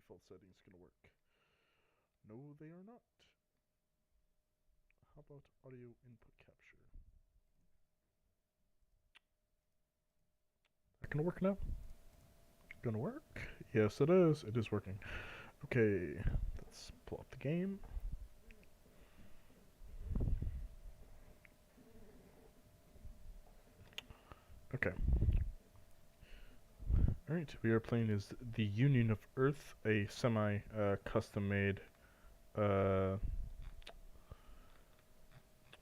default settings gonna work. No, they are not. How about audio input capture? That gonna work now? Gonna work? Yes, it is. It is working. Okay, let's pull up the game. Okay. Alright, we are playing as the Union of Earth, a custom made uh,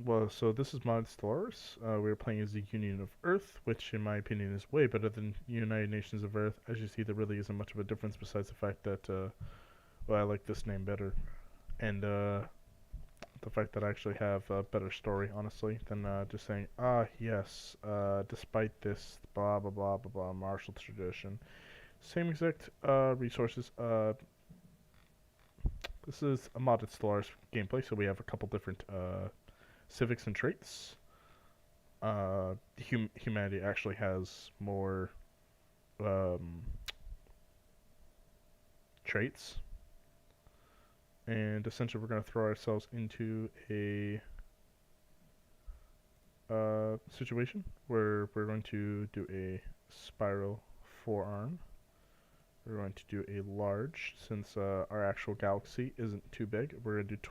well, so this is mod Stellaris. We're playing as the Union of Earth, which in my opinion is way better than United Nations of Earth. As you see, there really isn't much of a difference besides the fact that, well, I like this name better. And, the fact that I actually have a better story, honestly, than, just saying, yes, despite this, blah, blah, blah, blah, blah, martial tradition. Same exact, resources, this is a modded Stellaris gameplay, so we have a couple different, civics and traits. Humanity actually has more traits, and essentially we're going to throw ourselves into a situation where we're going to do a spiral forearm. We're going to do a large, since our actual galaxy isn't too big. We're going to do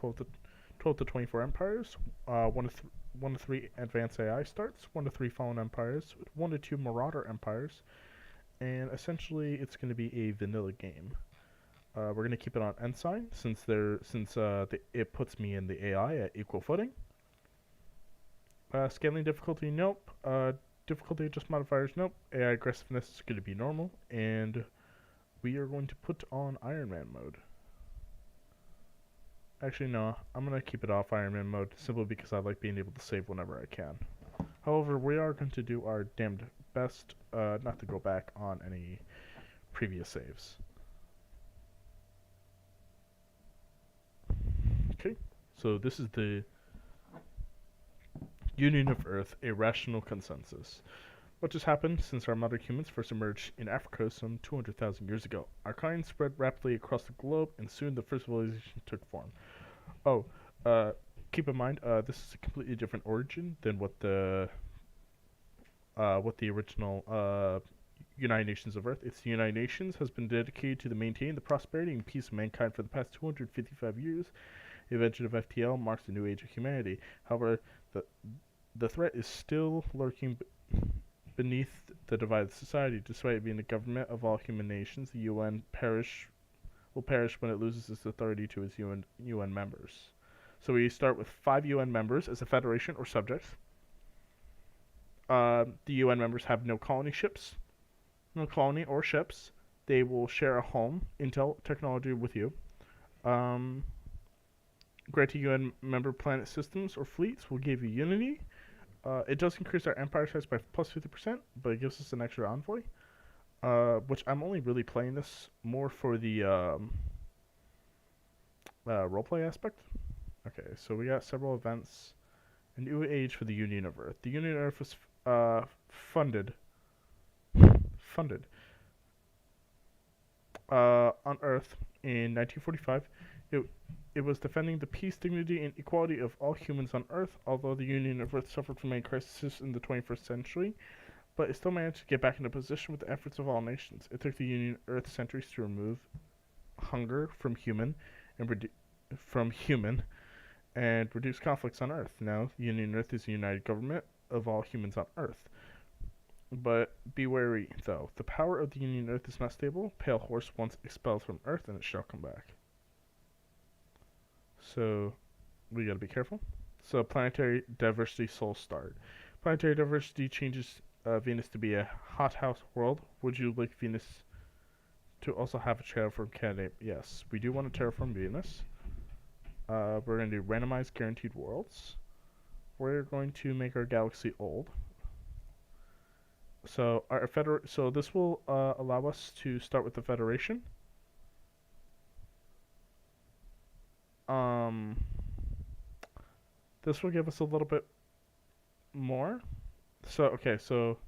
12 to 24 empires, 1 to 3 advanced AI starts, 1 to 3 fallen empires, 1 to 2 marauder empires, and essentially it's going to be a vanilla game. We're going to keep it on ensign since it puts me in the AI at equal footing. Scaling difficulty, nope. Difficulty adjust modifiers, nope. AI aggressiveness is going to be normal, and we are going to put on Iron Man mode. Actually, no, I'm going to keep it off Iron Man mode simply because I like being able to save whenever I can. However, we are going to do our damned best not to go back on any previous saves. Okay, so this is the Union of Earth, a rational consensus. What just happened since our modern humans first emerged in Africa some 200,000 years ago? Our kind spread rapidly across the globe, and soon the first civilization took form. Oh, keep in mind, this is a completely different origin than what the original United Nations of Earth. It's the United Nations has been dedicated to the maintaining the prosperity and peace of mankind for the past 255 years. The invention of FTL marks the new age of humanity. However, the threat is still lurking beneath the divided society. Despite being the government of all human nations, the UN will perish when it loses its authority to its UN members. So we start with 5 UN members as a federation or subjects. The UN members have no colony or ships. They will share a home, intel, technology with you. Granted UN member planet systems or fleets will give you unity. It does increase our empire size by plus 50%, but it gives us an extra envoy. Which I'm only really playing this more for the roleplay aspect. Okay, so we got several events. A new age for the Union of Earth. The Union of Earth was funded on Earth in 1945. It was defending the peace, dignity, and equality of all humans on Earth, although the Union of Earth suffered from many crises in the 21st century, but it still managed to get back into position with the efforts of all nations. It took the Union of Earth centuries to remove hunger from human and reduce conflicts on Earth. Now, the Union of Earth is a united government of all humans on Earth. But be wary, though. The power of the Union of Earth is not stable. Pale Horse once expelled from Earth, and it shall come back. So, we gotta be careful. So, planetary diversity soul start. Planetary diversity changes Venus to be a hothouse world. Would you like Venus to also have a terraform candidate? Yes, we do want to terraform Venus. We're going to do randomized guaranteed worlds. We're going to make our galaxy old. So so this will allow us to start with the Federation. This will give us a little bit more. So okay, so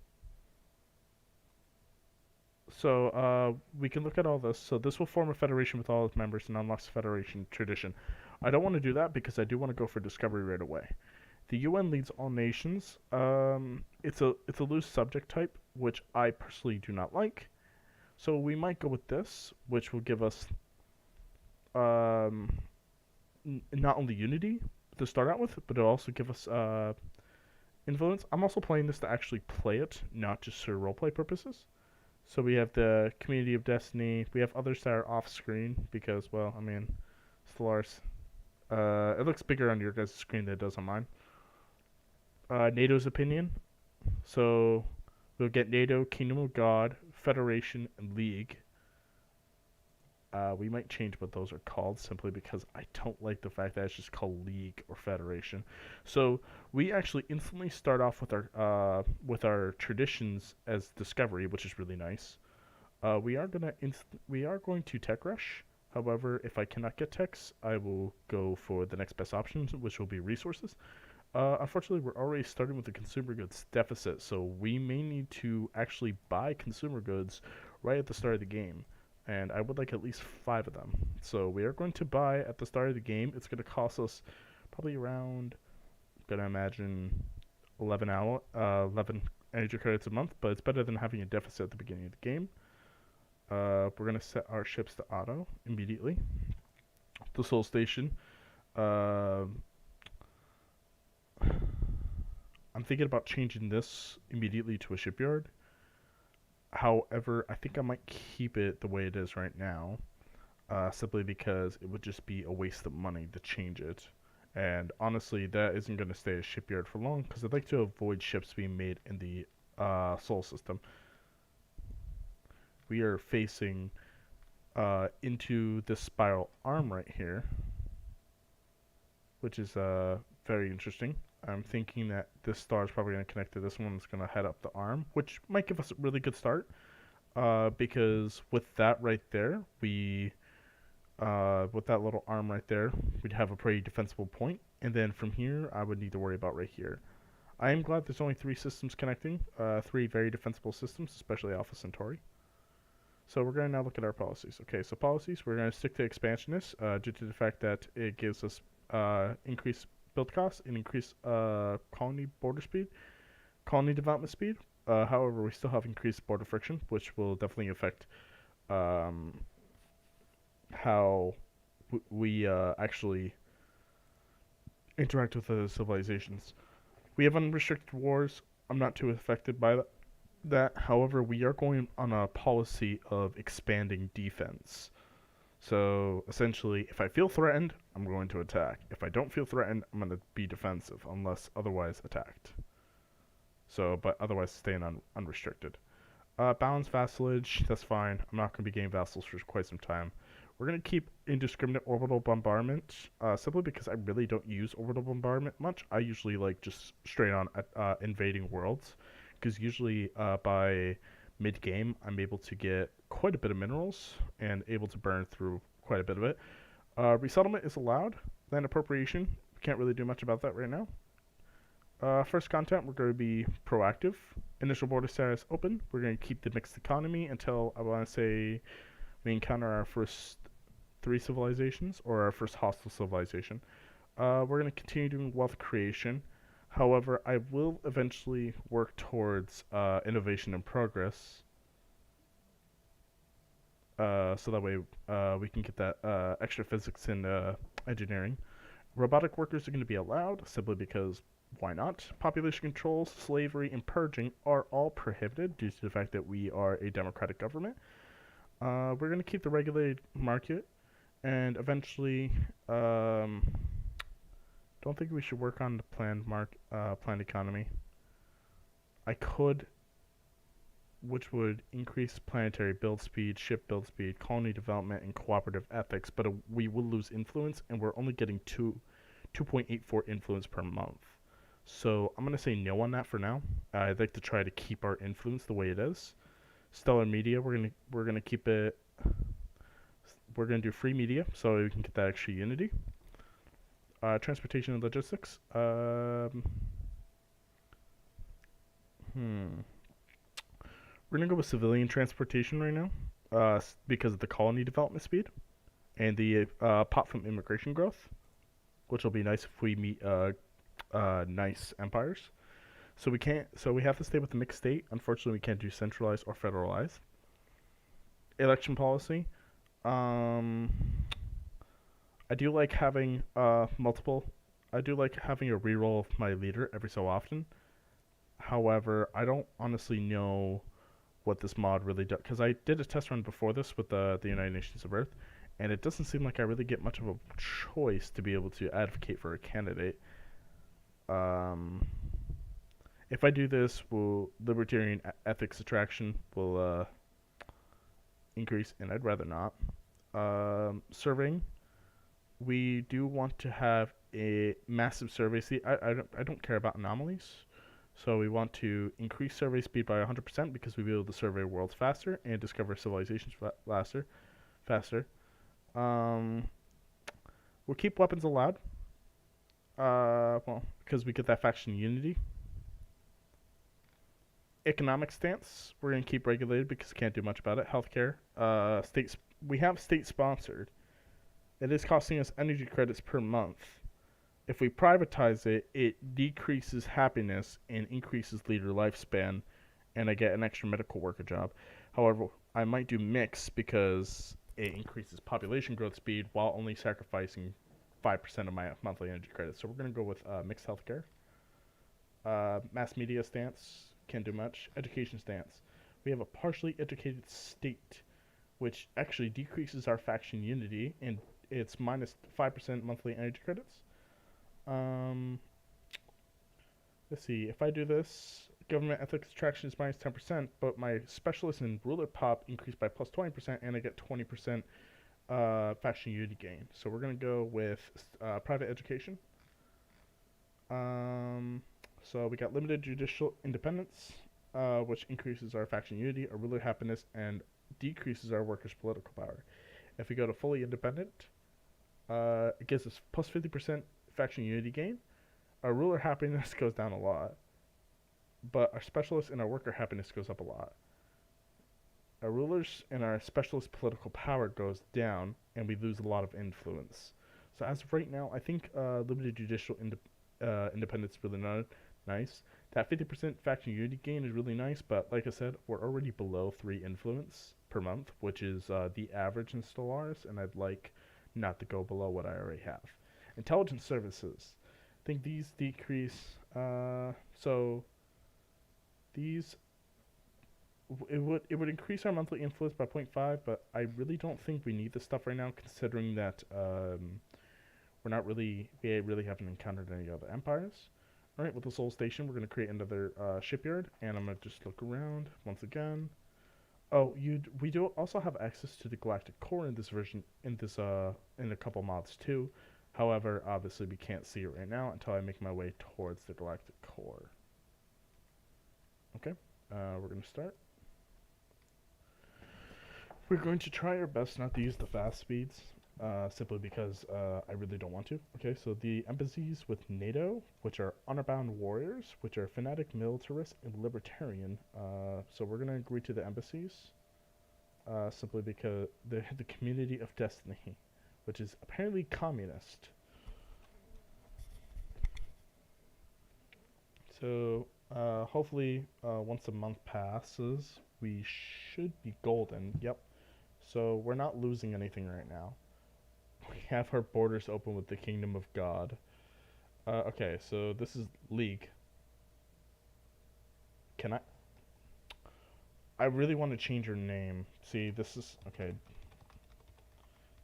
So we can look at all this. So this will form a federation with all its members and unlocks federation tradition. I don't want to do that because I do want to go for discovery right away. The UN leads all nations. It's a loose subject type, which I personally do not like. So we might go with this, which will give us um, not only unity to start out with, but it'll also give us influence. I'm also playing this to actually play it, not just for roleplay purposes. So we have the Community of Destiny. We have others that are off screen because, well, I mean, Stellaris. It looks bigger on your guys' screen than it does on mine. NATO's opinion. So we'll get NATO, Kingdom of God, Federation, and League. We might change what those are called simply because I don't like the fact that it's just called League or Federation. So we actually instantly start off with our traditions as Discovery, which is really nice. We are going to Tech Rush. However, if I cannot get techs, I will go for the next best option, which will be resources. Unfortunately, we're already starting with the consumer goods deficit, so we may need to actually buy consumer goods right at the start of the game. And I would like at least 5 of them. So we are going to buy at the start of the game. It's going to cost us probably around, I'm going to imagine, 11 energy credits a month, but it's better than having a deficit at the beginning of the game. We're going to set our ships to auto immediately. The Soul Station. I'm thinking about changing this immediately to a shipyard. However, I think I might keep it the way it is right now, simply because it would just be a waste of money to change it. And honestly, that isn't going to stay a shipyard for long, because I'd like to avoid ships being made in the Sol system. We are facing into this spiral arm right here, which is very interesting. I'm thinking that this star is probably going to connect to this one. It's going to head up the arm, which might give us a really good start. Because with that right there, with that little arm right there, we'd have a pretty defensible point. And then from here, I would need to worry about right here. I am glad there's only 3 systems connecting. 3 very defensible systems, especially Alpha Centauri. So we're going to now look at our policies. Okay, so policies, we're going to stick to expansionists due to the fact that it gives us increased build costs and increase colony border speed, colony development speed. However, we still have increased border friction, which will definitely affect how we actually interact with the civilizations. We have unrestricted wars. I'm not too affected by that. However, we are going on a policy of expanding defense. So essentially, if I feel threatened, I'm going to attack. If I don't feel threatened, I'm going to be defensive unless otherwise attacked. So, but otherwise staying unrestricted. Balanced vassalage, that's fine. I'm not going to be getting vassals for quite some time. We're going to keep indiscriminate orbital bombardment, simply because I really don't use orbital bombardment much. I usually like just straight on invading worlds, because usually by mid-game, I'm able to get quite a bit of minerals and able to burn through quite a bit of it. Resettlement is allowed. Land appropriation, we can't really do much about that right now. First content, we're going to be proactive. Initial border status open. We're going to keep the mixed economy until, I want to say, we encounter our first 3 civilizations or our first hostile civilization. We're going to continue doing wealth creation. However, I will eventually work towards innovation and progress, so that way we can get that extra physics and engineering. Robotic workers are going to be allowed, simply because why not? Population control, slavery, and purging are all prohibited due to the fact that we are a democratic government. We're going to keep the regulated market, and eventually, don't think we should work on the planned economy. I could, which would increase planetary build speed, ship build speed, colony development, and cooperative ethics, but we will lose influence, and we're only getting 2.84 influence per month. So I'm going to say no on that for now. I'd like to try to keep our influence the way it is. Stellar media, we're gonna keep it. We're gonna do free media so we can get that extra unity. Transportation and logistics. We're gonna go with civilian transportation right now, because of the colony development speed and the pop from immigration growth, which will be nice if we meet nice empires. So we can't. So we have to stay with the mixed state. Unfortunately, we can't do centralized or federalized. Election policy. Um, I do like having multiple. I do like having a reroll of my leader every so often. However, I don't honestly know what this mod really does, because I did a test run before this with the United Nations of Earth, and it doesn't seem like I really get much of a choice to be able to advocate for a candidate. Um, if I do this, will libertarian ethics attraction will increase, and I'd rather not. Surveying, we do want to have a massive survey. See, I don't care about anomalies. So we want to increase survey speed by 100% because we'll be able to survey worlds faster and discover civilizations faster. Um, we'll keep weapons allowed. Well, because we get that faction unity. Economic stance, we're gonna keep regulated because we can't do much about it. Healthcare, states, we have state sponsored. It is costing us energy credits per month. If we privatize it, it decreases happiness and increases leader lifespan, and I get an extra medical worker job. However, I might do mix because it increases population growth speed while only sacrificing 5% of my monthly energy credits. So we're going to go with mixed healthcare. Mass media stance, can't do much. Education stance. We have a partially educated state, which actually decreases our faction unity, and it's minus 5% monthly energy credits. Let's see. If I do this, government ethics attraction is minus 10%, but my specialist and ruler pop increased by plus 20%, and I get 20% faction unity gain. So we're gonna go with private education. So we got limited judicial independence, which increases our faction unity, our ruler happiness, and decreases our workers' political power. If we go to fully independent, it gives us plus 50% faction unity gain. Our ruler happiness goes down a lot, but our specialist and our worker happiness goes up a lot. Our rulers and our specialist political power goes down, and we lose a lot of influence. So as of right now, I think limited judicial independence is really nice. That 50% faction unity gain is really nice, but like I said, we're already below 3 influence per month, which is the average in Stellaris, and I'd like not to go below what I already have. Intelligence services. I think these decrease. So these it would increase our monthly influence by 0.5, but I really don't think we need this stuff right now, considering that we really haven't encountered any other empires. All right, with the Soul Station, we're gonna create another shipyard, and I'm gonna just look around once again. Oh, we do also have access to the Galactic Core in this version, in a couple mods too. However, obviously we can't see it right now until I make my way towards the Galactic Core. Okay, we're going to start. We're going to try our best not to use the fast speeds, simply because I really don't want to. Okay, so the embassies with NATO, which are honor-bound warriors, which are fanatic militarists and libertarian. So we're going to agree to the embassies, simply because they're the community of destiny, which is apparently communist. So, hopefully, once a month passes, we should be golden. Yep. So, we're not losing anything right now. We have our borders open with the Kingdom of God. Okay, so this is League. Can I really want to change your name. See, this is okay.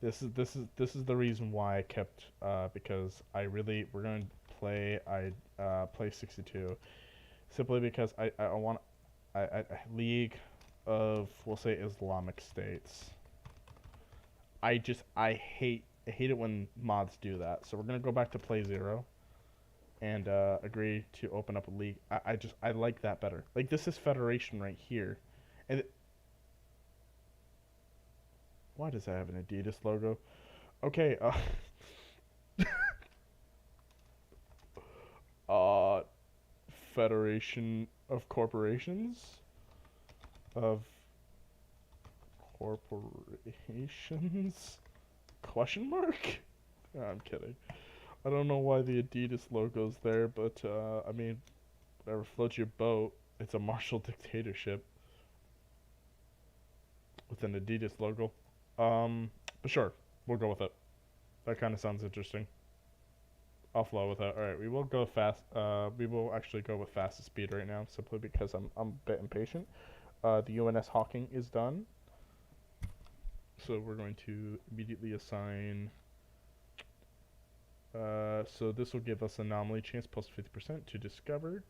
This is the reason why I kept because we're gonna play 62 simply because I want League of, we'll say, Islamic States. I hate it when mods do that. So we're gonna go back to play 0 and agree to open up a league. I like that better. Like, this is Federation right here, and why does that have an Adidas logo? Okay, uh, Federation of Corporations. of corporations? Question mark? No, I'm kidding. I don't know why the Adidas logo's there, but I mean, whatever floats your boat. It's a martial dictatorship with an Adidas logo. But sure, we'll go with it. That kind of sounds interesting. I'll flow with it. All right, we will go fast. We will actually go with fastest speed right now, simply because I'm a bit impatient. The UNS Hawking is done, so we're going to immediately assign. So this will give us anomaly chance plus 50% to discover.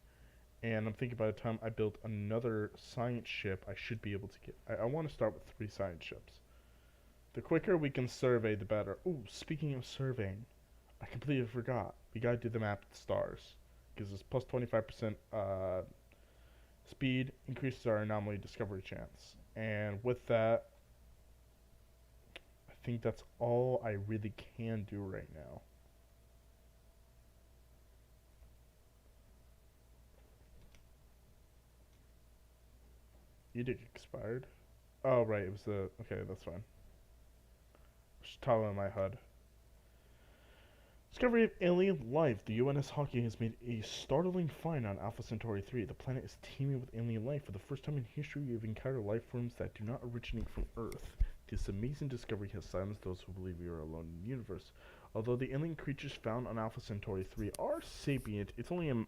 And I'm thinking by the time I build another science ship, I should be able to get. I want to start with 3 science ships. The quicker we can survey, the better. Ooh, speaking of surveying, I completely forgot. We gotta do the map of the stars. Gives us plus 25% speed, increases our anomaly discovery chance. And with that, I think that's all I really can do right now. Edict expired. Oh, right, it was the. Okay, that's fine. Just telling my HUD. Discovery of alien life. The UNS Hawking has made a startling find on Alpha Centauri 3. The planet is teeming with alien life. For the first time in history, we have encountered life forms that do not originate from Earth. This amazing discovery has silenced those who believe we are alone in the universe. Although the alien creatures found on Alpha Centauri 3 are sapient, it's only a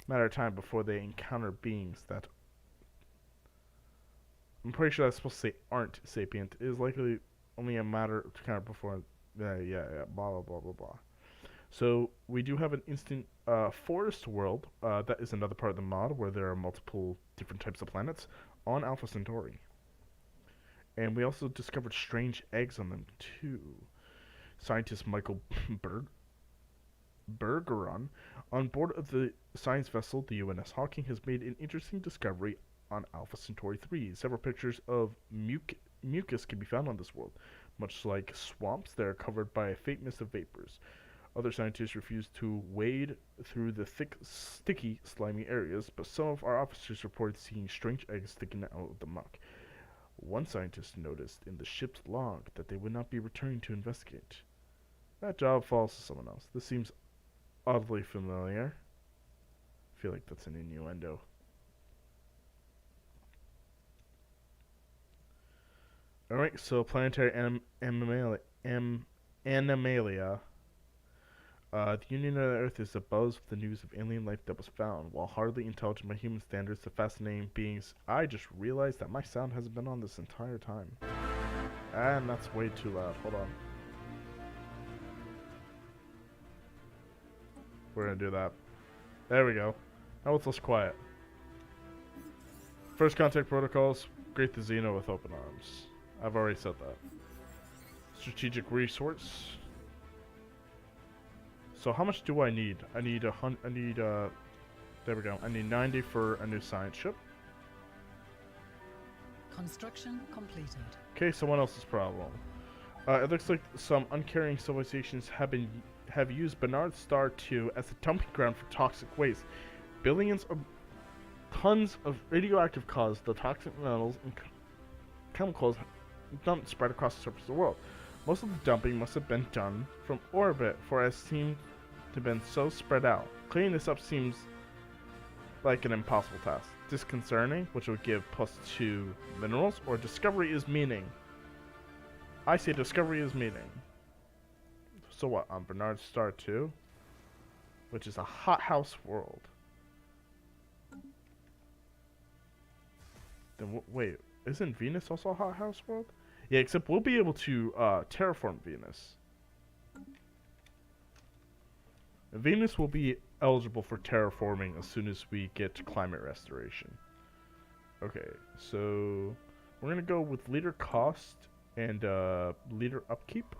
matter of time before they encounter beings that I'm pretty sure that's supposed to say aren't sapient. It is likely only a matter of time before. Yeah, blah, blah, blah, blah, blah. So we do have an instant forest world. That is another part of the mod where there are multiple different types of planets on Alpha Centauri. And we also discovered strange eggs on them too. Scientist Michael Bergeron, on board of the science vessel, the UNS Hawking, has made an interesting discovery on Alpha Centauri 3. Several pictures of mucus can be found on this world. Much like swamps, they are covered by a faint mist of vapors. Other scientists refuse to wade through the thick, sticky, slimy areas, but some of our officers reported seeing strange eggs sticking out of the muck. One scientist noticed in the ship's log that they would not be returning to investigate. That job falls to someone else. This seems oddly familiar. I feel like that's an innuendo. Alright, so planetary animalia. The Union of the Earth is abuzz with the news of alien life that was found. While hardly intelligent by human standards, the fascinating beings. I just realized that my sound hasn't been on this entire time. And that's way too loud. Hold on. We're gonna do that. There we go. Now it's less quiet. First contact protocols. Greet the Xeno with open arms. I've already said that. Strategic resource. So how much do I need? I need there we go. I need 90 for a new science ship. Construction completed. Okay, someone else's problem. It looks like some uncaring civilizations have used Bernard Star 2 as a dumping ground for toxic waste. Billions of tons of radioactive cause, the toxic metals and chemicals dumped spread across the surface of the world. Most of the dumping must have been done from orbit, for it seemed to have been so spread out. Cleaning this up seems like an impossible task. Disconcerting, which would give +2 minerals, or discovery is meaning. I say discovery is meaning. So what, on Bernard Star 2? Which is a hothouse world. Then wait, isn't Venus also a hothouse world? Yeah, except we'll be able to terraform Venus. Venus will be eligible for terraforming as soon as we get climate restoration. Okay, so we're gonna go with leader cost and leader upkeep.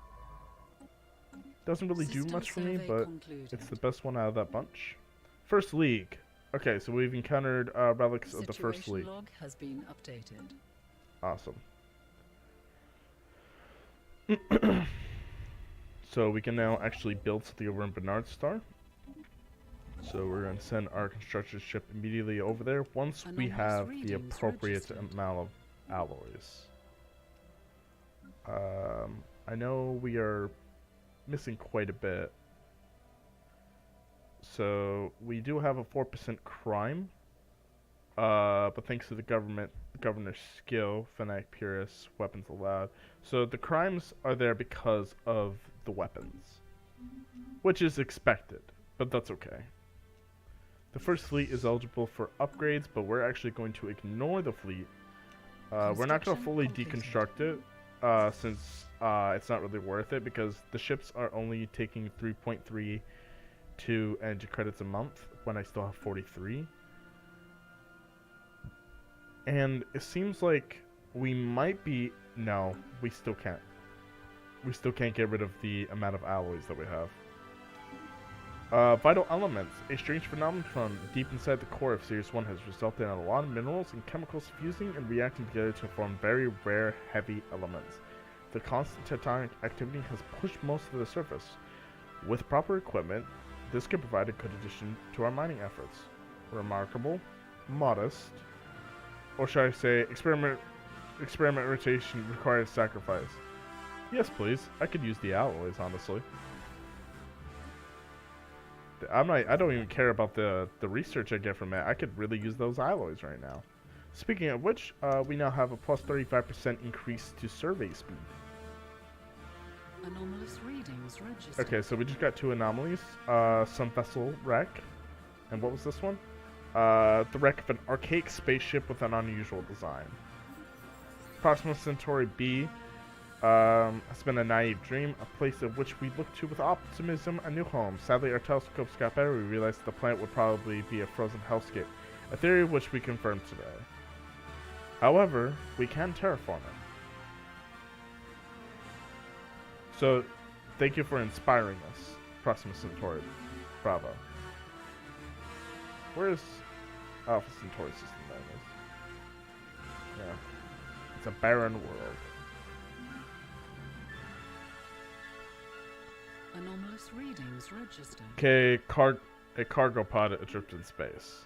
Doesn't really do much for me, but it's the best one out of that bunch. First league. Okay, so we've encountered relics of the first league. Log has been updated. Awesome. So we can now actually build something over in Bernard Star. So we're going to send our construction ship immediately over there once we Anomalous have the readings appropriate registered. amount of alloys. I know we are missing quite a bit. So we do have a 4% crime. But thanks to the governor's skill, Fanatic Purists, weapons allowed. So the crimes are there because of the weapons, which is expected, but that's okay. The first fleet is eligible for upgrades, but we're actually going to ignore the fleet. We're not going to fully deconstruct it, since it's not really worth it, because the ships are only taking 3.32 energy credits a month when I still have 43. And it seems like we might be... No, we still can't. We still can't get rid of the amount of alloys that we have. Vital elements. A strange phenomenon deep inside the core of Series 1 has resulted in a lot of minerals and chemicals fusing and reacting together to form very rare heavy elements. The constant tectonic activity has pushed most of the surface. With proper equipment, this could provide a good addition to our mining efforts. Remarkable, modest, or should I say, experiment rotation requires sacrifice. Yes, please. I could use the alloys, honestly. I don't even care about the research I get from it. I could really use those alloys right now. Speaking of which, we now have a plus 35% increase to survey speed. Anomalous readings registered. Okay, so we just got 2 anomalies. Some vessel wreck. And what was this one? The wreck of an archaic spaceship with an unusual design. Proxima Centauri B has been a naive dream, a place of which we look to with optimism, a new home. Sadly, our telescopes got better. We realized the planet would probably be a frozen hellscape, a theory which we confirmed today. However, we can terraform it. So, thank you for inspiring us, Proxima Centauri. Bravo. Where is Alpha Centauri system that is? Yeah. It's a barren world. Anomalous readings registered. Okay, a cargo pod adrift in space.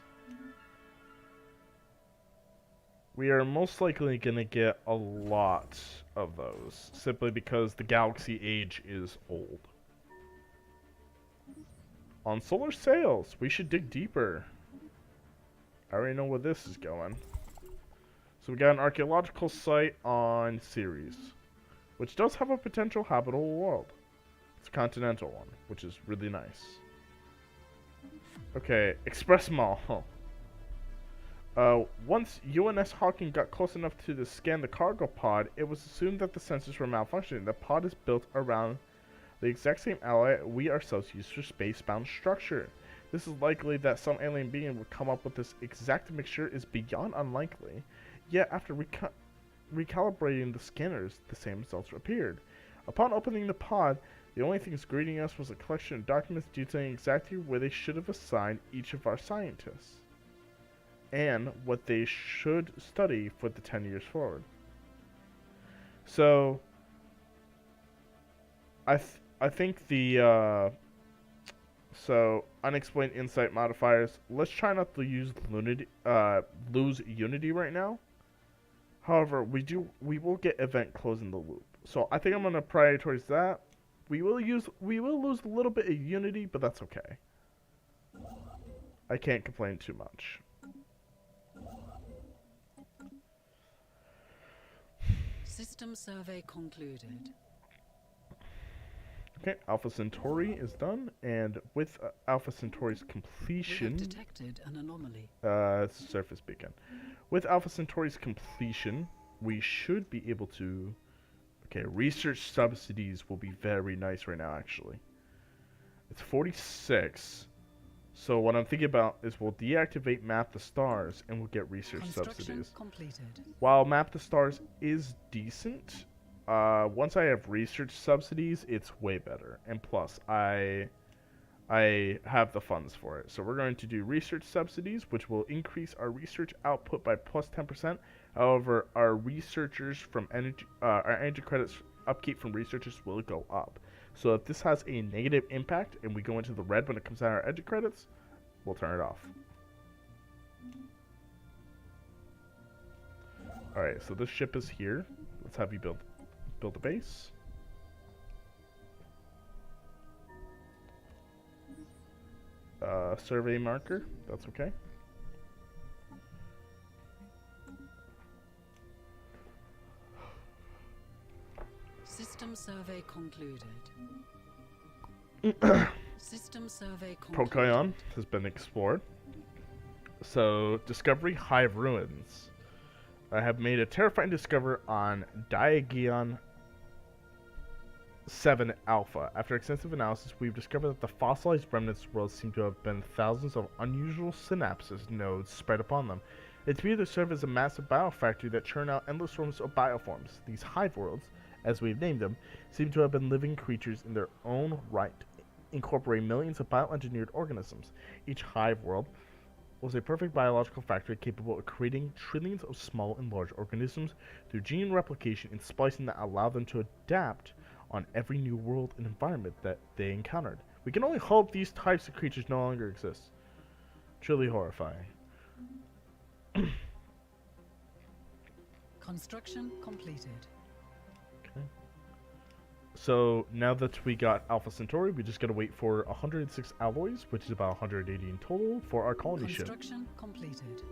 We are most likely going to get a lot of those, simply because the galaxy age is old. On solar sails, we should dig deeper. I already know where this is going. So we got an archaeological site on Ceres, which does have a potential habitable world. It's a continental one, which is really nice. Okay, Express Mall. Once UNS Hawking got close enough to scan the cargo pod, it was assumed that the sensors were malfunctioning. The pod is built around the exact same alloy we ourselves use for space-bound structure. This is likely that some alien being would come up with this exact mixture is beyond unlikely. Yet after recalibrating the scanners, the same results appeared. Upon opening the pod, the only things greeting us was a collection of documents detailing exactly where they should have assigned each of our scientists, and what they should study for the 10 years forward. So, I think the, so, unexplained insight modifiers, let's try not to use lose Unity right now. However, we will get event closing the loop. So I think I'm gonna prioritize that. We will lose a little bit of Unity, but that's okay. I can't complain too much. System survey concluded. Okay, Alpha Centauri is done, and with Alpha Centauri's We completion, have detected an anomaly. surface beacon. With Alpha Centauri's completion, we should be able to. Okay, research subsidies will be very nice right now. Actually, it's 46. So what I'm thinking about is we'll deactivate Map the Stars and we'll get research Construction subsidies. completed. While Map the Stars is decent, once I have research subsidies, it's way better. And plus, I have the funds for it. So we're going to do research subsidies, which will increase our research output by plus 10%. However, our researchers from our energy credits upkeep from researchers will go up. So if this has a negative impact and we go into the red when it comes out of our energy credits, we'll turn it off. Alright, so this ship is here. Let's have you build a base. Survey marker, that's okay. System survey concluded. System survey concluded. Procyon has been explored. So, Discovery Hive Ruins. I have made a terrifying discovery on Diageon 7 Alpha. After extensive analysis, we've discovered that the fossilized remnants of the world seem to have been thousands of unusual synapses nodes spread upon them. They appear to serve as a massive biofactory that churn out endless swarms of bioforms. These hive worlds, as we've named them, seem to have been living creatures in their own right, incorporating millions of bioengineered organisms. Each hive world was a perfect biological factory capable of creating trillions of small and large organisms through gene replication and splicing that allow them to adapt on every new world and environment that they encountered. We can only hope these types of creatures no longer exist. Truly horrifying. Construction completed. Okay. So now that we got Alpha Centauri, we just gotta wait for 106 alloys, which is about 180 in total, for our colony ship. Construction completed.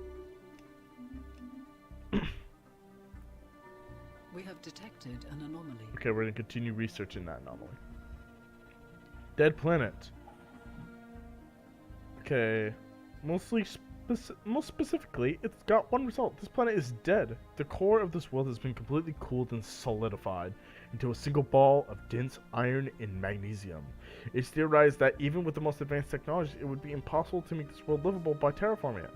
We have detected an anomaly. Okay, we're gonna continue researching that anomaly. Dead planet. Okay, most specifically, it's got one result. This planet is dead. The core of this world has been completely cooled and solidified into a single ball of dense iron and magnesium. It's theorized that even with the most advanced technology, it would be impossible to make this world livable by terraforming it.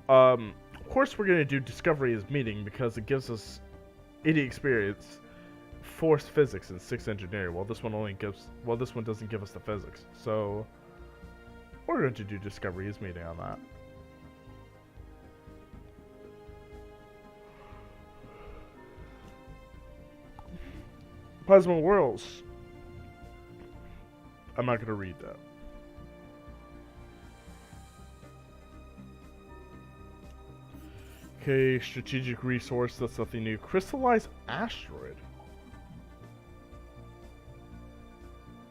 Of course we're going to do Discovery as meeting because it gives us 80 experience, force physics, and 6 engineering, while this one doesn't give us the physics. So we're going to do Discovery as meeting on that. Plasma Worlds. I'm not going to read that. Okay, strategic resource, that's nothing new. Crystallized asteroid.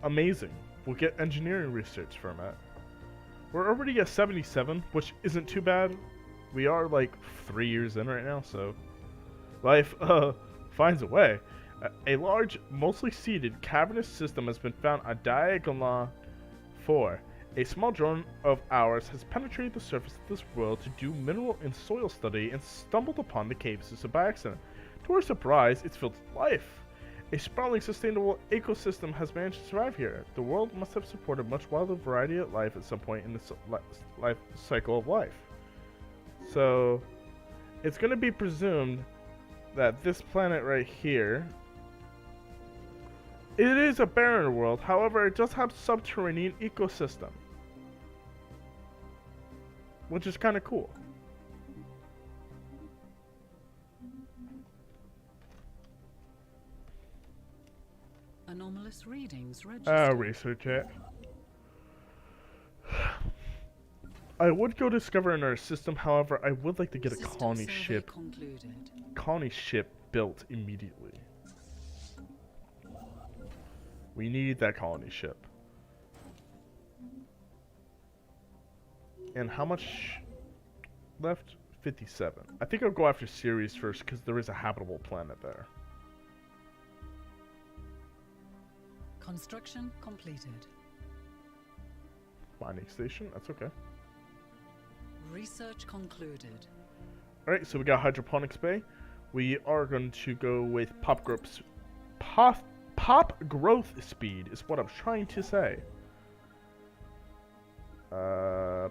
Amazing. We'll get engineering research from it. We're already at 77, which isn't too bad. We are like 3 years in right now, so life finds a way. A large, mostly seeded, cavernous system has been found on Diagonal 4. A small drone of ours has penetrated the surface of this world to do mineral and soil study and stumbled upon the cave system by accident. To our surprise, it's filled with life. A sprawling, sustainable ecosystem has managed to survive here. The world must have supported much wilder variety of life at some point in the life cycle of life. So, it's going to be presumed that this planet right here, it is a barren world, however, it does have subterranean ecosystem, which is kind of cool. Anomalous readings registered. Research it. I would go discover another system, however, I would like to get a System colony survey ship. concluded. Colony ship built immediately. We need that colony ship. And how much left? 57. I think I'll go after Ceres first because there is a habitable planet there. Construction completed. Mining station, that's okay. Research concluded. Alright, so we got Hydroponics Bay. We are going to go with pop growth speed is what I'm trying to say. I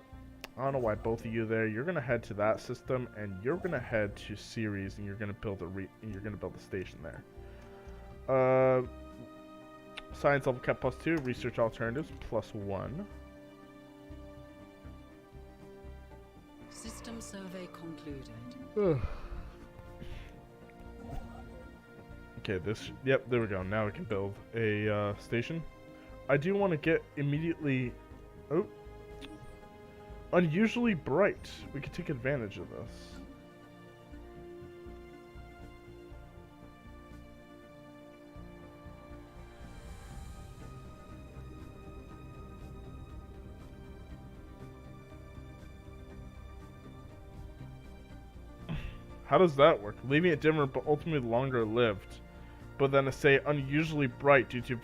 don't know why both of you there. You're gonna head to that system, and you're gonna head to Ceres, and you're gonna build a station there. Science level cap +2, research alternatives +1. System survey concluded. Okay, yep, there we go. Now we can build a station. I do want to get immediately Oh. Unusually bright. We could take advantage of this. How does that work? Leaving it dimmer but ultimately longer lived. But then to say unusually bright due to...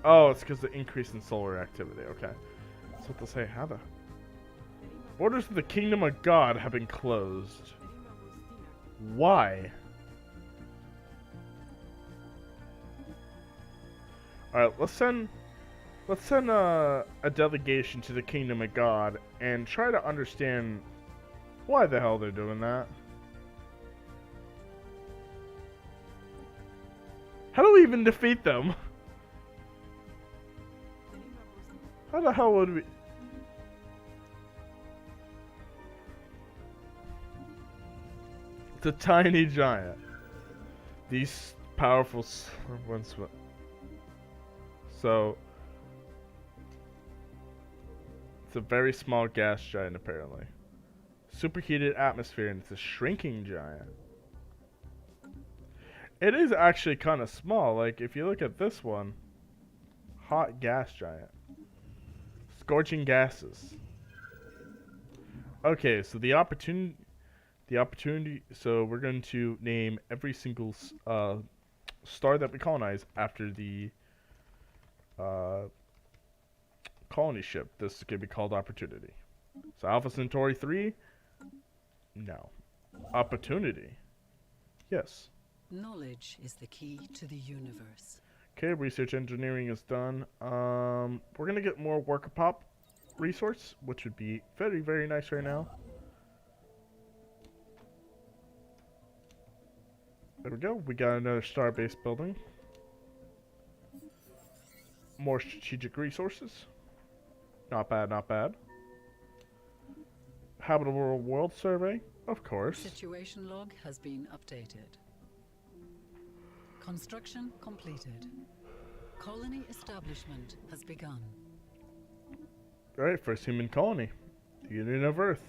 Oh, it's because of the increase in solar activity. Okay. So what to say? How the... Borders of the Kingdom of God have been closed. Why? Alright, let's send a delegation to the Kingdom of God and try to understand why the hell they're doing that. How do we even defeat them? How the hell would we... It's a tiny giant. These powerful ones. So... It's a very small gas giant, apparently. Superheated atmosphere, and it's a shrinking giant. It is actually kind of small. Like, if you look at this one, hot gas giant. Scorching gases. Okay, so the opportunity, so we're going to name every single star that we colonize after the colony ship. This is going to be called Opportunity. So Alpha Centauri 3? No. Opportunity? Yes. Knowledge is the key to the universe. Okay, research engineering is done. We're gonna get more worker pop resource, which would be very, very nice right now. There we go. We got another starbase building. More strategic resources. Not bad, not bad. Habitable world survey, of course. Situation log has been updated. Construction completed. Colony establishment has begun. Alright, first human colony. The Union of Earth.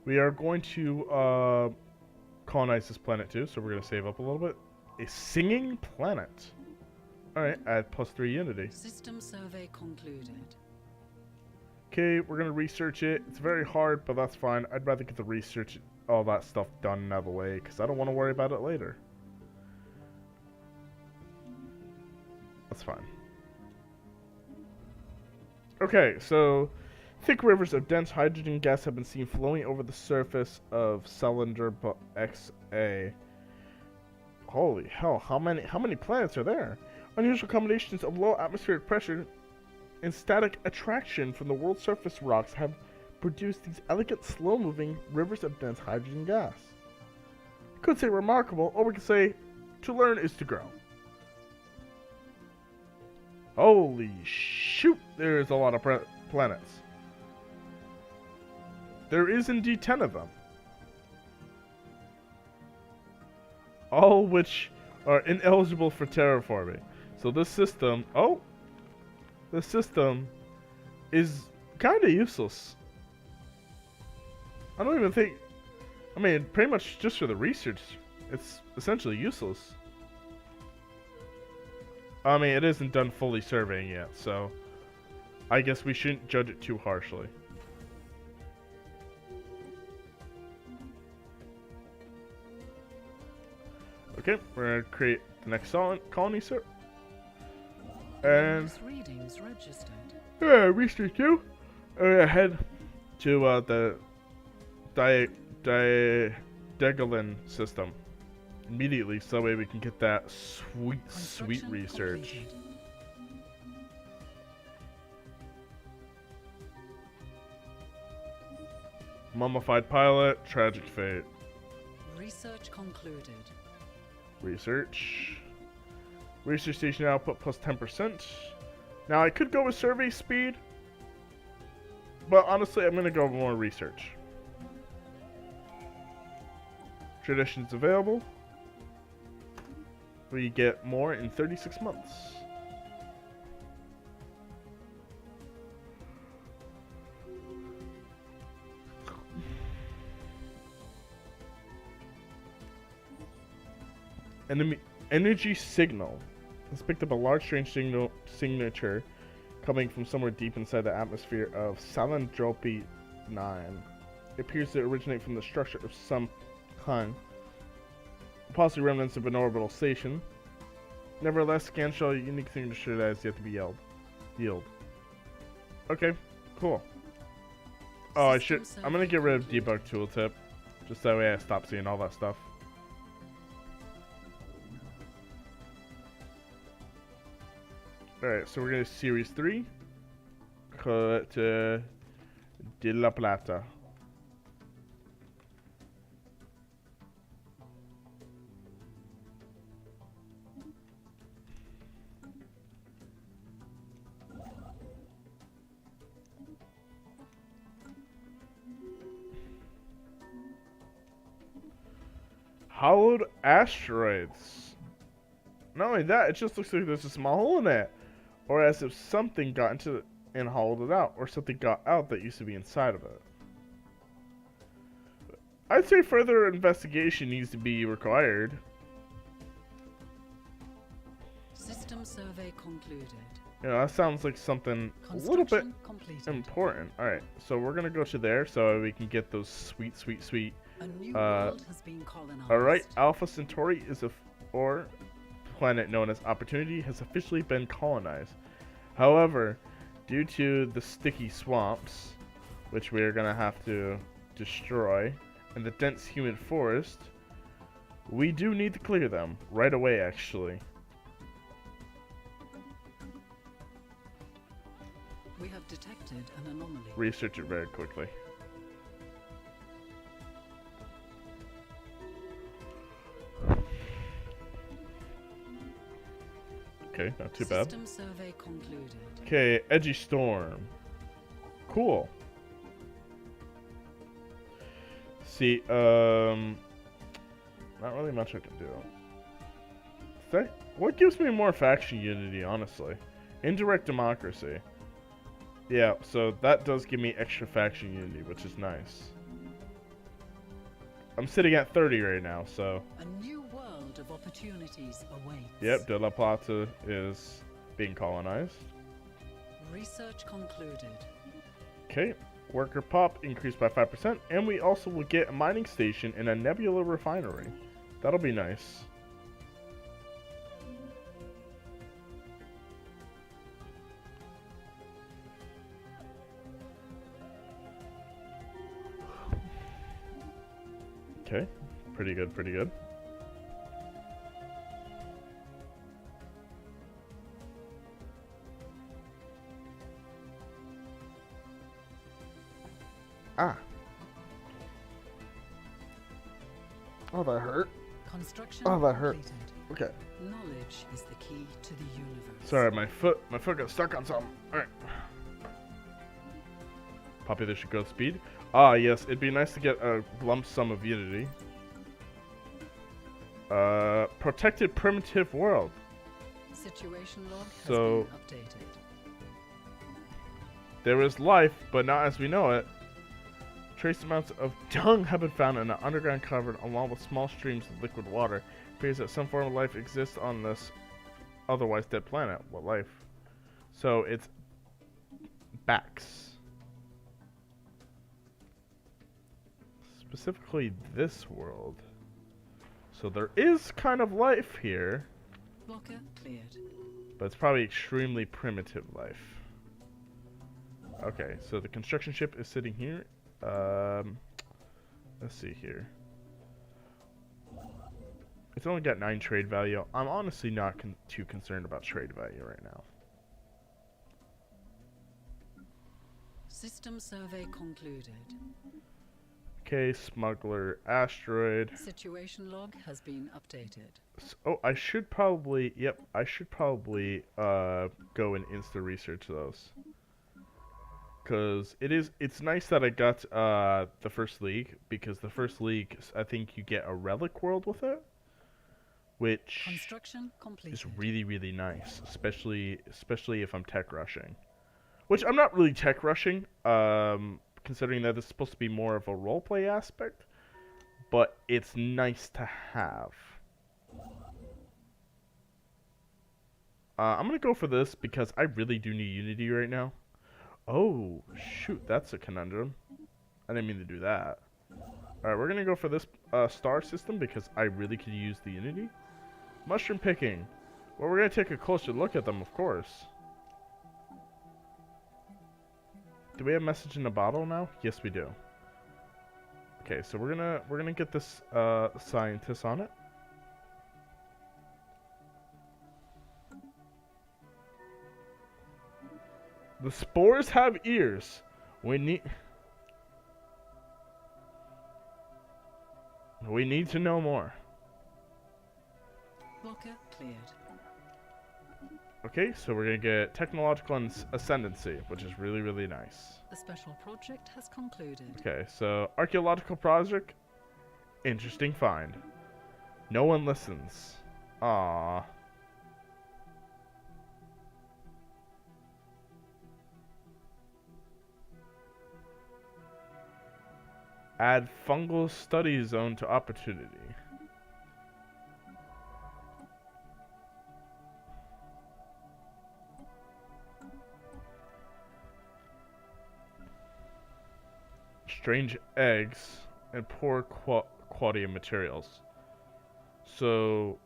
We are going to colonize this planet too, so we're going to save up a little bit. A singing planet. Alright, add +3 unity. System survey concluded. Okay, we're going to research it. It's very hard, but that's fine. I'd rather get the research, all that stuff done and out of the way, because I don't want to worry about it later. That's fine. Okay, so thick rivers of dense hydrogen gas have been seen flowing over the surface of Cylinder XA. Holy hell, how many planets are there? Unusual combinations of low atmospheric pressure and static attraction from the world's surface rocks have produced these elegant, slow-moving rivers of dense hydrogen gas. Could say remarkable, or we could say to learn is to grow. Holy shoot, there's a lot of planets. There is indeed 10 of them. All which are ineligible for terraforming. So this system, this system is kind of useless. I don't even think, I mean, pretty much just for the research, it's essentially useless. I mean, it isn't done fully surveying yet, so I guess we shouldn't judge it too harshly. Okay, we're going to create the next colony, sir. And readings registered. Yeah, research too. We're gonna head to the Degalin system immediately, so that way we can get that sweet research. Completed. Mummified pilot, tragic fate. Research concluded. Research station output plus 10%. Now I could go with survey speed, but honestly I'm gonna go more research. Traditions available. We get more in 36 months. Enemy energy signal. It's picked up a large strange signature coming from somewhere deep inside the atmosphere of Salandropi 9. It appears to originate from the structure of some kind, possibly remnants of an orbital station. Nevertheless, scans show a unique signature that has yet to be yield. Okay, cool. Oh, I'm gonna get rid of debug tooltip, just that way I stop seeing all that stuff. Alright, so we're gonna Series 3. Cut de la Plata. Hollowed asteroids. Not only that, it just looks like there's a small hole in it. Or as if something got into it and hollowed it out. Or something got out that used to be inside of it. I'd say further investigation needs to be required. System survey concluded. You know, that sounds like something a little bit important. Alright, so we're gonna go to there so we can get those sweet a new world has been colonized. Alright, Alpha Centauri is or planet known as Opportunity has officially been colonized. However, due to the sticky swamps, which we are gonna have to destroy, and the dense humid forest, we do need to clear them right away, actually. We have detected an anomaly. Research it very quickly. Okay, not too bad. System survey concluded. Okay, Edgy Storm. Cool. See, not really much I can do. What gives me more faction unity, honestly? Indirect democracy. Yeah, so that does give me extra faction unity, which is nice. I'm sitting at 30 right now, so... A new world of opportunities awaits. Yep, De La Plata is being colonized. Research concluded. Okay, worker pop increased by 5%, and we also will get a mining station and a nebula refinery. That'll be nice. Okay, pretty good, pretty good. Ah. Oh, that hurt. Construction Oh, that hurt. completed. Okay. Knowledge is the key to the universe. Sorry, my foot got stuck on something. Alright. Population growth speed. Ah, yes, it'd be nice to get a lump sum of unity. Protected primitive world. Situation log has So- been updated. There is life, but not as we know it. Trace amounts of dung have been found in an underground cavern along with small streams of liquid water. It appears that some form of life exists on this otherwise dead planet. What life? So it's backs. Specifically this world. So there is kind of life here, Blocker cleared. but it's probably extremely primitive life. Okay, so the construction ship is sitting here. Let's see here. It's only got 9 trade value. I'm honestly not too concerned about trade value right now. System survey concluded. Okay, smuggler asteroid. Situation log has been updated. Oh, I should probably, yep, I should probably go and insta research those. Cause it's nice that I got the first league, because the first league, I think you get a relic world with it, which Construction completed. is really nice, especially if I'm tech rushing, which I'm not really tech rushing, considering that it's supposed to be more of a roleplay aspect, but it's nice to have. I'm gonna go for this because I really do need Unity right now. Oh, shoot, that's a conundrum. I didn't mean to do that. Alright, we're gonna go for this star system because I really could use the Unity. Mushroom picking. Well, we're gonna take a closer look at them, of course. Do we have message in a bottle now? Yes, we do. Okay, so we're gonna get this scientist on it. The spores have ears. We need to know more. Blocker cleared. Okay, so we're gonna get technological ascendancy, which is really, really nice. The special project has concluded. Okay, so archaeological project, interesting find. No one listens. Aww. Add fungal study zone to opportunity. Strange eggs and poor quality of materials. So,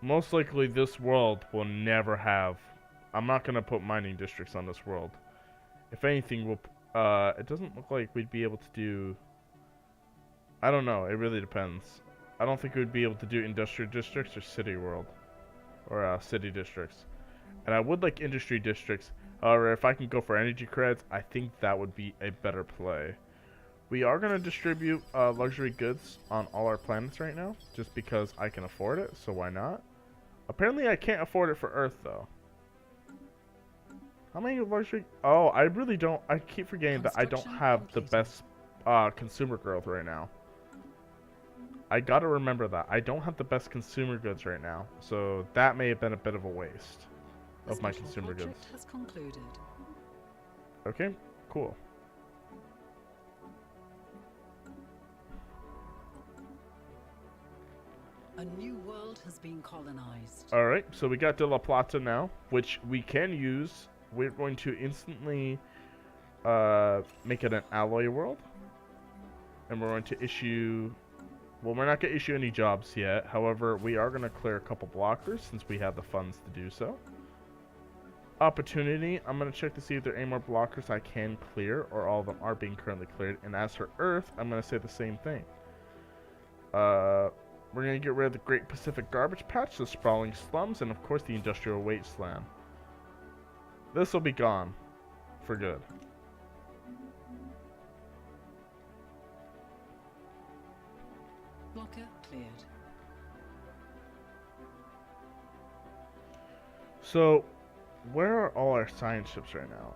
most likely this world will never have... I'm not going to put mining districts on this world. If anything, it doesn't look like we'd be able to do... I don't know, it really depends. I don't think we'd be able to do industrial districts or city world. Or city districts. And I would like industry districts. However, if I can go for energy credits, I think that would be a better play. We are going to distribute luxury goods on all our planets right now, just because I can afford it, so why not? Apparently I can't afford it for Earth, though. How many luxury... Oh, I really don't... I keep forgetting that I don't have the best consumer growth right now. I gotta remember that. I don't have the best consumer goods right now, so that may have been a bit of a waste of my consumer goods. Has concluded. Okay, cool. A new world has been colonized. Alright, so we got De La Plata now, which we can use. We're going to instantly make it an alloy world. And we're going to issue... Well, we're not going to issue any jobs yet. However, we are going to clear a couple blockers since we have the funds to do so. Opportunity. I'm going to check to see if there are any more blockers I can clear, or all of them are being currently cleared. And as for Earth, I'm going to say the same thing. We're going to get rid of the Great Pacific Garbage Patch, the sprawling slums, and of course the industrial wasteland. This will be gone for good. Blocker cleared. So, where are all our science ships right now?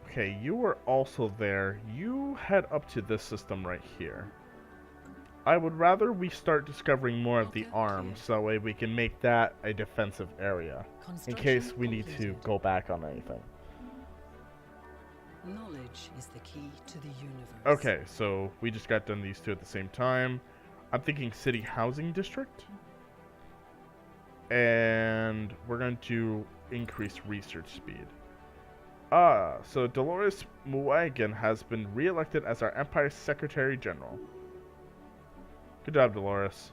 Okay, you were also there. You head up to this system right here. I would rather we start discovering more of the arms, so that way we can make that a defensive area, in case we need to go back on anything. Knowledge is the key to the universe. Okay, so we just got done these two at the same time. I'm thinking city housing district. And we're going to increase research speed. So Dolores Muagan has been re-elected as our Empire Secretary General. Good job, Dolores.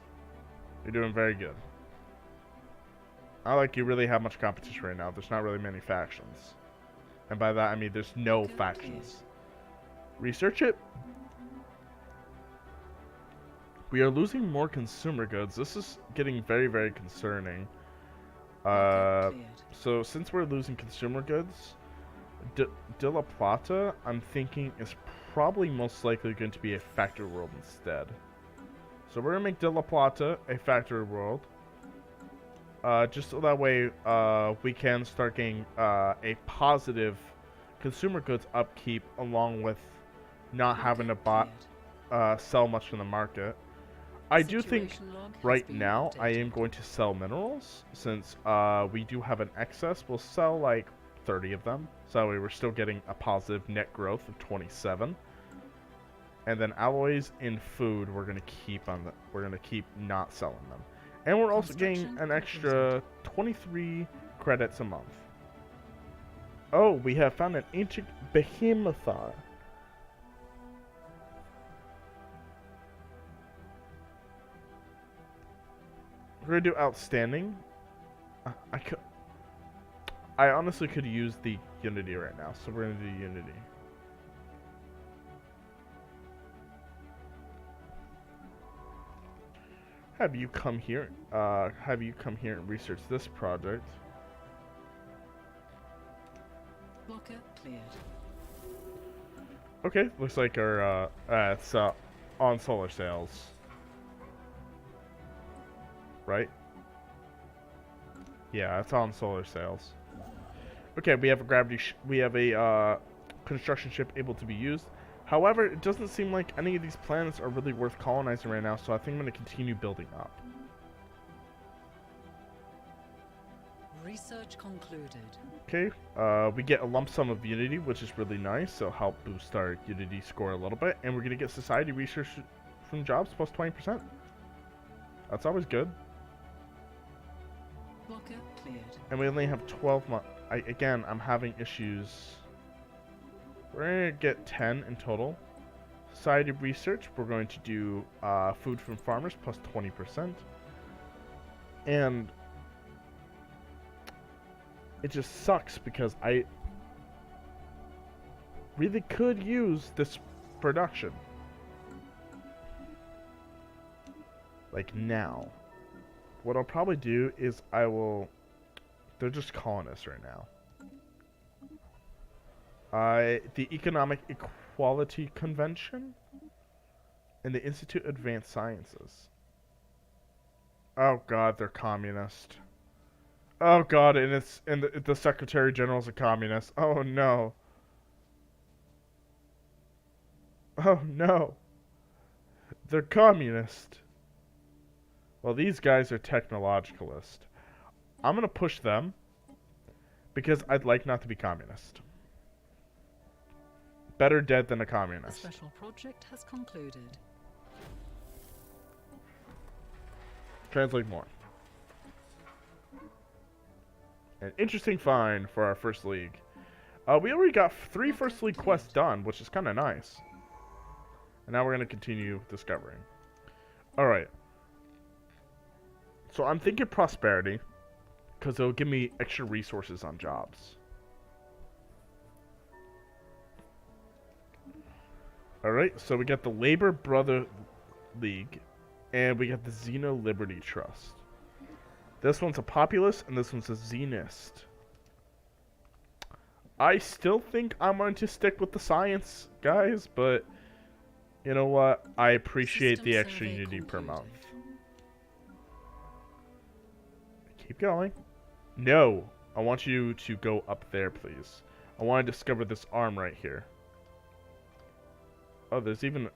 You're doing very good. Not like you really have much competition right now. There's not really many factions. And by that, I mean there's no factions. Research it. We are losing more consumer goods. This is getting very, very concerning. So since we're losing consumer goods, De La Plata, I'm thinking, is probably most likely going to be a factory world instead. So we're going to make De La Plata a factory world. Just so that way we can start getting a positive consumer goods upkeep, along with not having to sell much from the market. I do think right now I am going to sell minerals, since we do have an excess. We'll sell like 30 of them, so that way we're still getting a positive net growth of 27. And then alloys in food, we're gonna keep not selling them. And we're also getting an extra 23 credits a month. Oh, we have found an ancient behemothar. We're gonna do outstanding. I honestly could use the Unity right now, so we're gonna do Unity. Have you come here and research this project? Blocker cleared. Okay, looks like our it's on solar sails, right? Yeah, it's on solar sails. Okay, we have a construction ship able to be used. However, it doesn't seem like any of these planets are really worth colonizing right now, so I think I'm going to continue building up. Research concluded. Okay, we get a lump sum of Unity, which is really nice, so help boost our Unity score a little bit, and we're going to get society research from jobs plus 20%. That's always good. Blocker cleared. And we only have 12 months. Again, I'm having issues. We're going to get 10 in total. Society research, we're going to do food from farmers plus 20%. And it just sucks because I really could use this production. Like now. What I'll probably do is they're just colonists right now. The Economic Equality Convention and the Institute of Advanced Sciences. Oh god, they're communist. Oh god, and the Secretary General's a communist. Oh no. Oh no. They're communist. Well, these guys are technologicalist. I'm gonna push them because I'd like not to be communist. Better dead than a The communist. special project has concluded. Translate more. An interesting find for our first league. We already got 3 first league quests done, which is kind of nice. And now we're going to continue discovering. Alright. So I'm thinking prosperity, because it'll give me extra resources on jobs. Alright, so we got the Labor Brother League, and we got the Xeno Liberty Trust. This one's a populist, and this one's a Zenist. I still think I'm going to stick with the science, guys, but you know what? I appreciate System the extra survey Unity per concluded. month. Keep going. No, I want you to go up there, please. I want to discover this arm right here. Oh, there's even...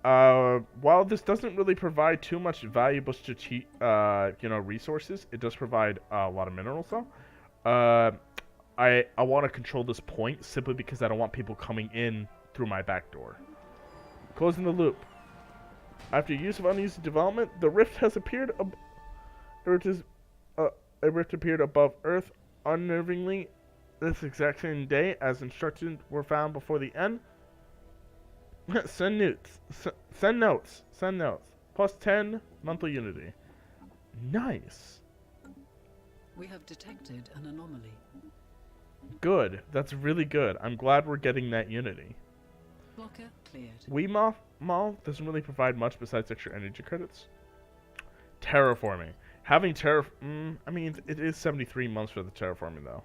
while this doesn't really provide too much valuable resources, it does provide a lot of minerals, though. I want to control this point simply because I don't want people coming in through my back door. Closing the loop. After use of unused development, the rift has appeared. A rift appeared above Earth unnervingly. This exact same day, as instructions were found before the end. Send notes. Send notes. Send notes. Plus 10 monthly Unity. Nice. We have detected an anomaly. Good. That's really good. I'm glad we're getting that Unity. Blocker cleared. Mall doesn't really provide much besides extra energy credits. Terraforming. Having I mean, it is 73 months for the terraforming, though.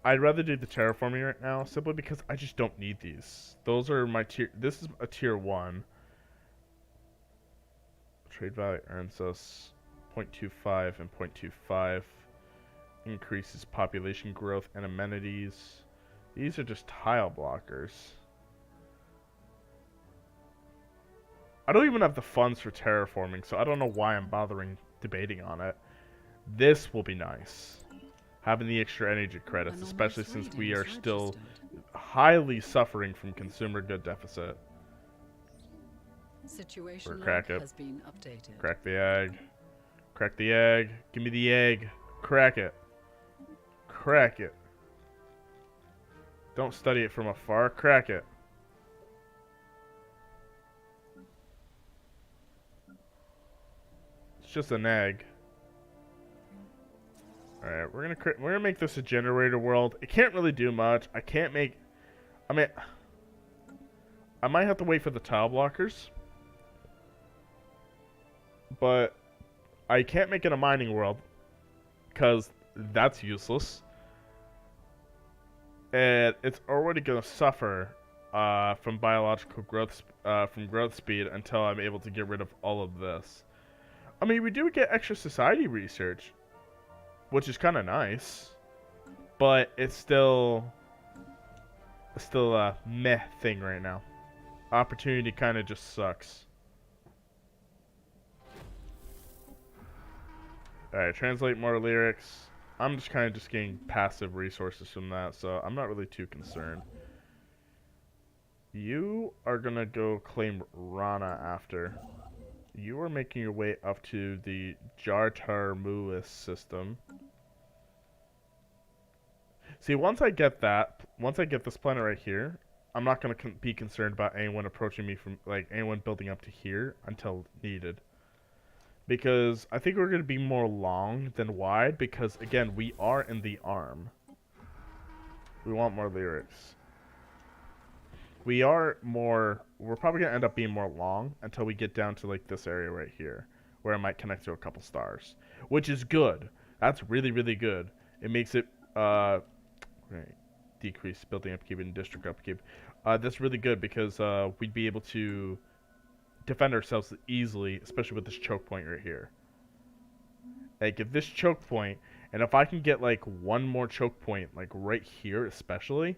I'd rather do the terraforming right now, simply because I just don't need these. Those are my tier... This is a tier 1. Trade value earns us 0.25 and 0.25. Increases population growth and amenities. These are just tile blockers. I don't even have the funds for terraforming, so I don't know why I'm bothering debating on it. This will be nice. Having the extra energy credits, especially since we are still highly suffering from consumer good deficit. Situation Or log crack it. has been updated. Crack the egg. Crack the egg. Give me the egg. Crack it. Crack it. Don't study it from afar. Crack it. It's just an egg. Alright, we're gonna make this a generator world. It can't really do much. I mean, I might have to wait for the tile blockers. But I can't make it a mining world, because that's useless. And it's already going to suffer from biological growth, from growth speed until I'm able to get rid of all of this. I mean, we do get extra society research, which is kind of nice, but it's still a meh thing right now. Opportunity kind of just sucks. Alright, translate more lyrics. I'm just kind of just getting passive resources from that, so I'm not really too concerned. You are gonna go claim Rana after. You are making your way up to the Jartarmuis system. See, once I get this planet right here, I'm not gonna be concerned about anyone approaching me from, like, anyone building up to here until needed. Because I think we're going to be more long than wide, because, again, we are in the arm. We want more lyrics. We're probably going to end up being more long until we get down to, like, this area right here, where it might connect to a couple stars. Which is good. That's really, really good. It makes it, right, decrease building upkeep and district upkeep. That's really good because, we'd be able to defend ourselves easily, especially with this choke point right here. Like, if this choke point, and if I can get, like, one more choke point, like, right here especially,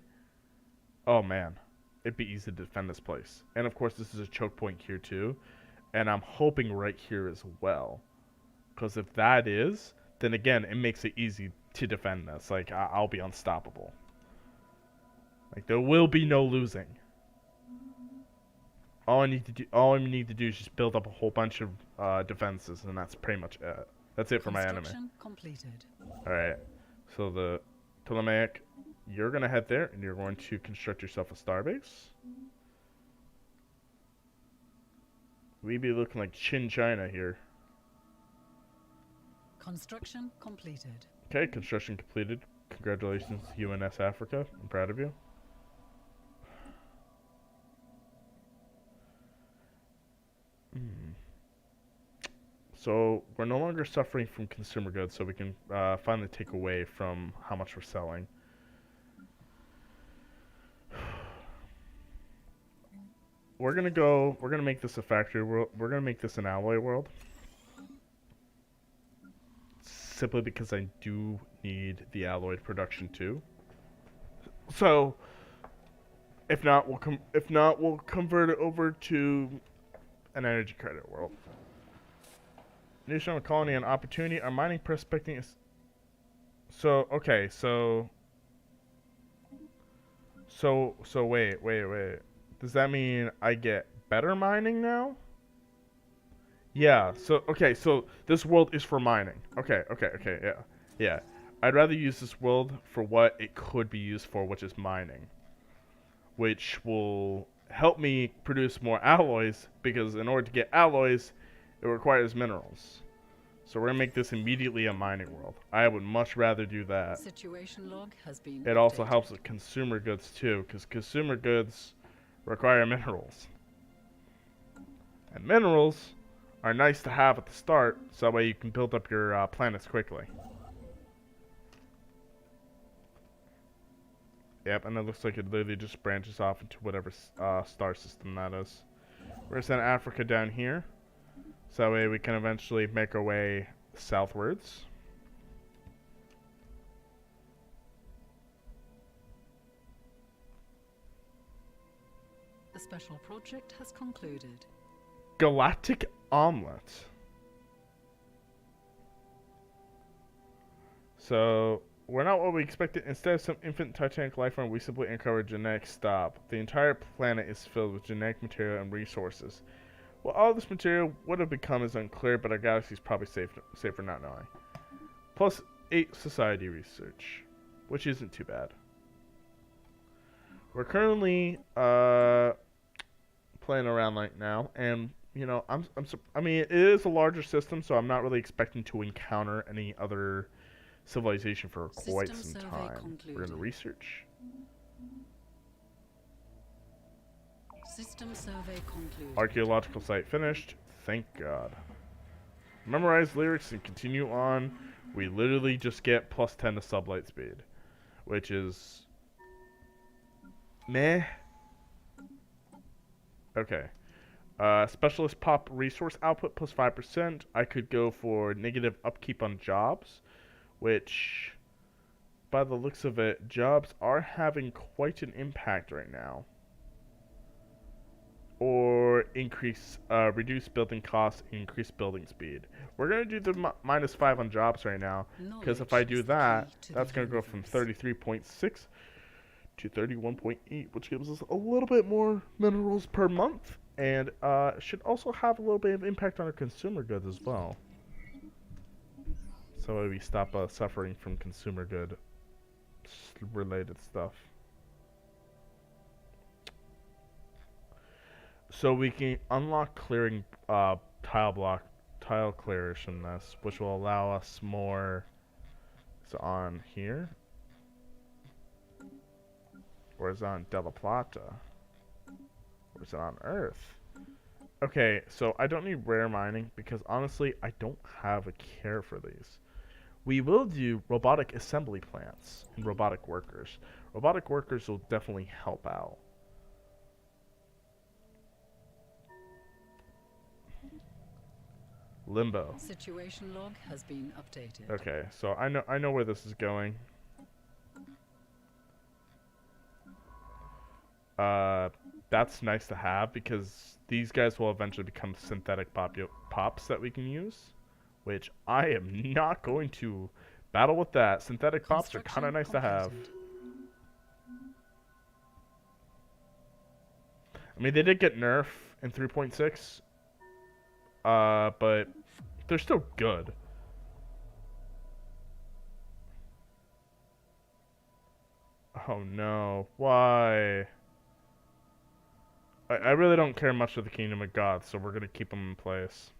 oh man, it'd be easy to defend this place. And of course, this is a choke point here too, and I'm hoping right here as well. Because if that is, then again, it makes it easy to defend this. Like, I'll be unstoppable. Like, there will be no losing. All I need to do is just build up a whole bunch of defenses, and that's pretty much it. That's it for my enemy. Completed. Alright, so the Ptolemaic, you're going to head there, and you're going to construct yourself a starbase. We be looking like Chin China here. Construction completed. Okay, construction completed. Congratulations, UNS Africa. I'm proud of you. So we're no longer suffering from consumer goods, so we can finally take away from how much we're selling. We're gonna make this a factory world. We're gonna make this an alloy world. Simply because I do need the alloy production too. So if not, we'll convert it over to an energy credit world. New shown colony and opportunity. Our mining prospecting is okay. So wait. Does that mean I get better mining now? Yeah. So this world is for mining. Okay. Yeah. I'd rather use this world for what it could be used for, which is mining, which will help me produce more alloys, because in order to get alloys, it requires minerals. So we're going to make this immediately a mining world. I would much rather do that. Situation log has been It also helps with consumer goods too, because consumer goods require minerals. And minerals are nice to have at the start, so that way you can build up your planets quickly. Yep, and it looks like it literally just branches off into whatever star system that is. We're going to send Africa down here, so that way we can eventually make our way southwards. The special project has concluded. Galactic Omelette. So, we're not what we expected. Instead of some infant Titanic life form, we simply uncovered genetic stop. The entire planet is filled with genetic material and resources. Well, all this material would have become is unclear, but our galaxy is probably safer not knowing. Plus 8 society research, which isn't too bad. We're currently playing around right now, and you know, I mean, it is a larger system, so I'm not really expecting to encounter any other civilization for quite some time. We're gonna research. System survey concluded. Archaeological site finished. Thank God. Memorize lyrics and continue on. We literally just get plus 10 to sublight speed, which is meh. Okay. Specialist pop resource output plus 5%. I could go for negative upkeep on jobs, which, by the looks of it, jobs are having quite an impact right now. Or reduce building costs, increase building speed. We're going to do the minus 5 on jobs right now, because if I do that, that's going to go from 33.6 to 31.8, which gives us a little bit more minerals per month, and should also have a little bit of impact on our consumer goods as well. So we stop suffering from consumer good related stuff. So we can unlock clearing tile clearers from this, which will allow us more. So on here, or is it on Della Plata, or is it on Earth? Okay, so I don't need rare mining because honestly, I don't have a care for these. We will do robotic assembly plants and robotic workers. Robotic workers will definitely help out. Limbo. Situation log has been updated. Okay, so I know where this is going. That's nice to have because these guys will eventually become synthetic pops that we can use, which I am not going to battle with that. Synthetic pops are kind of nice to have. I mean, they did get nerfed in 3.6. But they're still good. Oh no, why? I really don't care much for the Kingdom of God, so we're gonna keep them in place.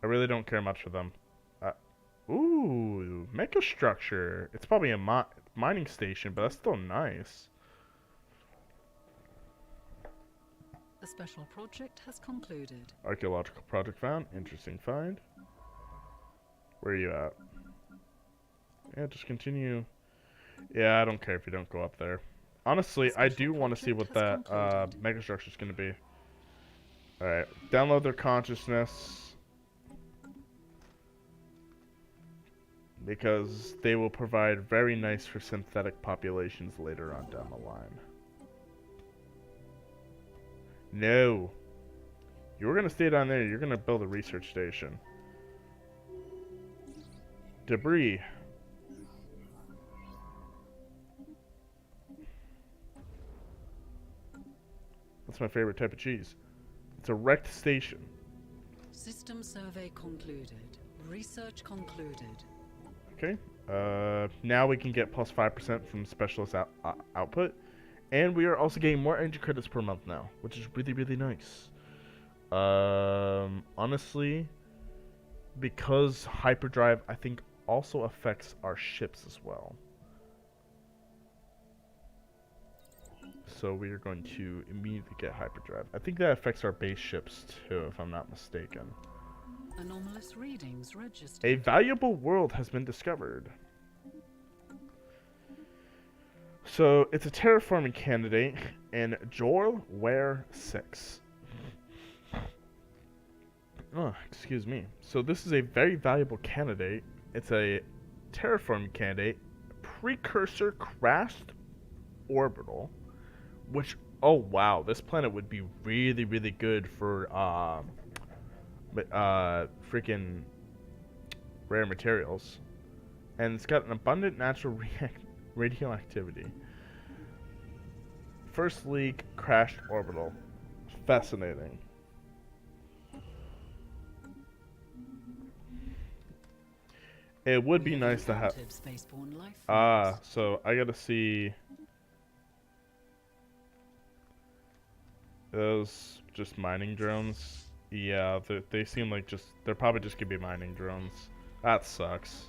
I really don't care much for them. Ooh, mecha structure. It's probably a mining station, but that's still nice. The special project has concluded. Archaeological project found. Interesting find. Where are you at? Yeah, just continue. Yeah, I don't care if you don't go up there. Honestly, I do want to see what that megastructure is going to be. Alright, download their consciousness. Because they will provide very nice for synthetic populations later on down the line. No. You were going to stay down there. You're going to build a research station. Debris. That's my favorite type of cheese. It's a wrecked station. System survey concluded. Research concluded. Okay. Now we can get plus 5% from specialist output. And we are also getting more energy credits per month now, which is really, really nice. Honestly, because hyperdrive, I think, also affects our ships as well. So we are going to immediately get hyperdrive. I think that affects our base ships too, if I'm not mistaken. Anomalous readings registered. A valuable world has been discovered. So it's a terraforming candidate in Jorware 6. Oh, excuse me. So this is a very valuable candidate. It's a terraforming candidate, precursor crashed orbital, which, oh wow, this planet would be really, really good for freaking rare materials. And it's got an abundant natural radioactivity. First leak, crashed orbital. Fascinating. It would We be have nice to have. encountered spaceborne life Ah, forms. so I gotta see those just mining drones. Yeah, they seem like they're probably just gonna be mining drones. That sucks.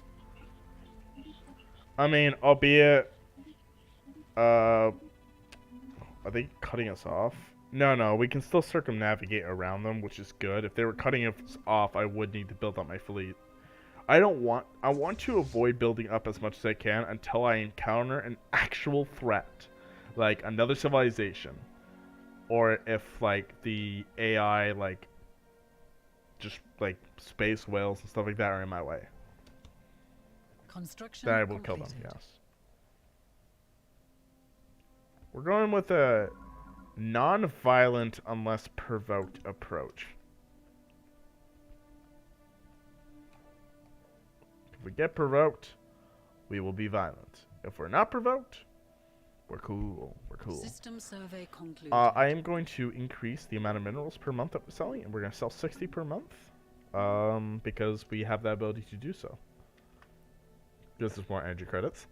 I mean, albeit, are they cutting us off? No, no, we can still circumnavigate around them, which is good. If they were cutting us off, I would need to build up my fleet. I want to avoid building up as much as I can until I encounter an actual threat, like another civilization, or if like the AI like just like space whales and stuff like that are in my way. Then Construction I will kill them. completed. Yes. We're going with a non-violent unless provoked approach. If we get provoked, we will be violent. If we're not provoked, we're cool. We're cool. System survey concluded. I am going to increase the amount of minerals per month that we're selling, and we're going to sell 60 per month. Because we have the ability to do so. Gives us more energy credits.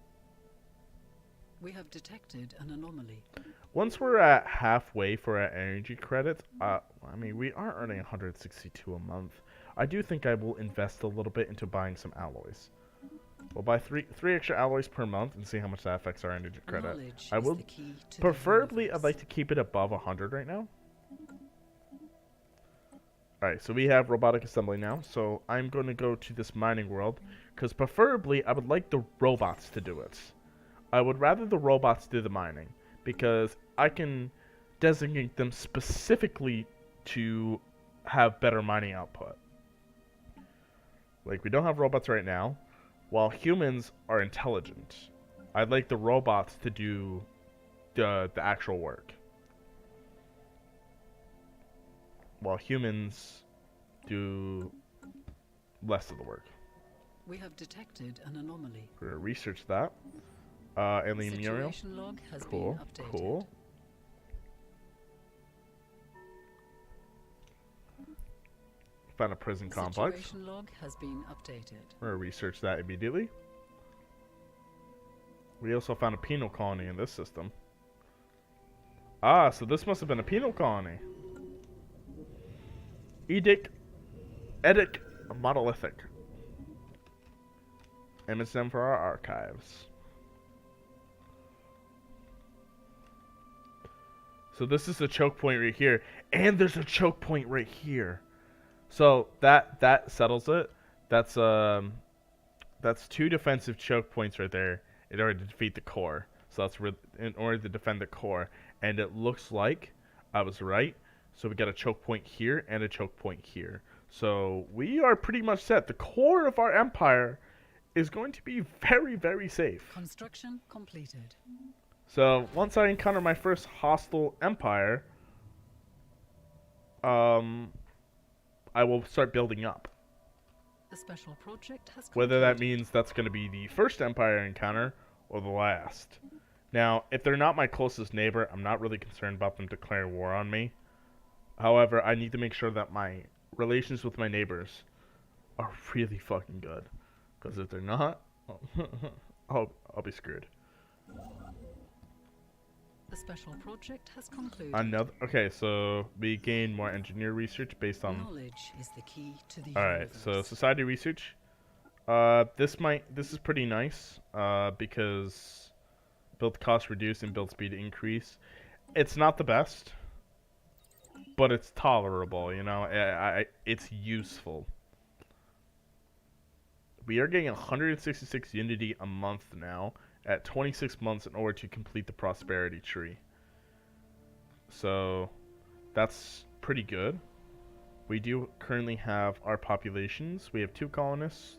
We have detected an anomaly. Once we're at halfway for our energy credits, I mean, we are earning 162 a month. I do think I will invest a little bit into buying some alloys. We'll buy three extra alloys per month and see how much that affects our energy credit. Knowledge I is will the key to the preferably, I'd universe. like to keep it above 100 right now. Alright, so we have robotic assembly now, so I'm going to go to this mining world, because preferably I would like the robots to do it. I would rather the robots do the mining, because I can designate them specifically to have better mining output. Like, we don't have robots right now, while humans are intelligent. I'd like the robots to do the actual work, while humans do less of the work. We have detected an anomaly. We're gonna research that. Alien Muriel. Situation log has Cool, been updated. cool. Found a prison complex. Situation log has been updated. We're gonna research that immediately. We also found a penal colony in this system. Ah, so this must have been a penal colony. Edic Monolithic. Image them for our archives. So this is the choke point right here, and there's a choke point right here. So that settles it. That's 2 defensive choke points right there in order to defeat the core. So that's in order to defend the core, and it looks like I was right. So we got a choke point here and a choke point here. So we are pretty much set. The core of our empire is going to be very, very safe. Construction completed. So once I encounter my first hostile empire, I will start building up. The special project has Whether that concluded. means that's going to be the first empire I encounter or the last. Now, if they're not my closest neighbor, I'm not really concerned about them declaring war on me. However, I need to make sure that my relations with my neighbors are really fucking good. Because if they're not, I'll be screwed. The special project has concluded. Okay, so we gain more engineer research based on. Knowledge is the key to the All right, universe. so society research. This is pretty nice. Because build cost reduce and build speed increase. It's not the best, but it's tolerable. You know, it's useful. We are getting 166 unity a month now at 26 months in order to complete the prosperity tree. So that's pretty good. We do currently have our populations. We have 2 colonists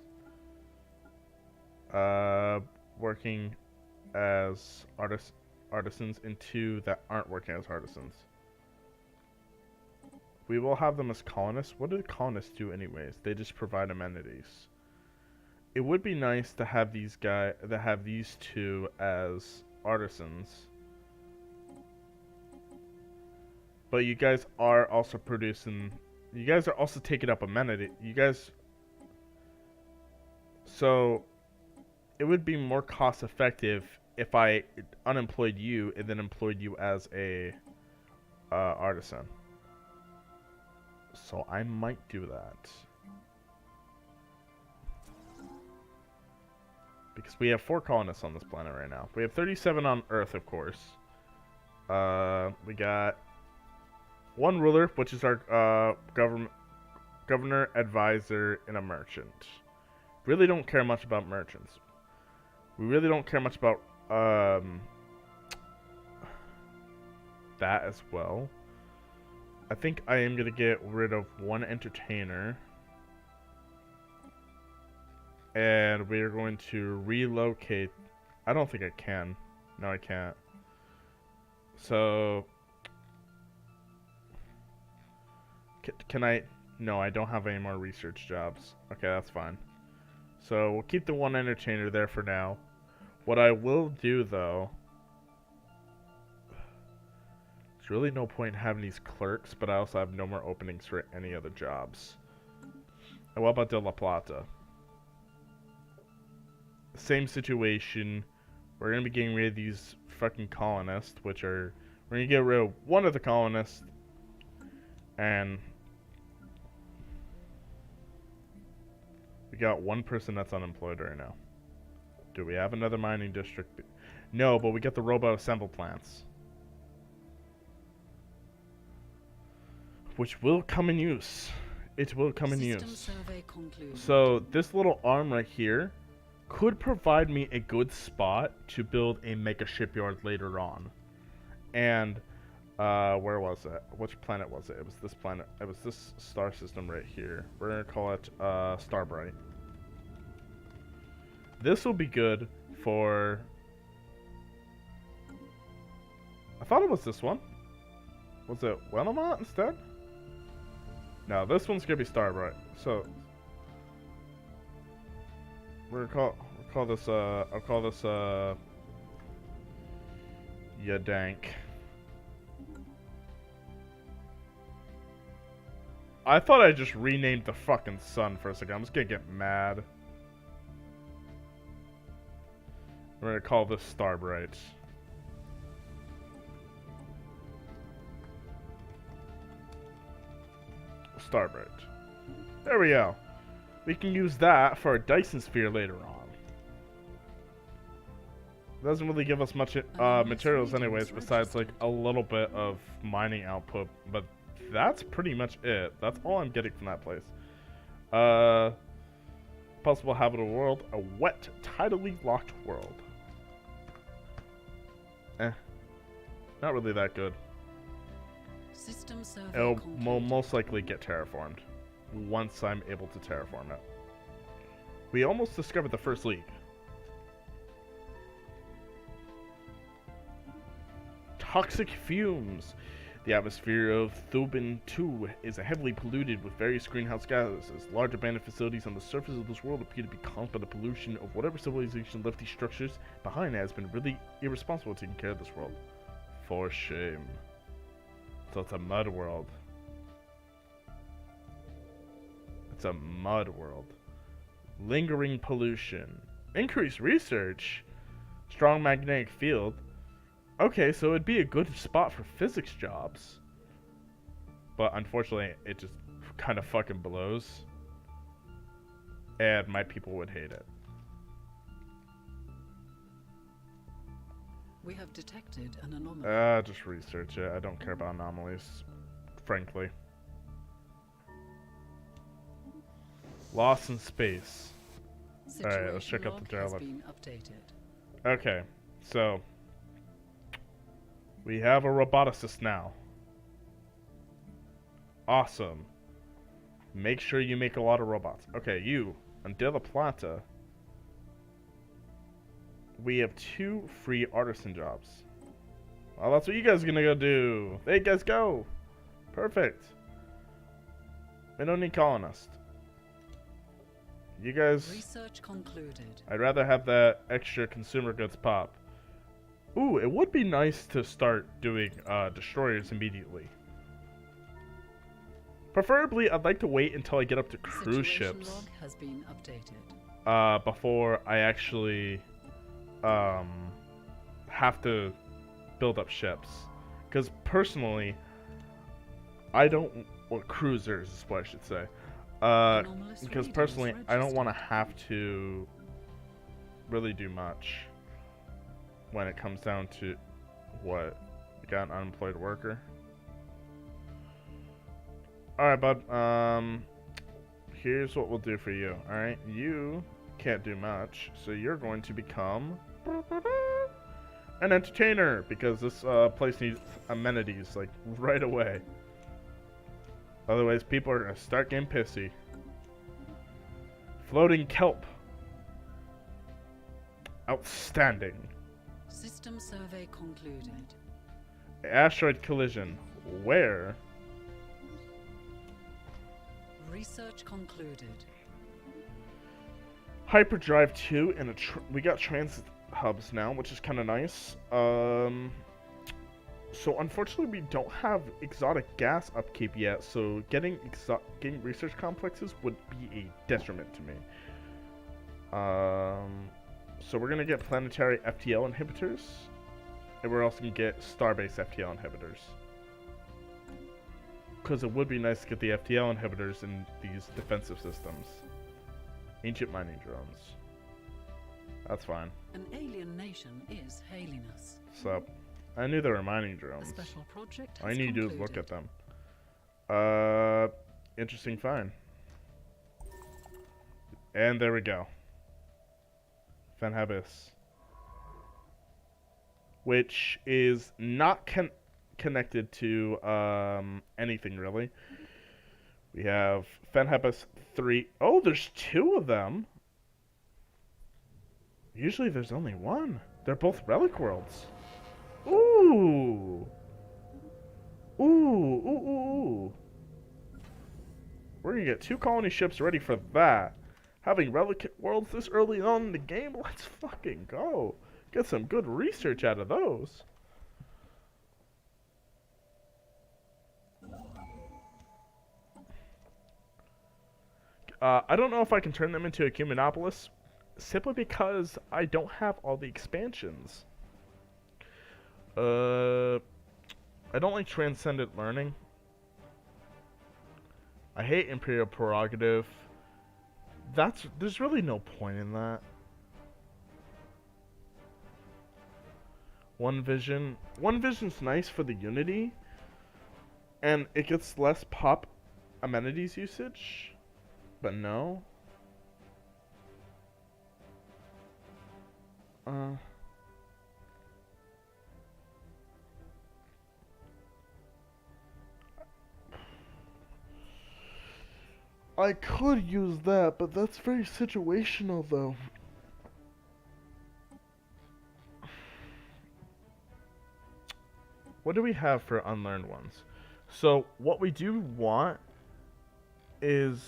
working as artisans and 2 that aren't working as artisans. We will have them as colonists. What do the colonists do anyways? They just provide amenities. It would be nice to have these these 2 as artisans. But you guys are also producing. You guys are also taking up amenity. So it would be more cost effective if I unemployed you and then employed you as a artisan. So I might do that. Because we have 4 colonists on this planet right now. We have 37 on Earth, of course. We got 1 ruler, which is our governor, advisor, and a merchant. Really don't care much about merchants. We really don't care much about that as well. I think I am gonna get rid of 1 entertainer. And we are going to relocate. I don't think I can. No, I can't. So can I? No, I don't have any more research jobs. Okay, that's fine. So we'll keep the 1 entertainer there for now. What I will do, though, there's really no point in having these clerks, but I also have no more openings for any other jobs. And what about De La Plata? Same situation. We're gonna be getting rid of these fucking colonists, which are... We're gonna get rid of 1 of the colonists, and we got 1 person that's unemployed right now. Do we have another mining district? No, but we get the robot assemble plants, which will come in use. It will come in use. So this little arm right here could provide me a good spot to build a mega shipyard later on. And where was it? Which planet was it? It was this planet. It was this star system right here. We're gonna call it Starbright. This will be good for... I thought it was this one. Was it Wenelmont instead? No, this one's gonna be Starbright. So we're gonna call this I'll call this Yadank. I thought I just renamed the fucking sun for a second. I'm just gonna get mad. We're gonna call this Starbright. Starbright. There we go. We can use that for a Dyson sphere later on. Doesn't really give us much materials anyways, besides like a little bit of mining output, but that's pretty much it. That's all I'm getting from that place. Possible habitable world, a wet, tidally locked world. Not really that good. System survey It'll concluded. most likely get terraformed once I'm able to terraform it. We almost discovered the first league. Toxic fumes. The atmosphere of Thubin 2 is heavily polluted with various greenhouse gases. Large abandoned facilities on the surface of this world appear to be caused by the pollution of whatever civilization left these structures behind and has been really irresponsible taking care of this world. For shame. So it's a mud world. It's a mud world. Lingering pollution. Increased research. Strong magnetic field. Okay, so it'd be a good spot for physics jobs. But unfortunately, it just kind of fucking blows. And my people would hate it. We have detected an anomaly. Just research it. I don't care about anomalies, frankly. Lost in space. Alright, let's check out the Situation log has derelict. been updated. Okay, so we have a roboticist now. Awesome. Make sure you make a lot of robots. Okay, you, on De La Plata, we have 2 free artisan jobs. Well, that's what you guys are gonna go do. There you guys go. Perfect. We don't need colonists. You guys... Research concluded. I'd rather have that extra consumer goods pop. Ooh, it would be nice to start doing destroyers immediately. Preferably, I'd like to wait until I get up to cruise Situation ships. log has been updated. before I actually um, have to build up ships. Because personally, I don't, or cruisers is what I should say. Anomalous Because readings personally, I don't want to registered. have to really do much when it comes down to what? You got an unemployed worker. Alright, bud. Here's what we'll do for you. Alright, you can't do much, so you're going to become an entertainer because this place needs amenities like right away. Otherwise, people are gonna start getting pissy. Floating kelp. Outstanding. System survey concluded. Asteroid collision. Where? Research concluded. Hyperdrive 2 and we got transit hubs now, which is kind of nice. So unfortunately we don't have exotic gas upkeep yet, so getting research complexes would be a detriment to me. So we're gonna get planetary FTL inhibitors, and we're also gonna get starbase FTL inhibitors. Because it would be nice to get the FTL inhibitors in these defensive systems. Ancient mining drones. That's fine. An alien nation is hailing us. So, I knew there were mining A drones. special project has All you need to do is concluded. look at them. Interesting find. And there we go. Fenhabis. Which is not connected to anything really. We have Fenhabis 3. Oh, there's 2 of them. Usually there's only 1. They're both relic worlds. Ooh. Ooh, ooh, ooh, ooh. We're gonna get 2 colony ships ready for that. Having relic worlds this early on in the game, let's fucking go. Get some good research out of those. I don't know if I can turn them into a Cuminopolis, simply because I don't have all the expansions. I don't like Transcendent Learning. I hate Imperial Prerogative. There's really no point in that. One Vision's nice for the Unity, and it gets less pop amenities usage, but no. I could use that, but that's very situational though. What do we have for unlearned ones? So what we do want is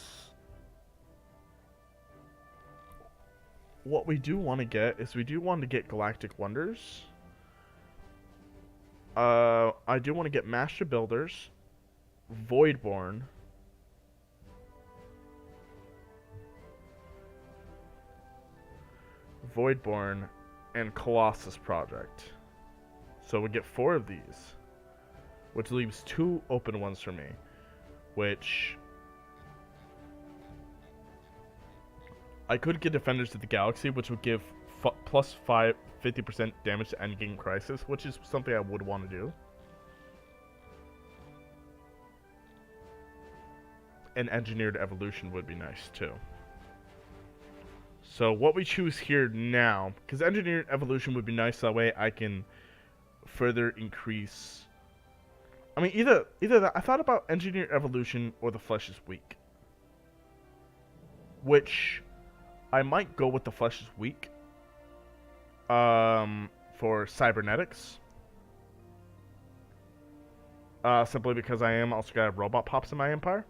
we do want to get Galactic Wonders. I do want to get Master Builders, Voidborn, and Colossus Project. So we get 4 of these, which leaves 2 open ones for me, which I could get Defenders of the Galaxy, which would give plus 50% damage to endgame crisis, which is something I would want to do. And Engineered Evolution would be nice too. So what we choose here now, because Engineered Evolution would be nice, that way I can further increase. I mean, either that. I thought about Engineered Evolution or the Flesh is Weak, which I might go with the Flesh is Weak. For cybernetics. Simply because I am also got robot pops in my empire.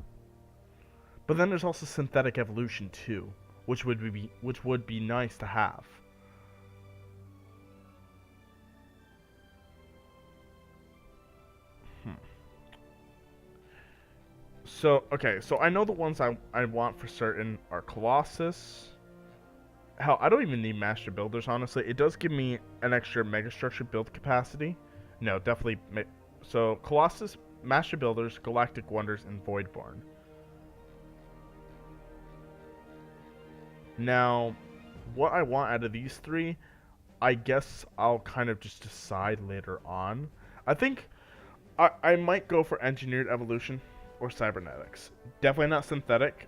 But then there's also synthetic evolution too, which would be nice to have. So, okay, so I know the ones I want for certain are Colossus, Hell, I don't even need master builders, honestly. It does give me an extra megastructure build capacity. No, definitely. So, Colossus, master builders, galactic wonders, and voidborn. Now, what I want out of these three, I guess I'll kind of just decide later on. I think I might go for engineered evolution or cybernetics. Definitely not synthetic.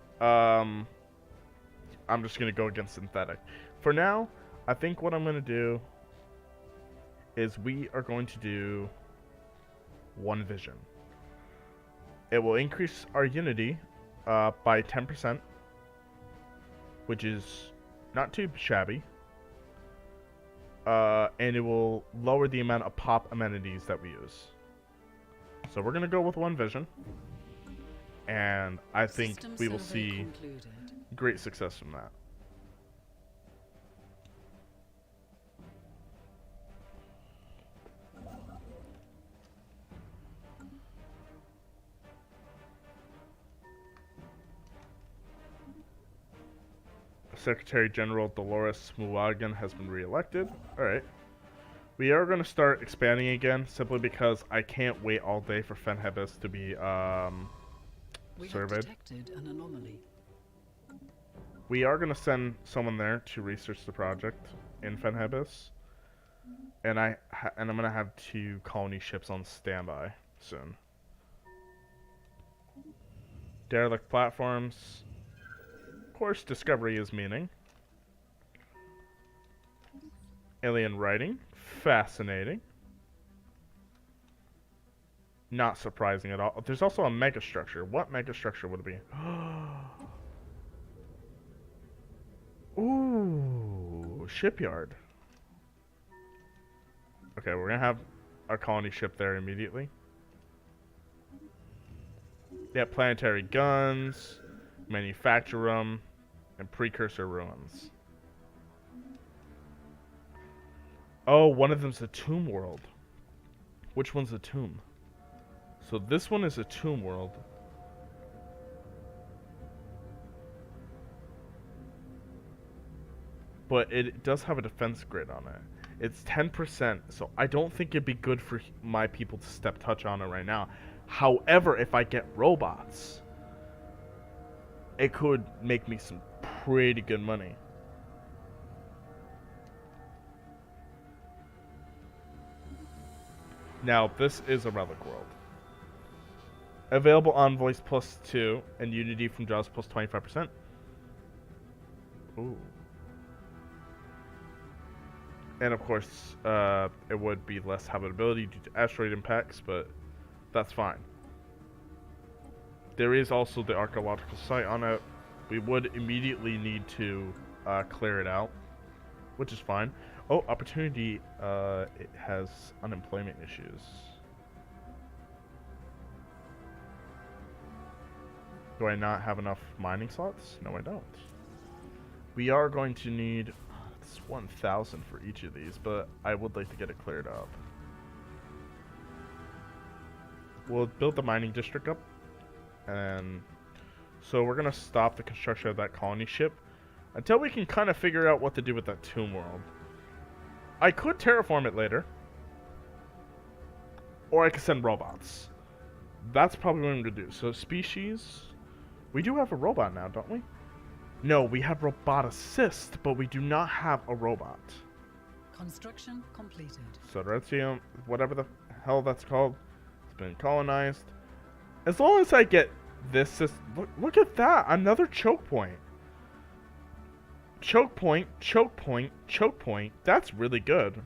I'm just going to go against synthetic. For now, I think what I'm going to do is we are going to do one vision. It will increase our unity by 10%, which is not too shabby. And it will lower the amount of pop amenities that we use. So we're going to go with one vision. And I think we will see great success from that. Secretary General Dolores Muagan has been re-elected. Alright. We are going to start expanding again, simply because I can't wait all day for Fenhebus to be We surveyed. have detected an anomaly. We are going to send someone there to research the project in Fenhebus. And I'm going to have 2 colony ships on standby soon. Derelict platforms. Of course, discovery is meaning. Alien writing. Fascinating. Not surprising at all. There's also a megastructure. What megastructure would it be? Ooh, shipyard. Okay, we're gonna have our colony ship there immediately. Yeah, planetary guns, manufacture room, and precursor ruins. Oh, one of them's a tomb world. Which one's a tomb? So this one is a tomb world. But it does have a defense grid on it. It's 10%, so I don't think it'd be good for my people to step touch on it right now. However, if I get robots, it could make me some pretty good money. Now, this is a relic world. Available envoys +2 and unity from Jaws +25%. Ooh. And of course, it would be less habitability due to asteroid impacts, but that's fine. There is also the archaeological site on it. We would immediately need to clear it out, which is fine. Oh, opportunity, it has unemployment issues. Do I not have enough mining slots? No, I don't. We are going to need 1,000 for each of these, but I would like to get it cleared up. We'll build the mining district up, and so we're gonna stop the construction of that colony ship until we can kind of figure out what to do with that tomb world. I could terraform it later, or I could send robots. That's probably what I'm gonna do. So species, we do have a robot now, don't we? No, we have robot assist, but we do not have a robot. Construction completed. Soderetium, whatever the hell that's called, it's been colonized. As long as I get this, look at that, another choke point. Choke point, choke point, choke point. That's really good.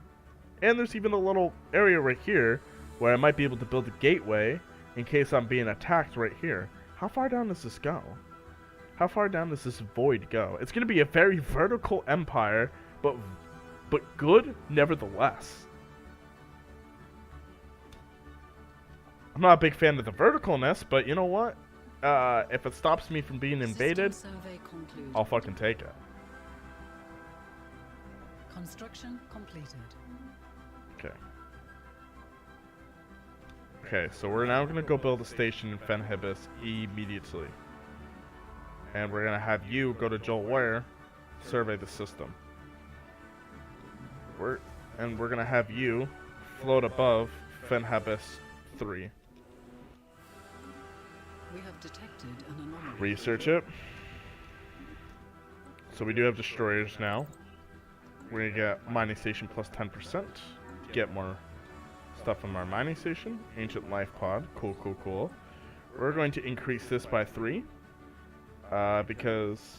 And there's even a little area right here where I might be able to build a gateway in case I'm being attacked right here. How far down does this go? How far down does this void go? It's going to be a very vertical empire, but good nevertheless. I'm not a big fan of the verticalness, but you know what? If it stops me from being invaded, I'll fucking take it. Construction completed. Okay. Okay, so we're now going to go build a station in Fenhebus immediately. And we're going to have you go to Joel Ware survey the system. We're gonna have you float above Fenhabis 3. We have detected an anomaly. Research it. So we do have destroyers now. We're gonna get mining station plus 10% to get more stuff from our mining station. Ancient life pod. Cool, cool, cool. We're going to increase this by 3 because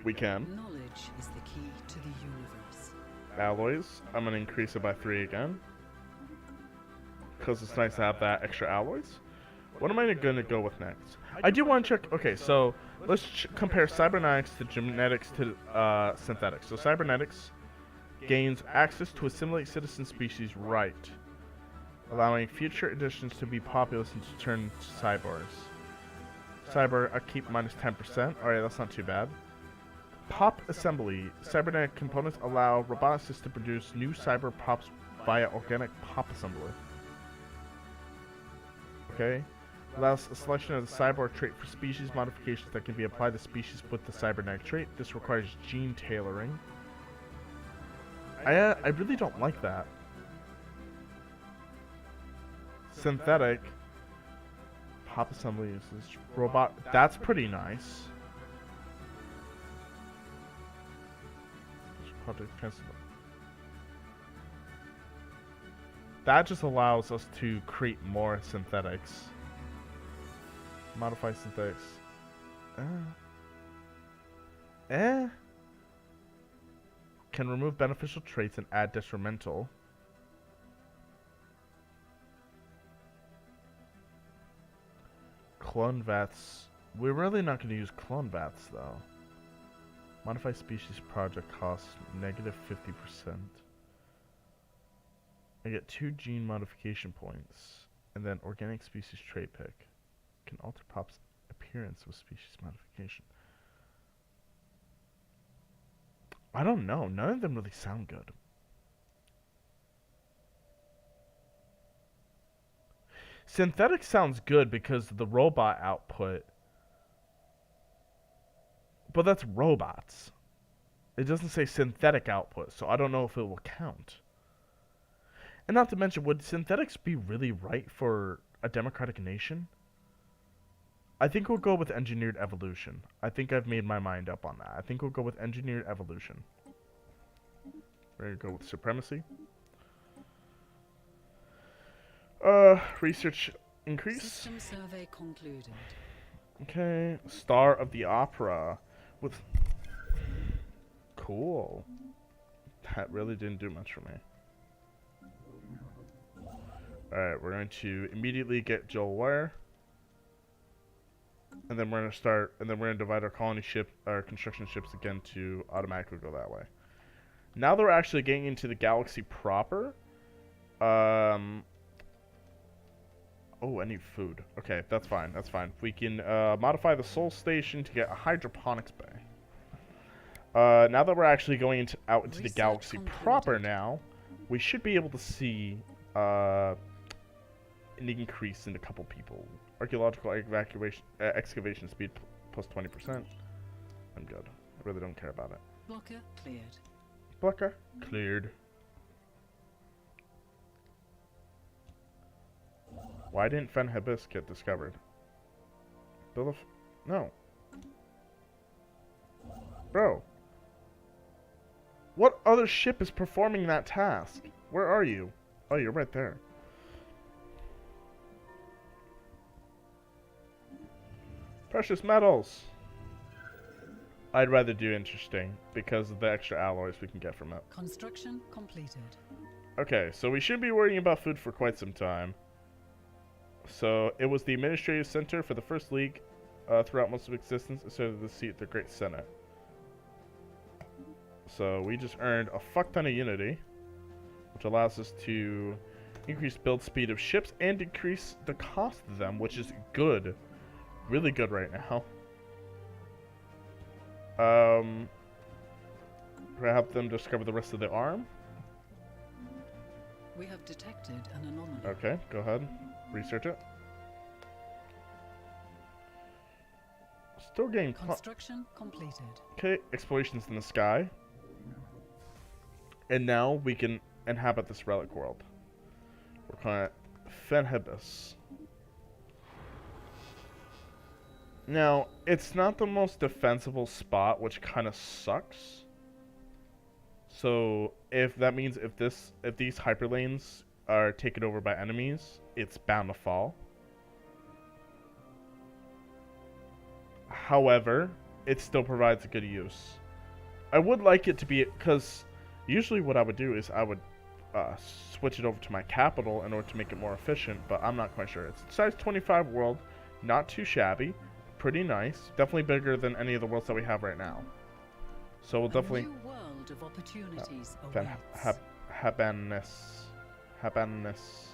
we can. Knowledge is the key to the universe. Alloys. I'm going to increase it by 3 again because it's nice to have that extra alloys. What am I going to go with next? I do want to check. Okay, so let's compare cybernetics to genetics to synthetics. So cybernetics gains access to assimilate citizen species right, allowing future additions to be populous and to turn to cybers. Cyber, I keep minus 10%. Alright, that's not too bad. Pop assembly. Cybernetic components allow roboticists to produce new cyber pops via organic pop assembly. Okay. Allows a selection of the cyborg trait for species modifications that can be applied to species with the cybernetic trait. This requires gene tailoring. I really don't like that. Synthetic. Pop assembly uses robot. That's pretty nice. That just allows us to create more synthetics. Modify synthetics. Can remove beneficial traits and add detrimental. Clone vats. We're really not going to use clone vats though. Modify species project costs negative 50%. I get 2 gene modification points. And then organic species trait pick. Can alter pop's appearance with species modification. I don't know. None of them really sound good. Synthetic sounds good because of the robot output. But that's robots. It doesn't say synthetic output, so I don't know if it will count. And not to mention, would synthetics be really right for a democratic nation? I think we'll go with engineered evolution. I think I've made my mind up on that. I think we'll go with engineered evolution. We're gonna go with supremacy. Research increase. System survey concluded. Okay, Star of the Opera with cool. That really didn't do much for me. Alright, we're going to immediately get Joel Wire. And then we're going to start, and then we're going to divide our colony ship, our construction ships again to automatically go that way. Now that we're actually getting into the galaxy proper, oh, I need food. Okay, that's fine, that's fine. We can modify the Sol Station to get a hydroponics bay. Now that we're actually going out into the galaxy proper now, we should be able to see an increase in a couple people. Archaeological excavation speed plus 20%. I'm good. I really don't care about it. Blocker cleared. Blocker cleared. Why didn't Fenhabis get discovered? No. Bro. What other ship is performing that task? Where are you? Oh, you're right there. Precious metals. I'd rather do interesting because of the extra alloys we can get from it. Construction completed. Okay, so we shouldn't be worrying about food for quite some time. So it was the administrative center for the First League throughout most of existence instead of the seat of the Great Senate. So we just earned a fuck ton of unity, which allows us to increase build speed of ships and decrease the cost of them, which is good. Really good right now. We're gonna help them discover the rest of the arm. We have detected an anomaly. Okay, go ahead. Research it. Still getting Construction completed. okay, explorations in the sky. And now we can inhabit this relic world. We're calling it Fenhibus. Now, it's not the most defensible spot, which kind of sucks. So, if that means if these hyperlanes are taken over by enemies, it's bound to fall. However, it still provides a good use. I would like it to be, because usually what I would do is I would switch it over to my capital in order to make it more efficient, but I'm not quite sure. It's a size 25 world, not too shabby, pretty nice, definitely bigger than any of the worlds that we have right now. So we'll definitely... A new world of opportunities then awaits. Habanus.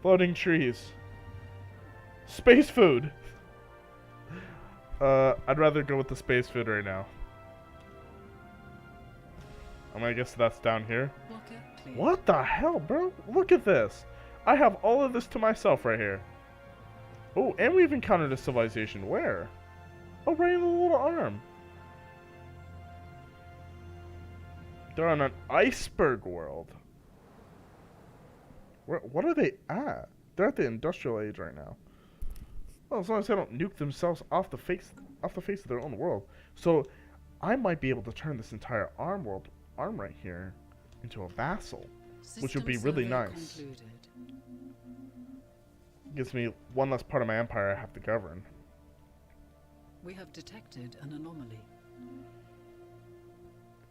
Floating trees. Space food! I'd rather go with the space food right now. I'm gonna guess that's down here. What the hell, bro? Look at this. I have all of this to myself right here. Oh, and we've encountered a civilization. Where? Oh, right in the little arm. They're on an iceberg world. What are they at? They're at the industrial age right now. Well, as long as they don't nuke themselves off the face of their own world. So, I might be able to turn this entire arm right here into a vassal, which would be really nice. Gives me one less part of my empire I have to govern. We have detected an anomaly.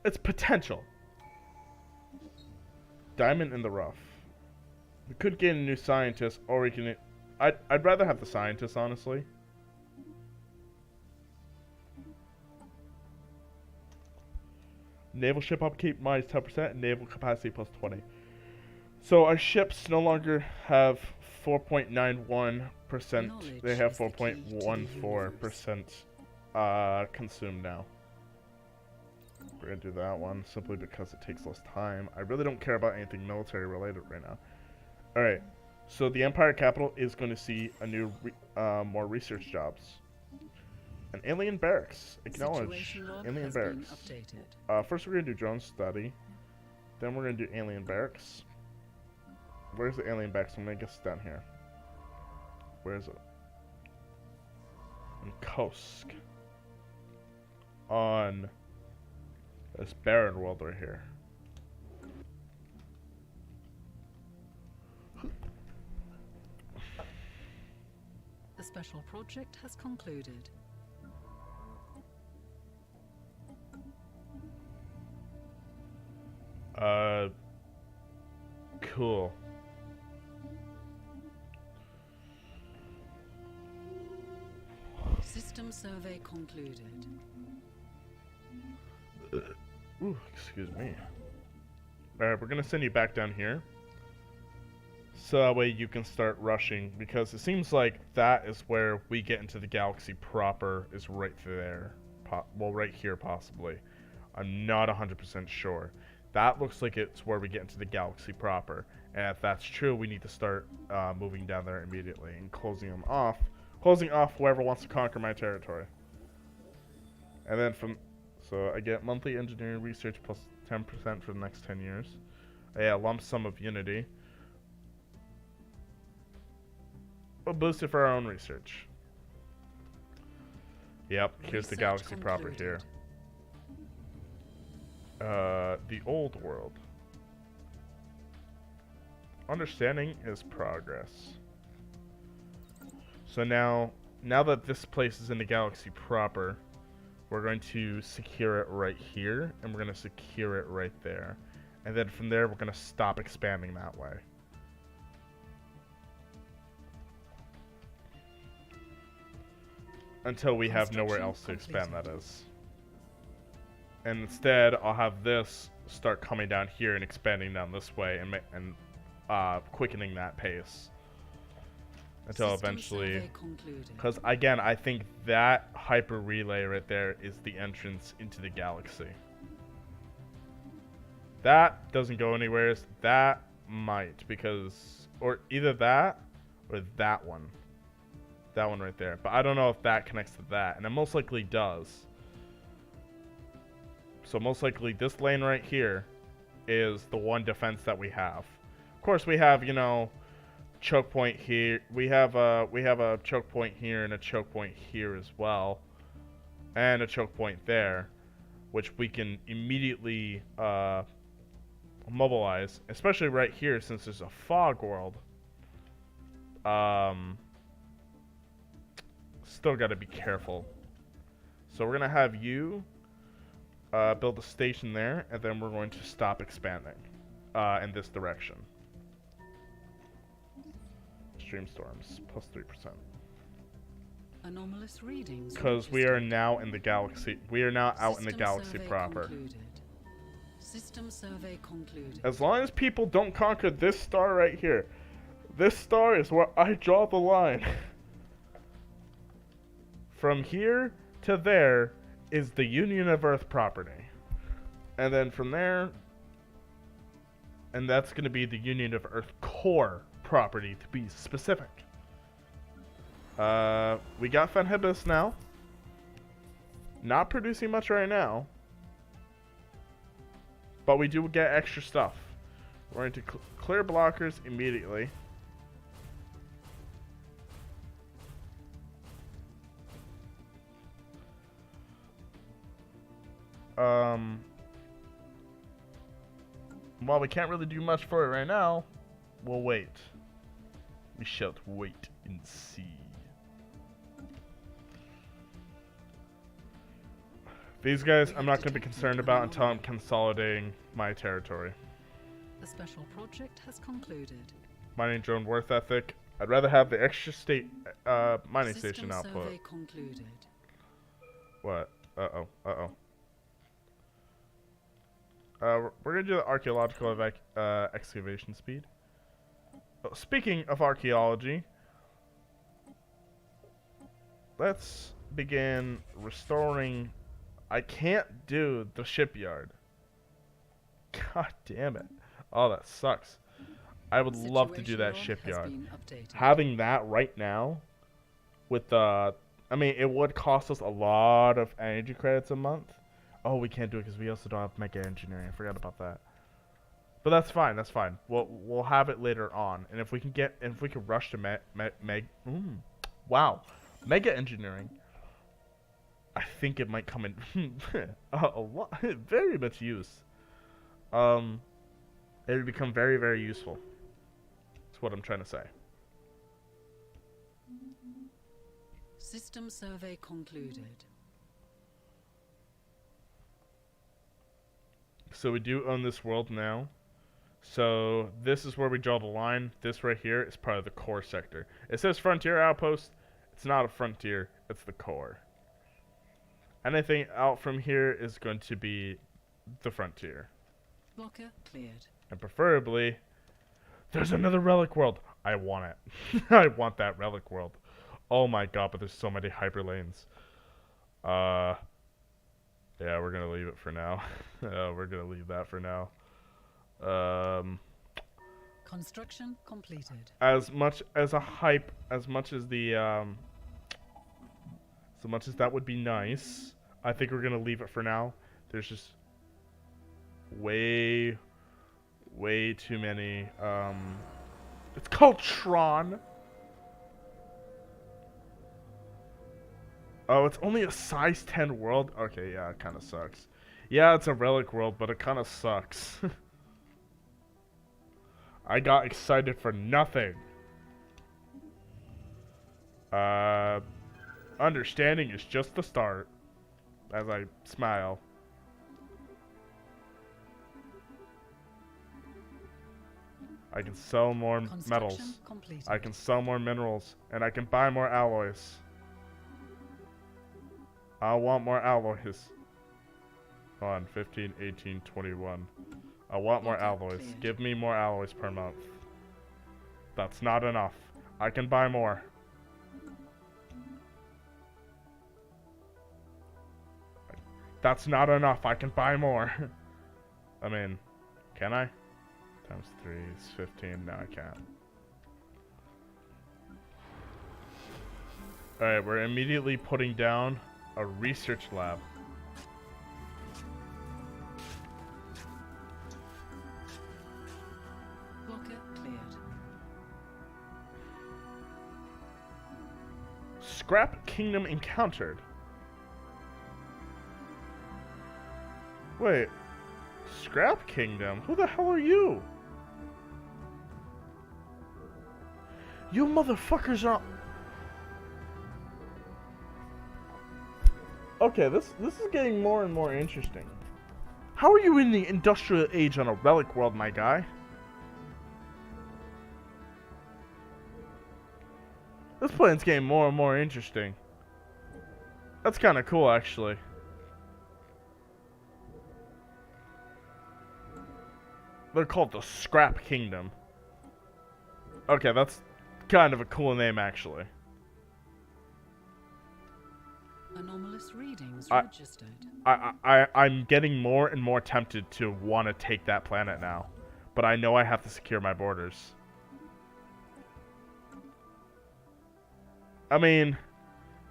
It's potential. Diamond in the rough. We could get a new scientist, or we can... I'd rather have the scientist, honestly. Naval ship upkeep minus 10%, naval capacity plus 20. So our ships no longer have 4.91%. They have 4.14% consumed now. We're gonna do that one simply because it takes less time. I really don't care about anything military related right now. Alright, so the Empire capital is going to see a new, more research jobs. An alien barracks. Acknowledge alien barracks. First we're going to do drone study. Then we're going to do alien barracks. Where's the alien barracks? I'm going to guess it's down here. Where is it? In Kosk. On this barren world right here. The special project has concluded. Cool. System survey concluded. Ooh, excuse me. Alright, we're gonna send you back down here. So that way you can start rushing, because it seems like that is where we get into the galaxy proper, is right there. Well, right here possibly. I'm not 100% sure. That looks like it's where we get into the galaxy proper. And if that's true, we need to start moving down there immediately and closing them off. Closing off whoever wants to conquer my territory. And then so I get monthly engineering research plus 10% for the next 10 years. Yeah, lump sum of unity. We'll boost it for our own research. Yep, here's the galaxy proper here. The old world. Understanding is progress. So now that this place is in the galaxy proper, we're going to secure it right here, and we're going to secure it right there. And then from there, we're going to stop expanding that way. Until we have nowhere else to expand, that is. And instead, I'll have this start coming down here and expanding down this way and quickening that pace. Until eventually... Because, again, I think that hyper relay right there is the entrance into the galaxy. That doesn't go anywhere. That might, because... Or either that, or that one. That one right there. But I don't know if that connects to that. And it most likely does. So most likely this lane right here is the one defense that we have. Of course we have, you know, choke point here. We have a choke point here and a choke point here as well. And a choke point there, which we can immediately mobilize, especially right here since there's a fog world. Still got to be careful. So we're gonna have you build a station there, and then we're going to stop expanding in this direction. Stream storms plus 3%. Anomalous readings. Because we are now in the galaxy. We are now out in the galaxy proper. Concluded. System survey concluded. As long as people don't conquer this star right here. This star is where I draw the line. From here to there is the Union of Earth property. And then from there, and that's going to be the Union of Earth core property to be specific. We got Fenhibis now. Not producing much right now. But we do get extra stuff. We're going to clear blockers immediately. While we can't really do much for it right now, we'll wait. We shall wait and see. These guys I'm not going to be concerned about until I'm consolidating my territory. The special project has concluded. Mining drone worth ethic. I'd rather have the extra state mining station output. Survey concluded. What? Uh-oh. We're going to do the archaeological excavation speed. Oh, speaking of archaeology, let's begin restoring. I can't do the shipyard. God damn it. Oh, that sucks. I would love to do that shipyard. Having that right now with the... I mean, it would cost us a lot of energy credits a month. Oh, we can't do it because we also don't have mega engineering. I forgot about that. But that's fine. That's fine. We'll have it later on. And if we can rush to mega engineering, I think it might come in a lot, very much use. It would become very, very useful. That's what I'm trying to say. System survey concluded. So we do own this world now. So this is where we draw the line. This right here is part of the core sector. It says frontier outpost. It's not a frontier. It's the core. Anything out from here is going to be the frontier. Blocker cleared. And preferably, there's another relic world. I want it. I want that relic world. Oh my god, but there's so many hyperlanes. Yeah, we're gonna leave it for now. We're gonna leave that for now. Construction completed. As much as a hype, as much as the so much as that would be nice, I think we're gonna leave it for now. There's just way too many. It's called Tron. Oh, it's only a size 10 world? Okay, yeah, it kind of sucks. Yeah, it's a relic world, but it kind of sucks. I got excited for nothing. Understanding is just the start. As I smile. I can sell more metals. Completed. I can sell more minerals. And I can buy more alloys. I want more alloys. Hold on, 15, 18, 21. I want more alloys. Cleared. Give me more alloys per month. That's not enough. I can buy more. That's not enough. I can buy more. I mean, can I? Times 3 is 15. No, I can't. Alright, we're immediately putting down a research lab. Blocker cleared. Scrap Kingdom encountered. Wait. Scrap Kingdom? Who the hell are you? You motherfuckers are... Okay, this is getting more and more interesting. How are you in the industrial age on a relic world, my guy? This plan's getting more and more interesting. That's kind of cool, actually. They're called the Scrap Kingdom. Okay, that's kind of a cool name, actually. Anomalous readings registered. I'm getting more and more tempted to want to take that planet now. But I know I have to secure my borders. I mean,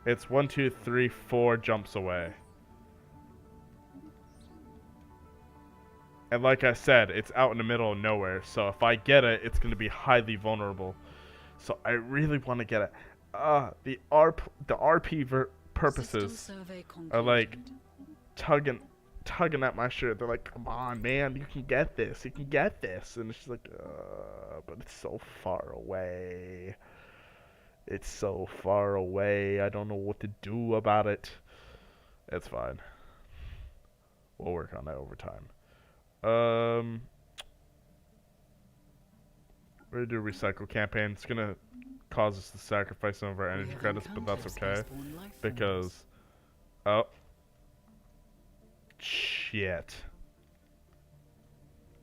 it's 1, 2, 3, 4 jumps away. And like I said, it's out in the middle of nowhere. So if I get it, it's going to be highly vulnerable. So I really want to get it. The RP purposes are like tugging at my shirt. They're like, come on, man, you can get this. You can get this. And it's just like, but it's so far away. It's so far away. I don't know what to do about it. It's fine. We'll work on that over time. We're gonna do a recycle campaign. It's gonna cause us to sacrifice some of our energy credits, but that's okay. Because... Oh. Shit.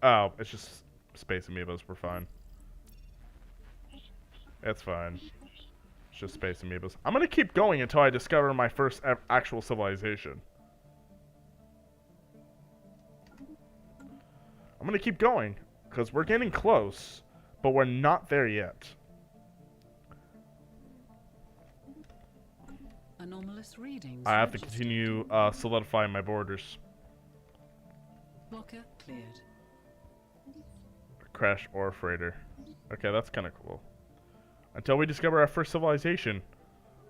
Oh, it's just space amoebas. We're fine. It's fine. It's just space amoebas. I'm gonna keep going until I discover my first actual civilization. I'm gonna keep going, because we're getting close, but we're not there yet. Anomalous readings I have to continue solidifying my borders. Blocker cleared. Crash ore freighter. Okay, that's kind of cool. Until we discover our first civilization,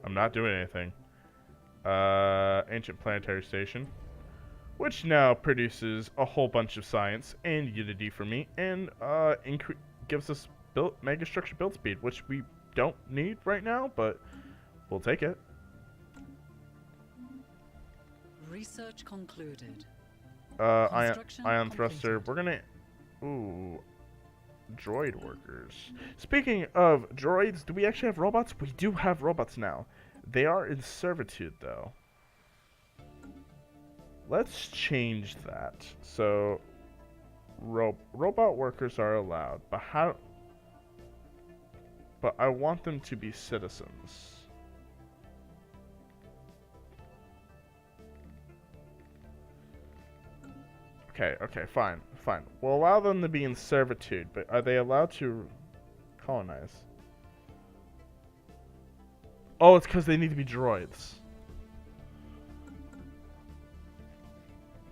I'm not doing anything. Ancient planetary station, which now produces a whole bunch of science and unity for me, and gives us megastructure build speed, which we don't need right now, but we'll take it. Research concluded. Ion thruster. We're gonna... Ooh. Droid workers. Speaking of droids, do we actually have robots? We do have robots now. They are in servitude, though. Let's change that. So, robot workers are allowed, but how... But I want them to be citizens. Okay, fine. We'll allow them to be in servitude, but are they allowed to colonize? Oh, it's because they need to be droids.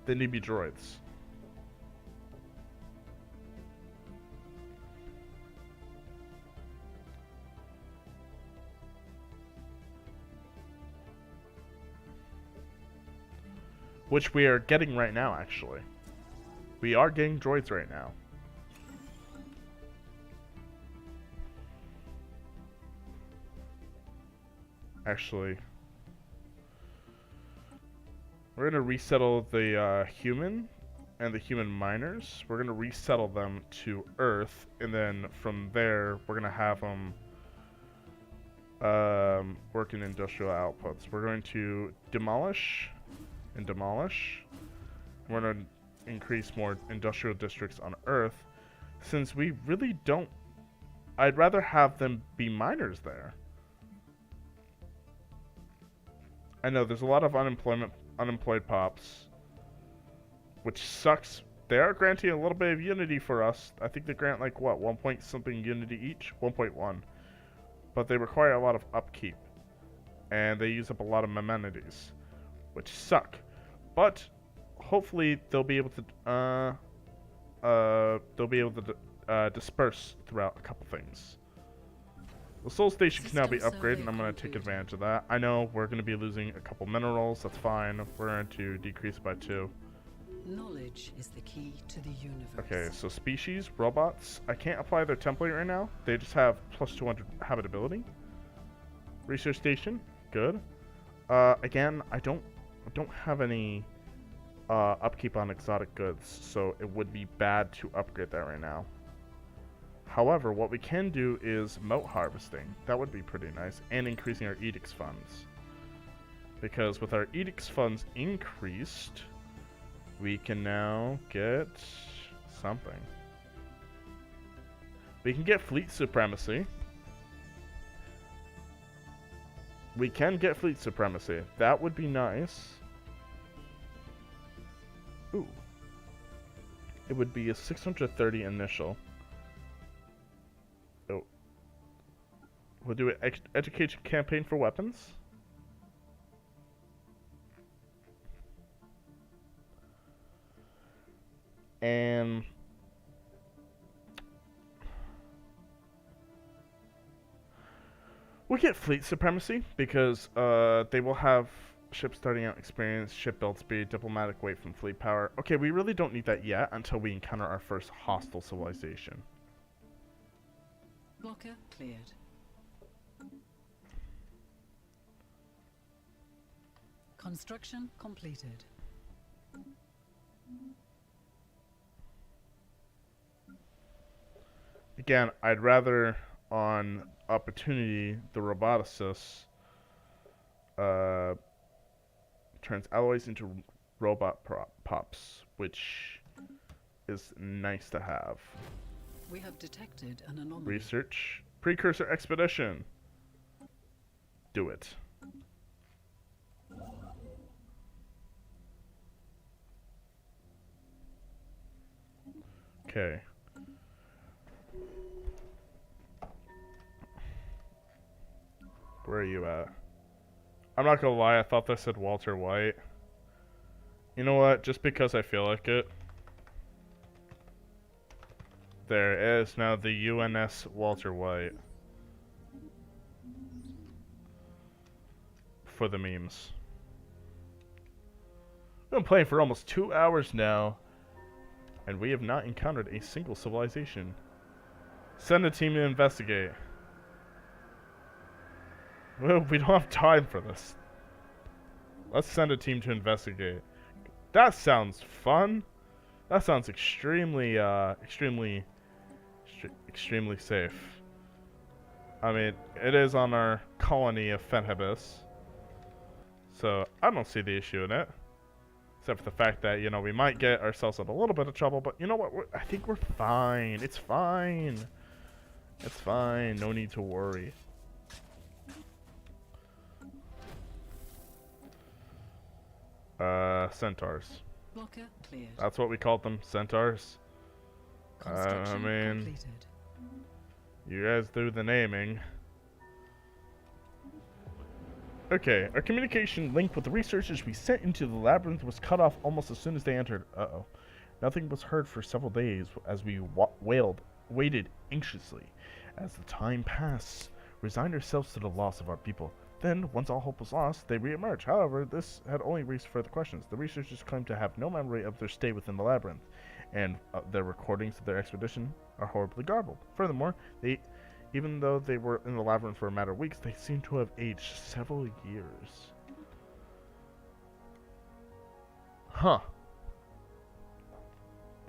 They need to be droids. Which we are getting right now, actually. We are getting droids right now. Actually, we're going to resettle the human and the human miners. We're going to resettle them to Earth, and then from there, we're going to have them work in industrial outputs. We're going to demolish and demolish. We're going to increase more industrial districts on Earth, since we really don't... I'd rather have them be miners there. I know there's a lot of unemployed pops, which sucks. They are granting a little bit of unity for us. I think they grant like what, 1 point something unity each? 1.1. But they require a lot of upkeep. and they use up a lot of amenities, which suck. But hopefully they'll be able to disperse throughout a couple things. The Soul Station can now be upgraded, and I'm going to take advantage of that. I know we're going to be losing a couple minerals. That's fine. We're going to decrease by 2. Knowledge is the key to the universe. Okay, so species, robots. I can't apply their template right now. They just have plus 200 habitability. Research station, good. Again, I don't have any upkeep on exotic goods, so it would be bad to upgrade that right now. However, what we can do is moat harvesting. That would be pretty nice, and increasing our edicts funds. Because with our edicts funds increased, we can now get something. We can get fleet supremacy. We can get fleet supremacy. That would be nice. Ooh. It would be a 630 initial. Oh. We'll do an education campaign for weapons. And we'll get fleet supremacy because they will have ship starting out experience, ship build speed, diplomatic weight from fleet power. Okay, we really don't need that yet until we encounter our first hostile civilization. Blocker cleared. Construction completed. Again, I'd rather on opportunity the roboticists turns alloys into robot pops, which is nice to have. We have detected an anomaly. Research precursor expedition. Do it. Okay. Where are you at? I'm not gonna lie, I thought that said Walter White. You know what? Just because I feel like it. There is now the UNS Walter White. For the memes. We've been playing for almost 2 hours now, and we have not encountered a single civilization. Send a team to investigate. Well, we don't have time for this. Let's send a team to investigate. That sounds fun. That sounds extremely safe. I mean, it is on our colony of Fenhibis. So, I don't see the issue in it. Except for the fact that, you know, we might get ourselves in a little bit of trouble. But you know what? I think we're fine. It's fine. It's fine. No need to worry. Centaurs. Blocker cleared. That's what we called them, centaurs. I Construction mean, completed. you guys do the naming. Okay, our communication link with the researchers we sent into the labyrinth was cut off almost as soon as they entered. Uh-oh. Nothing was heard for several days as we waited anxiously. As the time passed, resigned ourselves to the loss of our people. Then, once all hope was lost, they re-emerged. However, this had only raised further questions. The researchers claimed to have no memory of their stay within the labyrinth, and their recordings of their expedition are horribly garbled. Furthermore, even though they were in the labyrinth for a matter of weeks, they seem to have aged several years. Huh.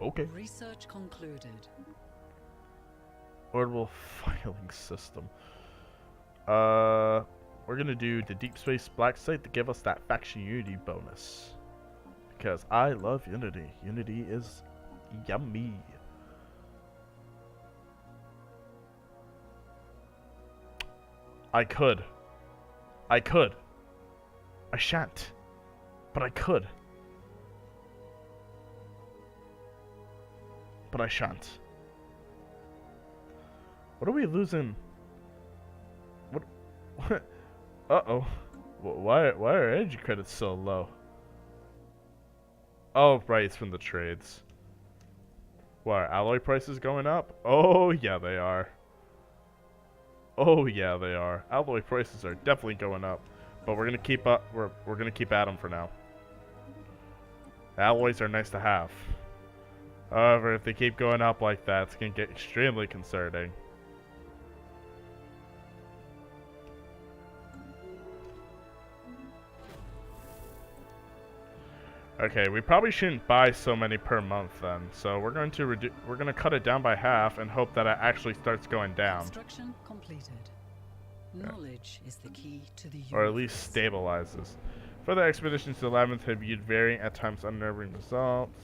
Okay. Research concluded. Orbital filing system. We're gonna do the Deep Space Black Site to give us that faction unity bonus. Because I love Unity. Unity is yummy. I could. I shan't. But I could. But I shan't. What are we losing? What? Uh-oh. Why are energy credits so low? Oh, right, it's from the trades. What, are alloy prices going up? Oh, yeah, they are. Oh, yeah, they are. Alloy prices are definitely going up. But we're gonna keep up. We're gonna keep at them for now. Alloys are nice to have. However, if they keep going up like that, it's gonna get extremely concerning. Okay, we probably shouldn't buy so many per month then. So we're going to cut it down by half and hope that it actually starts going down. Construction completed. Knowledge is the key to the universe. Or at least stabilizes. Further expeditions to the labyrinth have viewed varying, at times unnerving results.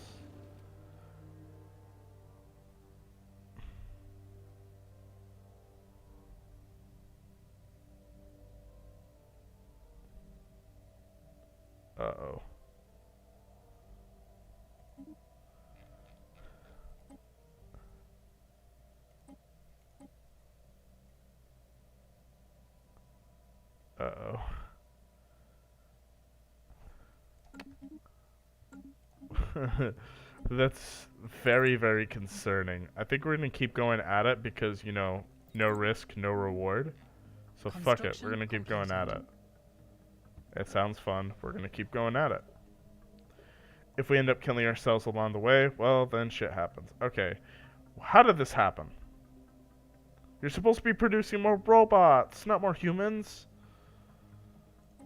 Uh-oh. Uh-oh. That's very, very concerning. I think we're gonna keep going at it because, you know, no risk, no reward. So fuck it, we're gonna keep going at it. It sounds fun. We're gonna keep going at it. If we end up killing ourselves along the way, well, then shit happens. Okay, how did this happen? You're supposed to be producing more robots, not more humans.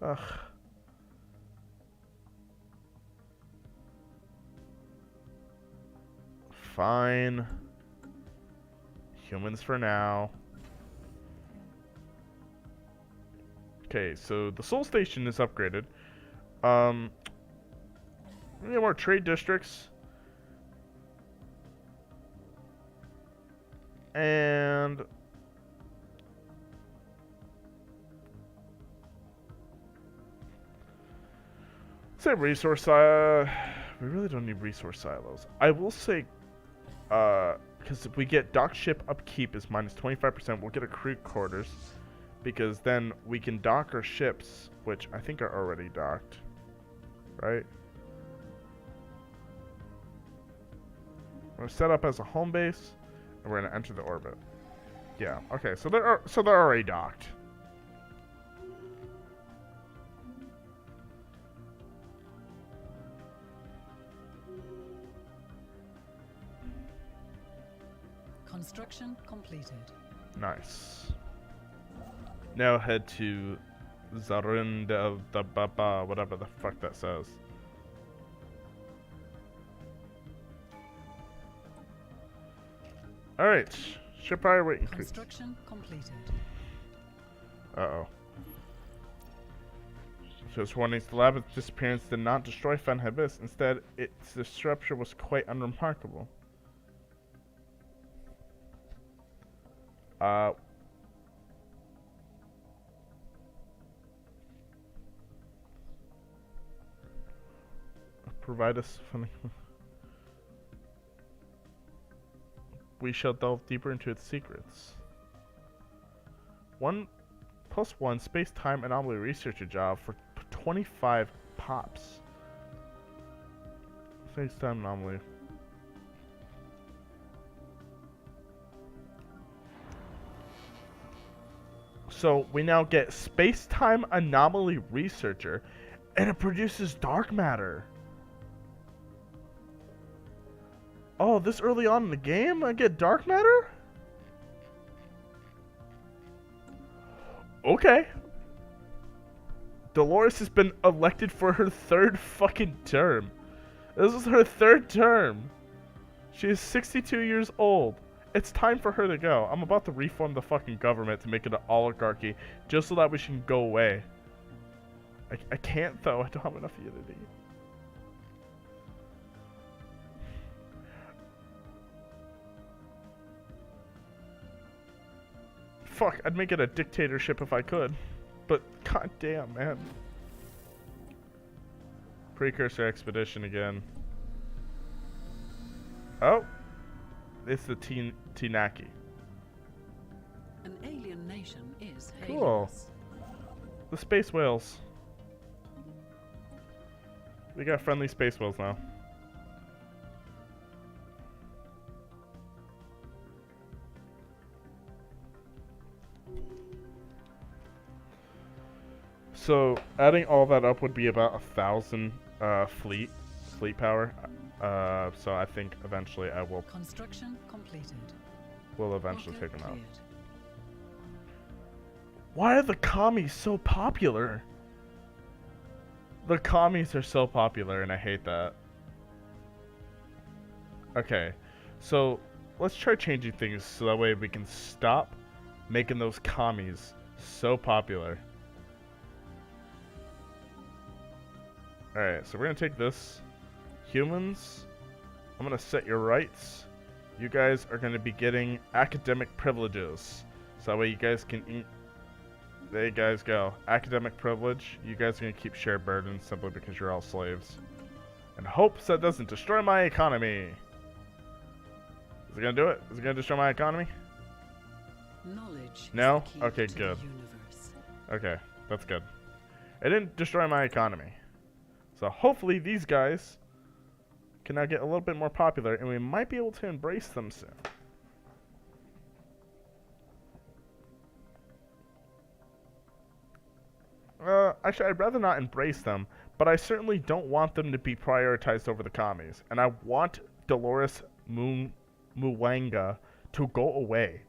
Ugh. Fine. Humans for now. Okay, so the Soul Station is upgraded. We need more trade districts. And say resource we really don't need resource silos. I will say because if we get dock ship upkeep is minus 25%, we'll get a crew quarters because then we can dock our ships, which I think are already docked, right? We're set up as a home base, and we're gonna enter the orbit. Yeah. Okay. So they're already docked. Construction completed. Nice. Now head to Zarunda the Baba, whatever the fuck that says. Alright. Ship prior weight increase. Construction completed. Uh-oh. Just warnings, the labyrinth's disappearance did not destroy Fenhibis. Instead, its disruption was quite unremarkable. Provide us funding. We shall delve deeper into its secrets. 1+1 space-time anomaly researcher job for 25 pops. Space-time anomaly. So we now get space-time anomaly researcher, and it produces dark matter. Oh, this early on in the game, I get dark matter? Okay. Dolores has been elected for her third fucking term. This is her third term. She is 62 years old. It's time for her to go. I'm about to reform the fucking government to make it an oligarchy just so that we can go away. I can't though. I don't have enough unity. Fuck, I'd make it a dictatorship if I could. But goddamn, man. Precursor expedition again. Oh. It's the Tinaki. An alien nation is Cool. Hades. The space whales. We got friendly space whales now. So adding all that up would be about 1,000 fleet power. So I think eventually I will. Construction completed. We'll eventually Bunker take them out. cleared. Why are the commies so popular? The commies are so popular, and I hate that. Okay, so let's try changing things so that way we can stop making those commies so popular. Alright, so we're gonna take this. Humans, I'm gonna set your rights. You guys are gonna be getting academic privileges. So that way you guys can there you guys go. Academic privilege. You guys are gonna keep shared burdens simply because you're all slaves. And hopes that doesn't destroy my economy. Is it gonna do it? Is it gonna destroy my economy? Knowledge No? is the key Okay, to good. the universe. Okay, that's good. It didn't destroy my economy. So hopefully these guys can now get a little bit more popular and we might be able to embrace them soon. Actually, I'd rather not embrace them, but I certainly don't want them to be prioritized over the commies. And I want Dolores Muwanga to go away.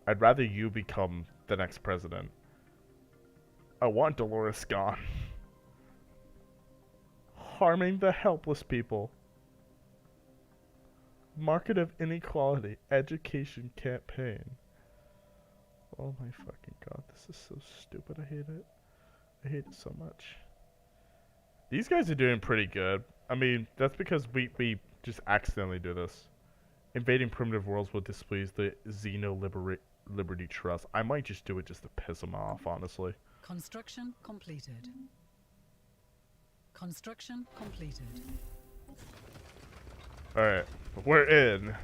I'd rather you become the next president. I want Dolores gone. Harming the helpless people. Market of inequality. Education campaign. Oh my fucking god, this is so stupid. I hate it. I hate it so much. These guys are doing pretty good. I mean, that's because we just accidentally do this. Invading primitive worlds will displease the Liberty Trust. I might just do it just to piss them off, honestly. Construction completed. Construction completed. Alright, we're in.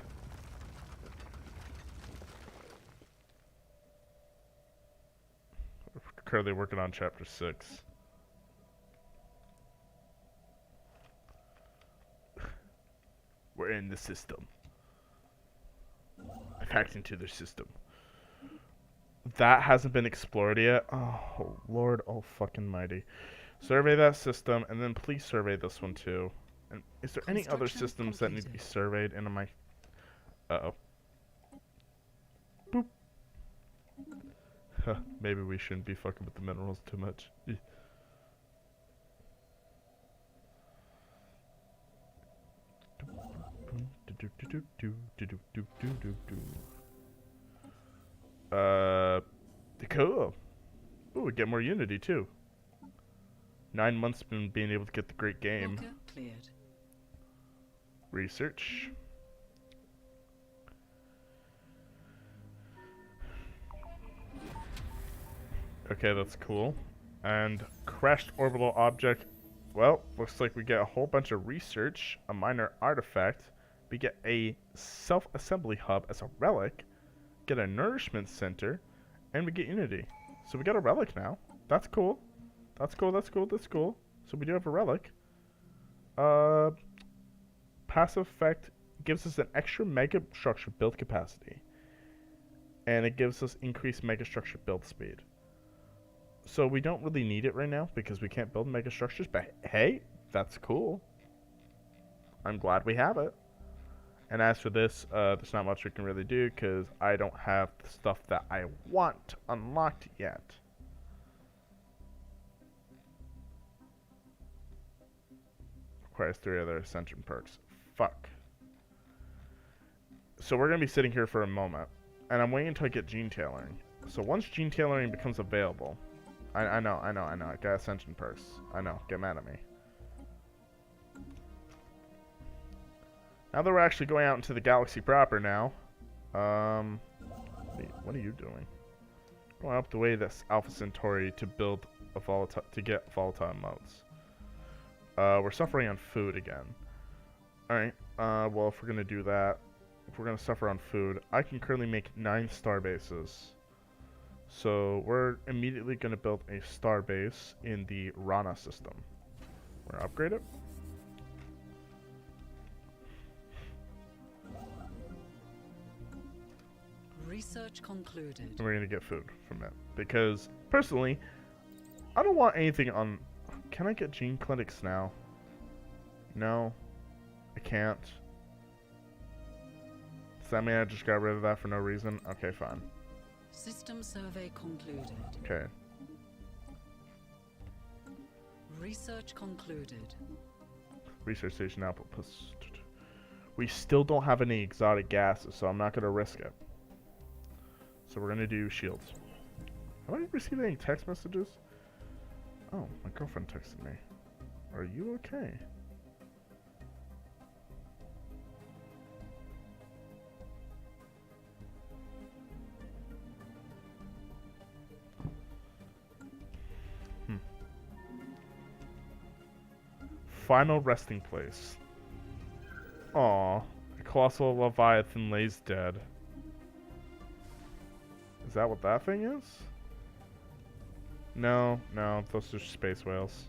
We're currently working on chapter 6. We're in the system. I've hacked into their system. That hasn't been explored yet. Oh, Lord, oh fucking mighty. Survey that system, and then please survey this one too. And is there any other Construction systems that need to be surveyed into my... Uh-oh. Boop. Huh, maybe we shouldn't be fucking with the minerals too much. Cool. Ooh, we get more unity too. 9 months been being able to get the great game. Bunker cleared. Research. Okay, that's cool. And crashed orbital object. Well, looks like we get a whole bunch of research, a minor artifact. We get a self-assembly hub as a relic, get a nourishment center, and we get unity. So we got a relic now. That's cool. That's cool, that's cool, that's cool. So we do have a relic. Passive effect gives us an extra mega structure build capacity. And it gives us increased mega structure build speed. So we don't really need it right now because we can't build mega structures, but hey, that's cool. I'm glad we have it. And as for this, there's not much we can really do because I don't have the stuff that I want unlocked yet. Requires 3 other ascension perks. Fuck. So we're going to be sitting here for a moment. And I'm waiting until I get gene tailoring. So once gene tailoring becomes available... I know. I got ascension perks. I know. Get mad at me. Now that we're actually going out into the galaxy proper now. What are you doing? Going up the way this Alpha Centauri to build a to get volatile modes. We're suffering on food again. Alright, well if we're gonna do that, if we're gonna suffer on food, I can currently make 9 star bases. So we're immediately gonna build a star base in the Rana system. We're gonna upgrade it. Research concluded. And we're gonna get food from it. Because, personally, I don't want anything on... Can I get gene clinics now? No. I can't. Does that mean I just got rid of that for no reason? Okay, fine. System survey concluded. Okay. Research concluded. Research station output. We still don't have any exotic gases, so I'm not gonna risk it. So we're gonna do shields. Have I received any text messages? Oh, my girlfriend texted me. Are you okay? Final resting place. Aw, the colossal leviathan lays dead. Is that what that thing is? No, no, those are space whales.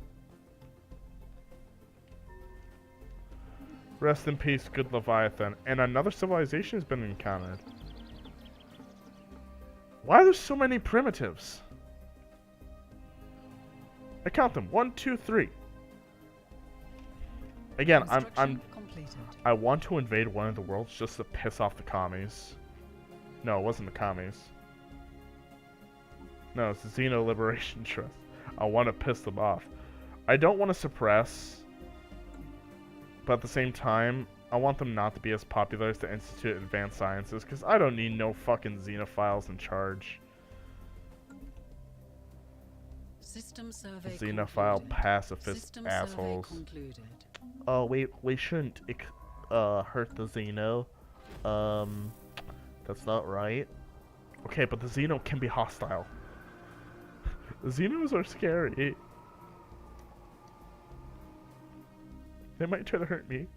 Rest in peace, good leviathan. And another civilization has been encountered. Why are there so many primitives? I count them. 1, 2, 3. Again, I want to invade one of the worlds just to piss off the commies. No, it wasn't the commies. No, it's the Xeno Liberation Trust. I want to piss them off. I don't want to suppress, but at the same time, I want them not to be as popular as the Institute of Advanced Sciences, because I don't need no fucking xenophiles in charge. System survey Xenophile concluded. pacifist System assholes. survey concluded. Oh, we shouldn't hurt the Xeno. That's not right. Okay, but the Xeno can be hostile. The Xenos are scary. They might try to hurt me.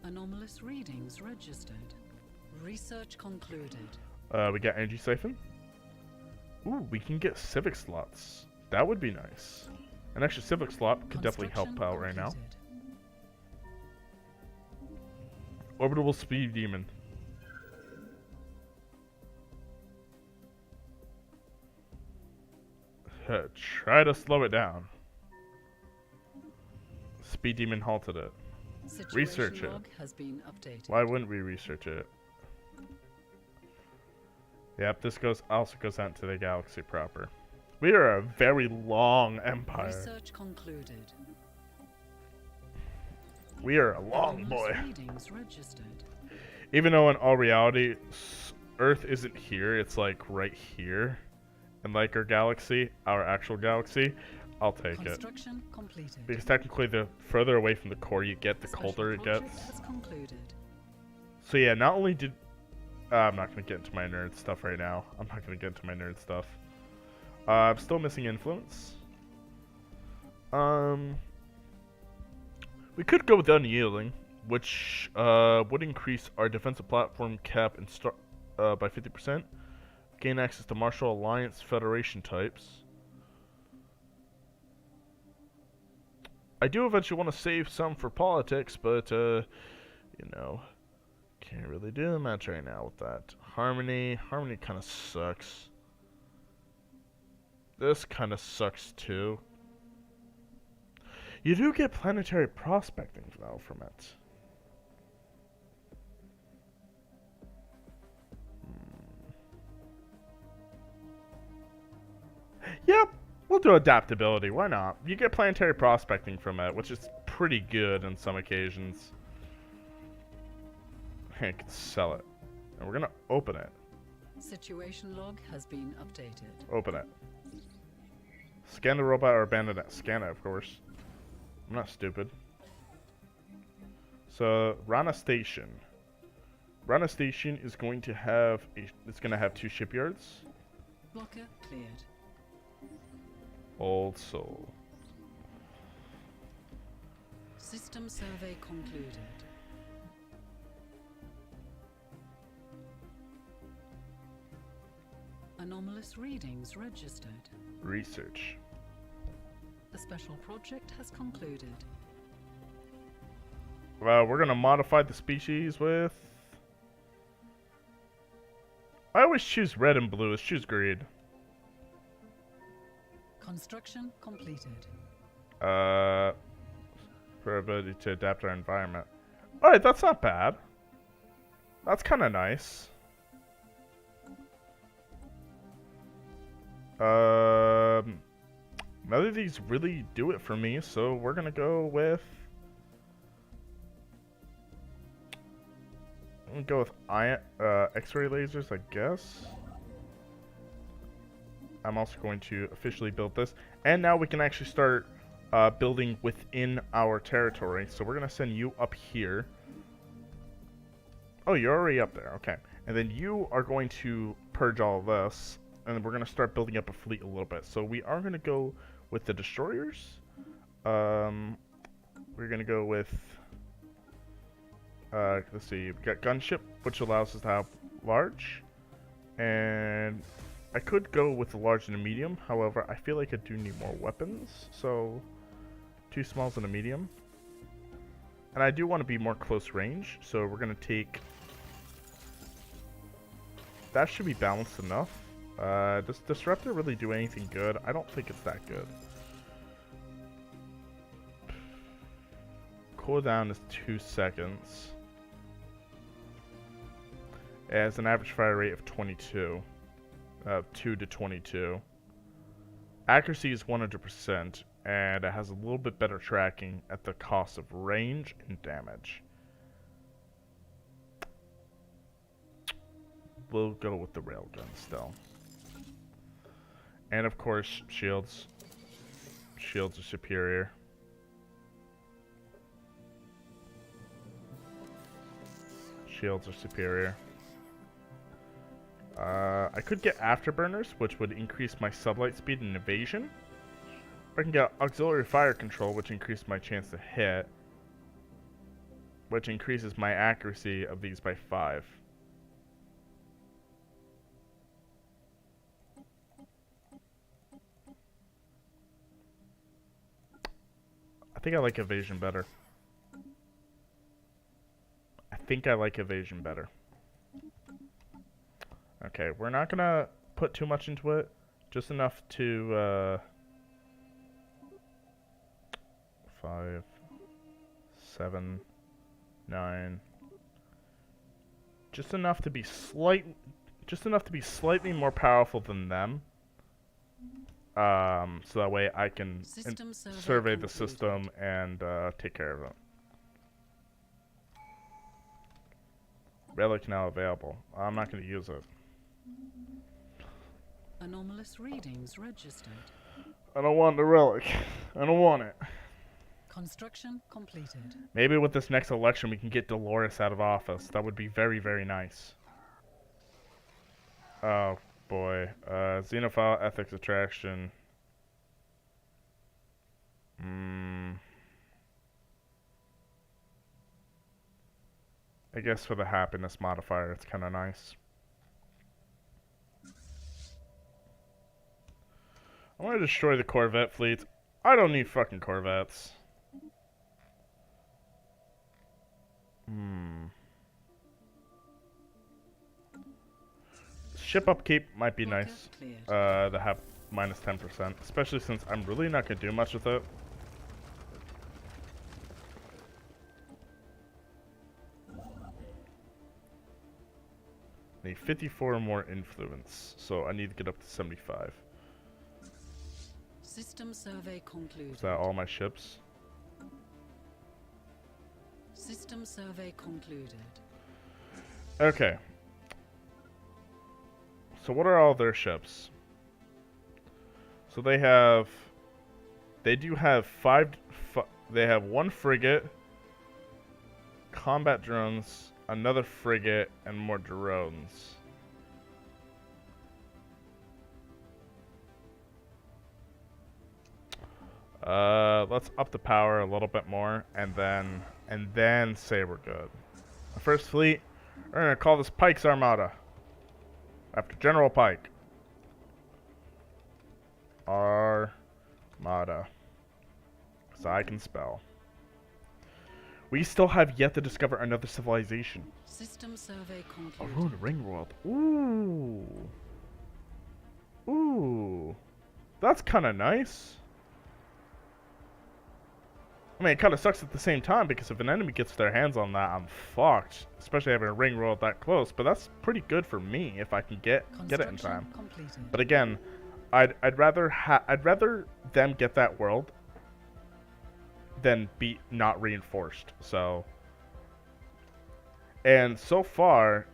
Anomalous readings registered. Research concluded. We got energy siphon. Ooh, we can get civic slots. That would be nice. An extra civic slot could definitely help out right now. Orbitable speed demon. Try to slow it down. Speed demon halted it. Research it. Has been updated. Why wouldn't we research it? Yep, this also goes out into the galaxy proper. We are a very long empire. Research concluded. We are a long boy. Readings registered. Even though in all reality, Earth isn't here, it's like right here. And like our galaxy, our actual galaxy, I'll take it. Construction completed. Because technically the further away from the core you get, the Special colder it project gets. has concluded. So yeah, not only did... I'm not going to get into my nerd stuff right now. I'm not going to get into my nerd stuff. I'm still missing influence. We could go with unyielding, which would increase our defensive platform cap and by 50%. Gain access to Martial Alliance Federation types. I do eventually want to save some for politics, but you know, can't really do much right now with that. Harmony kind of sucks. This kind of sucks too. You do get planetary prospecting though from it. Yep, we'll do adaptability. Why not? You get planetary prospecting from it, which is pretty good on some occasions. I can sell it. And we're gonna open it. Situation log has been updated. Open it. Scan the robot or abandon it. Scan it, of course. I'm not stupid. So, Rana Station. Rana Station is going to have it's gonna have 2 shipyards. Blocker cleared. Old Soul. System survey concluded. Anomalous readings registered. Research. The special project has concluded. We're gonna modify the species with... I always choose red and blue. Let's choose green. Construction completed. For ability to adapt our environment. Alright, that's not bad. That's kind of nice. None of these really do it for me, so we're gonna go with... I'm gonna go with X-ray lasers, I guess. I'm also going to officially build this. And now we can actually start building within our territory. So we're gonna send you up here. Oh, you're already up there, okay. And then you are going to purge all of this. And then we're gonna start building up a fleet a little bit. So we are gonna go with the destroyers. We're gonna go with... let's see, we've got gunship, which allows us to have large. And I could go with the large and a medium. However, I feel like I do need more weapons. So, 2 smalls and a medium. And I do want to be more close range. So we're going to take... That should be balanced enough. Does Disruptor really do anything good? I don't think it's that good. Cooldown is 2 seconds. It has an average fire rate of 22. 2 to 22. Accuracy is 100%, and it has a little bit better tracking at the cost of range and damage. We'll go with the railgun still. And of course, shields. Shields are superior. Shields are superior. I could get afterburners, which would increase my sublight speed and evasion. Or I can get auxiliary fire control, which increases my chance to hit. Which increases my accuracy of these by 5. I think I like evasion better. I think I like evasion better. Okay, we're not gonna put too much into it. Just enough to, 5, 7, 9. Just enough to be slightly more powerful than them. So that way I can survey the system and take care of it. Relic now available. I'm not going to use it. Anomalous readings registered. I don't want the relic. I don't want it. Construction completed. Maybe with this next election we can get Dolores out of office. That would be very, very nice. Oh boy. Xenophile ethics attraction. I guess for the happiness modifier it's kind of nice. I want to destroy the Corvette fleet. I don't need fucking Corvettes. Ship upkeep might be nice. To have minus 10%. Especially since I'm really not going to do much with it. I need 54 more influence. So I need to get up to 75. System survey concluded. Is that all my ships? System survey concluded. Okay. So what are all their ships? So they do have they have 1 frigate, combat drones, another frigate, and more drones. Let's up the power a little bit more, and then say we're good. The first fleet, we're gonna call this Pike's Armada, after General Pike. Armada. Because I can spell. We still have yet to discover another civilization. System survey A concluded. ruined ring world. Ooh. Ooh. That's kind of nice. I mean, it kind of sucks at the same time because if an enemy gets their hands on that, I'm fucked. Especially having a ring world that close. But that's pretty good for me if I can get it in time. Completed. But again, I'd rather them get that world than be not reinforced. So, and so far,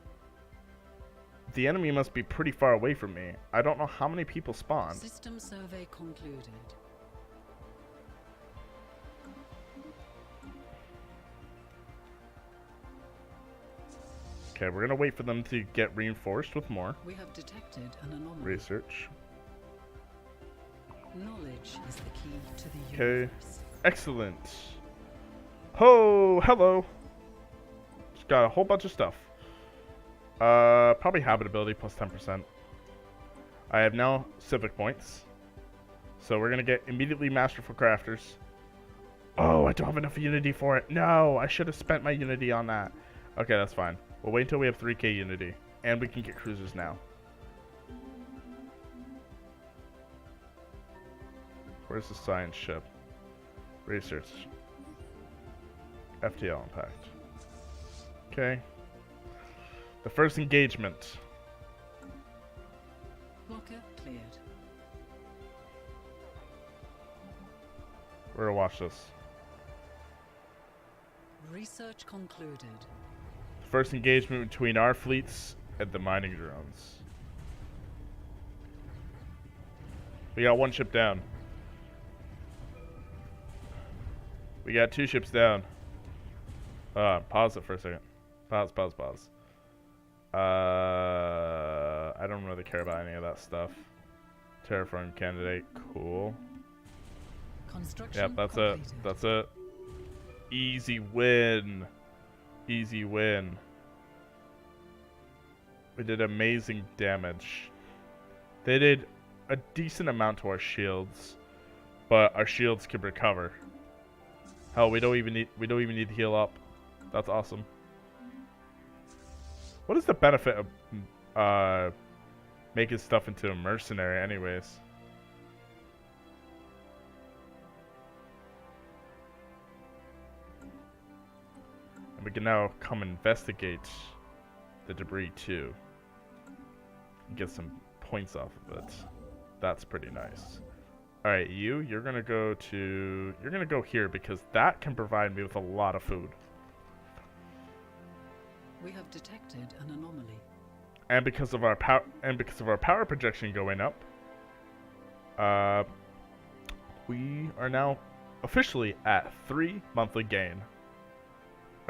the enemy must be pretty far away from me. I don't know how many people spawned. System survey concluded. Okay, we're gonna wait for them to get reinforced with more. We have detected an anomaly. Research. Knowledge is the key to the Okay. universe. Excellent. Ho, hello. Just got a whole bunch of stuff. Probably habitability plus 10%. I have now civic points. So we're gonna get immediately masterful crafters. Oh, I don't have enough unity for it. No, I should have spent my unity on that. Okay, that's fine. We'll wait until we have 3k unity. And we can get cruisers now. Where's the science ship? Research. FTL impact. Okay. The first engagement. Blocker cleared. We're gonna watch this. Research concluded. First engagement between our fleets and the mining drones. We got one ship down. We got 2 ships down. Pause it for a second. Pause. I don't really care about any of that stuff. Terraform candidate, cool. Construction Yep, that's completed. it. That's it. Easy win. Easy win. We did amazing damage. They did a decent amount to our shields, but our shields can recover. Hell, we don't even need to heal up. That's awesome. What is the benefit of making stuff into a mercenary anyways? And we can now come investigate the debris too. And get some points off of it. That's pretty nice. Alright, you're gonna go here because that can provide me with a lot of food. We have detected an anomaly. And because of our power projection going up, we are now officially at 3 monthly gain.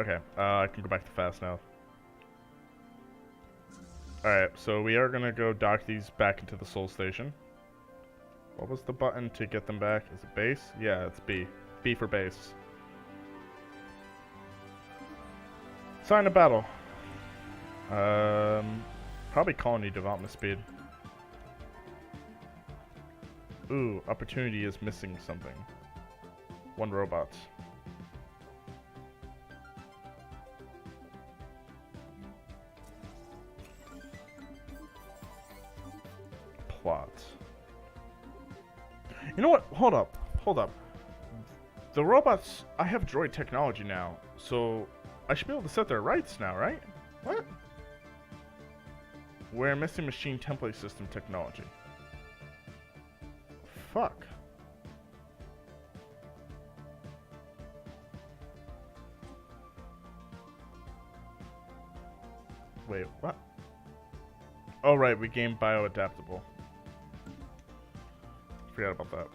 Okay, I can go back to fast now. Alright, so we are gonna go dock these back into the Soul Station. What was the button to get them back? Is it base? Yeah, it's B. B for base. Sign of battle. Probably colony development speed. Ooh, opportunity is missing something. 1 robot. Plot. You know what? Hold up. The robots, I have droid technology now, so I should be able to set their rights now, right? What? We're missing machine template system technology. Fuck. Wait, what? Oh right, we gained bioadaptable. Forgot about that.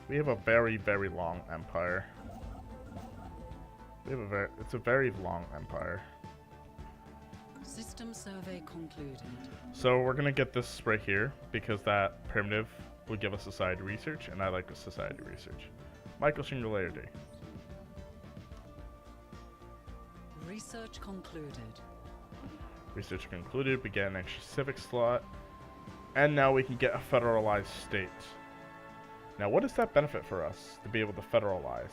We have a very, very long empire. It's a very long empire. System survey concluded. So we're gonna get this right here because that primitive will give us society research, and I like the society research. Microsingularity. Research concluded. Research concluded. We get an extra civic slot. And now we can get a federalized state. Now, what does that benefit for us to be able to federalize?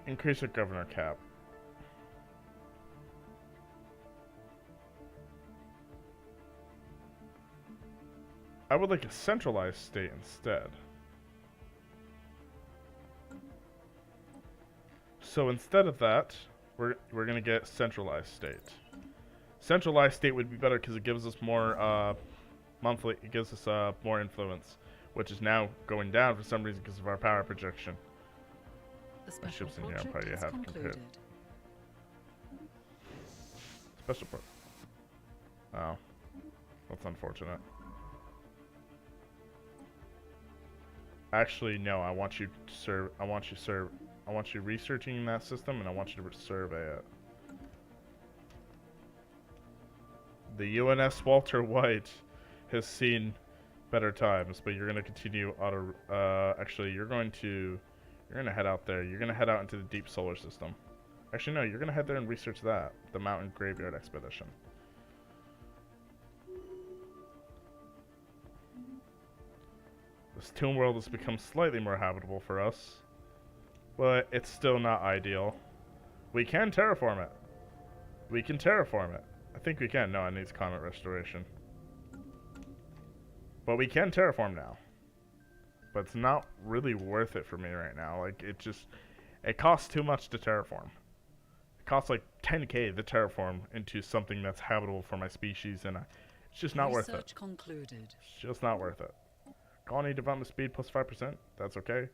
Increase the governor cap. I would like a centralized state instead. So instead of that, we're gonna get centralized state. Centralized state would be better because it gives us more monthly. It gives us more influence, which is now going down for some reason because of our power projection. The special ships in here, project probably is have concluded. Special pro. Oh, that's unfortunate. Actually, no. I want you to serve. I want you researching that system, and I want you to survey it. The UNS Walter White has seen better times, but you're gonna continue auto. Actually, you're gonna head out there. You're gonna head out into the deep solar system. Actually, no. You're gonna head there and research that. The Mountain Graveyard Expedition. This tomb world has become slightly more habitable for us, but it's still not ideal. We can terraform it. We can terraform it. I think we can. No, it needs climate restoration. But we can terraform now. But it's not really worth it for me right now. Like, it costs too much to terraform. It costs like 10k to terraform into something that's habitable for my species, and it's just not worth it. Research concluded. It's just not worth it. Colony development speed plus 5%. That's okay.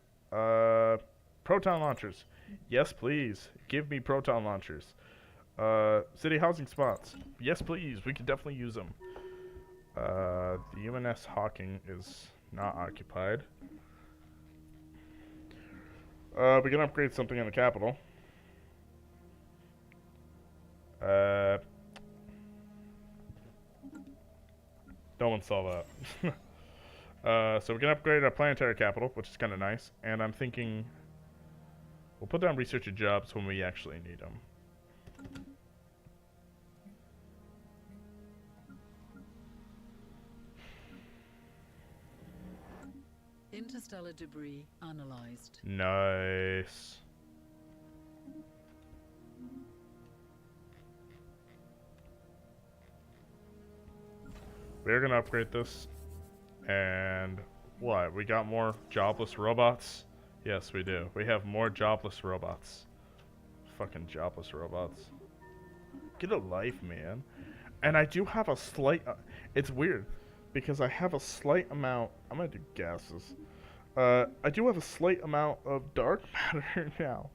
Proton launchers. Yes, please. Give me proton launchers. City housing spots. Yes, please. We can definitely use them. The UNS Hawking is not occupied. We can upgrade something in the capital. Don't install that. So we can upgrade our planetary capital, which is kind of nice. And I'm thinking we'll put down research and jobs when we actually need them. Interstellar debris analyzed. Nice. We're gonna upgrade this. And what? We got more jobless robots? Yes, we do. We have more jobless robots. Fucking jobless robots. Get a life, man. And I do have a slight... it's weird, because I have a slight amount... I'm gonna do gases. I do have a slight amount of dark matter now.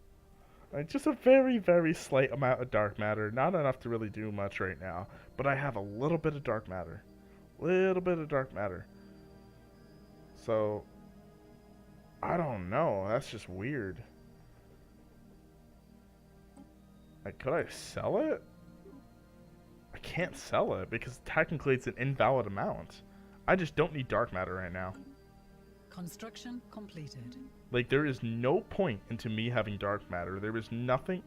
Just a very, very slight amount of dark matter. Not enough to really do much right now. But I have a little bit of dark matter. Little bit of dark matter. So, I don't know. That's just weird. Like, could I sell it? I can't sell it because technically it's an invalid amount. I just don't need dark matter right now. Construction completed. Like, there is no point into me having dark matter. There is nothing.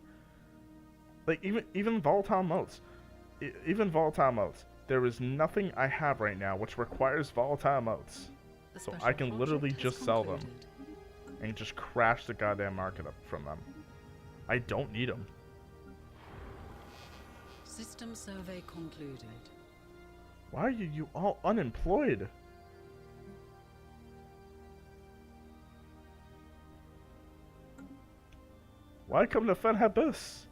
Like, even volatile motes. Even volatile motes. There is nothing I have right now which requires volatile motes. So I can literally just sell them and just crash the goddamn market up from them. I don't need them. System survey concluded. Why are you all unemployed? Why come to Fenhabus?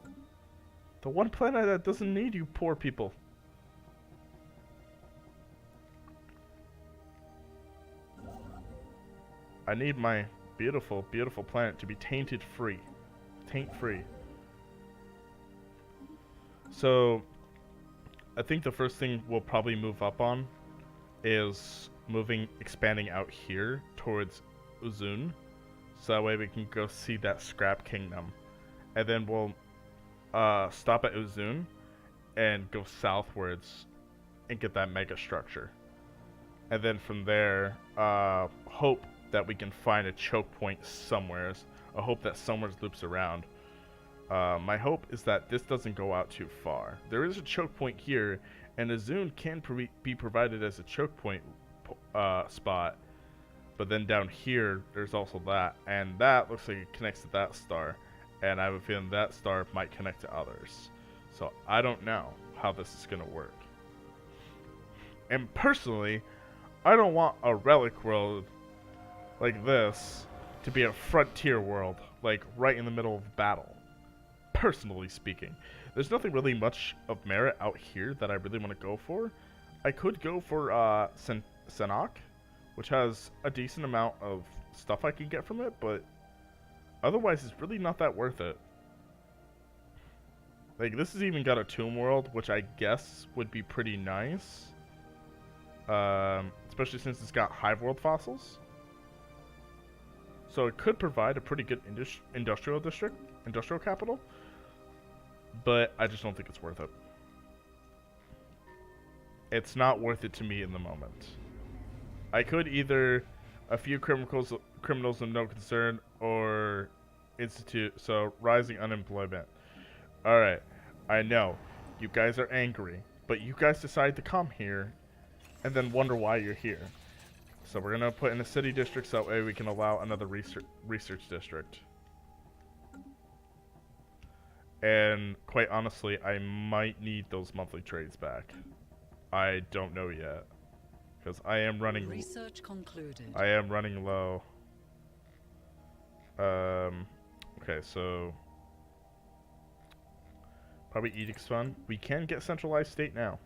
The one planet that doesn't need you poor people. I need my beautiful, beautiful planet to be tainted free. Taint free. So, I think the first thing we'll probably move up on is expanding out here towards Uzun. So that way we can go see that scrap kingdom. And then we'll stop at Uzun and go southwards and get that mega structure. And then from there, hope that we can find a choke point somewheres. I hope that somewheres loops around. My hope is that this doesn't go out too far. There is a choke point here, and a Zune can be provided as a choke point spot. But then down here, there's also that, and that looks like it connects to that star, and I have a feeling that star might connect to others. So I don't know how this is going to work. And personally, I don't want a relic world like this to be a frontier world, like right in the middle of battle. Personally speaking, there's nothing really much of merit out here that I really want to go for. I could go for Sanok, which has a decent amount of stuff I can get from it, but otherwise it's really not that worth it. Like, this has even got a tomb world, which I guess would be pretty nice. Especially since it's got hive world fossils. So it could provide a pretty good industrial capital. But I just don't think it's worth it. It's not worth it to me in the moment. I could either a few criminals of no concern or institute, so rising unemployment. Alright, I know, you guys are angry, but you guys decide to come here and then wonder why you're here. So we're gonna put in a city district so that way we can allow another research district. And quite honestly, I might need those monthly trades back. I don't know yet. Because I am running... Research concluded. I am running low. Okay, so... Probably Edict's fun. We can get centralized state now.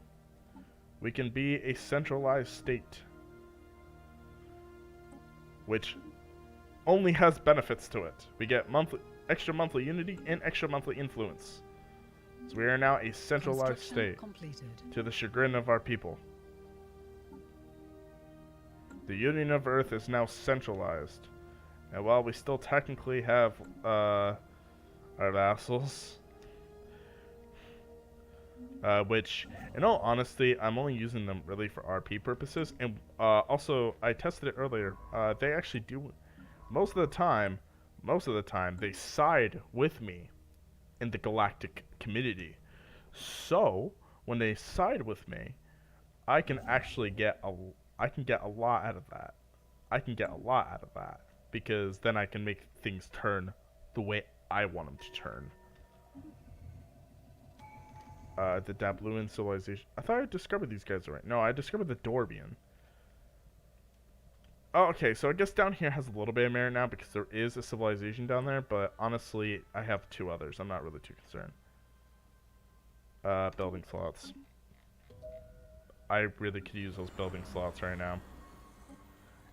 We can be a centralized state. Which only has benefits to it. We get extra monthly unity and extra monthly influence. So we are now a centralized state. Completed. To the chagrin of our people. The Union of Earth is now centralized. And while we still technically have our vassals, which, in all honesty, I'm only using them really for RP purposes. And also, I tested it earlier. They actually do, most of the time, they side with me in the galactic community. So, when they side with me, I can actually get a lot out of that. Because then I can make things turn the way I want them to turn. The Dabluan civilization. I thought I discovered these guys already. No, I discovered the Dorbian. Oh, okay, so I guess down here has a little bit of merit now because there is a civilization down there, but honestly, I have two others. I'm not really too concerned. Building slots. I really could use those building slots right now.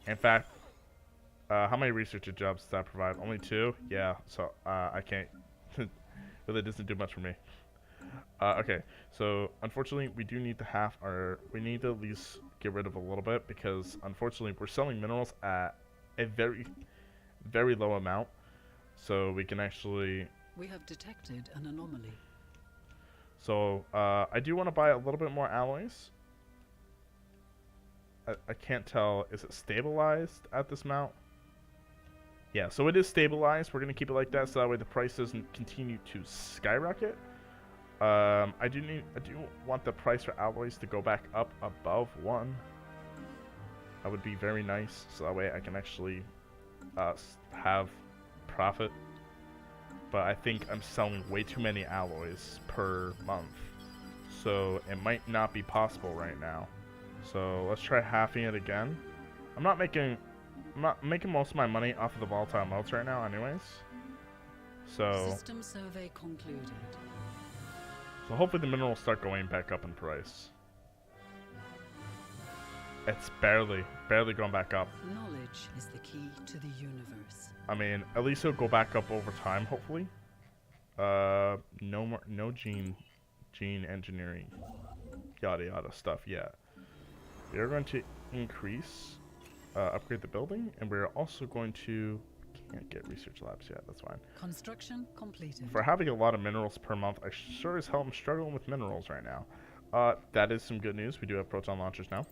In fact, how many researcher jobs does that provide? Only 2? Yeah, so I can't. Really doesn't do much for me. Okay, so unfortunately we do need to we need to at least get rid of a little bit because unfortunately we're selling minerals at a very, very low amount. So we can actually... We have detected an anomaly. So I do want to buy a little bit more alloys. I can't tell, is it stabilized at this amount? Yeah, so it is stabilized. We're going to keep it like that so that way the price doesn't continue to skyrocket. I do want the price for alloys to go back up above 1. That would be very nice, so that way I can actually have profit. But I think I'm selling way too many alloys per month, so it might not be possible right now. So let's try halving it again. I'm not making most of my money off of the volatile modes right now, anyways. So System survey concluded. So hopefully the minerals start going back up in price. It's barely going back up. Knowledge is the key to the universe. I mean, at least it'll go back up over time, hopefully. No gene engineering, yada yada stuff yet. We are going to increase, upgrade the building, and we're also going to... Can't get research labs yet, that's fine. Construction completed. For having a lot of minerals per month, I sure as hell am struggling with minerals right now. That is some good news. We do have proton launchers now.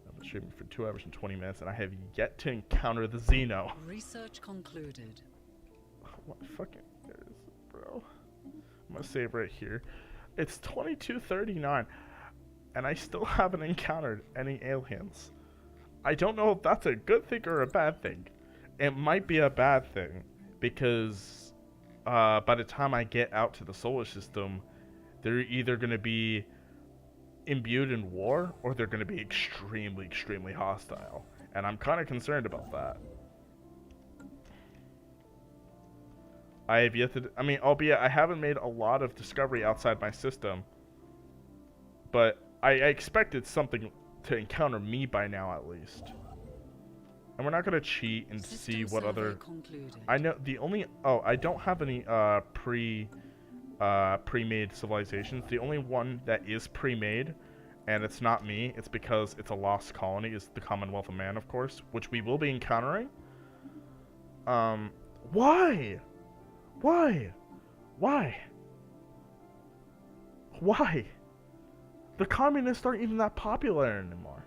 I've been streaming for 2 hours and 20 minutes, and I have yet to encounter the Xeno. Research concluded. What fucking is it, bro? I'm gonna save right here. It's 22:39, and I still haven't encountered any aliens. I don't know if that's a good thing or a bad thing. It might be a bad thing, because by the time I get out to the solar system, they're either going to be imbued in war, or they're going to be extremely, extremely hostile. And I'm kind of concerned about that. I have yet to... I mean, albeit I haven't made a lot of discovery outside my system, but I expected something to encounter me by now, at least. And we're not going to cheat and see what other... Concluded. I know the only... Oh, I don't have any pre-made civilizations. The only one that is pre-made, and it's not me, it's because it's a lost colony, is the Commonwealth of Man, of course, which we will be encountering. Why? Why? Why? Why? The communists aren't even that popular anymore.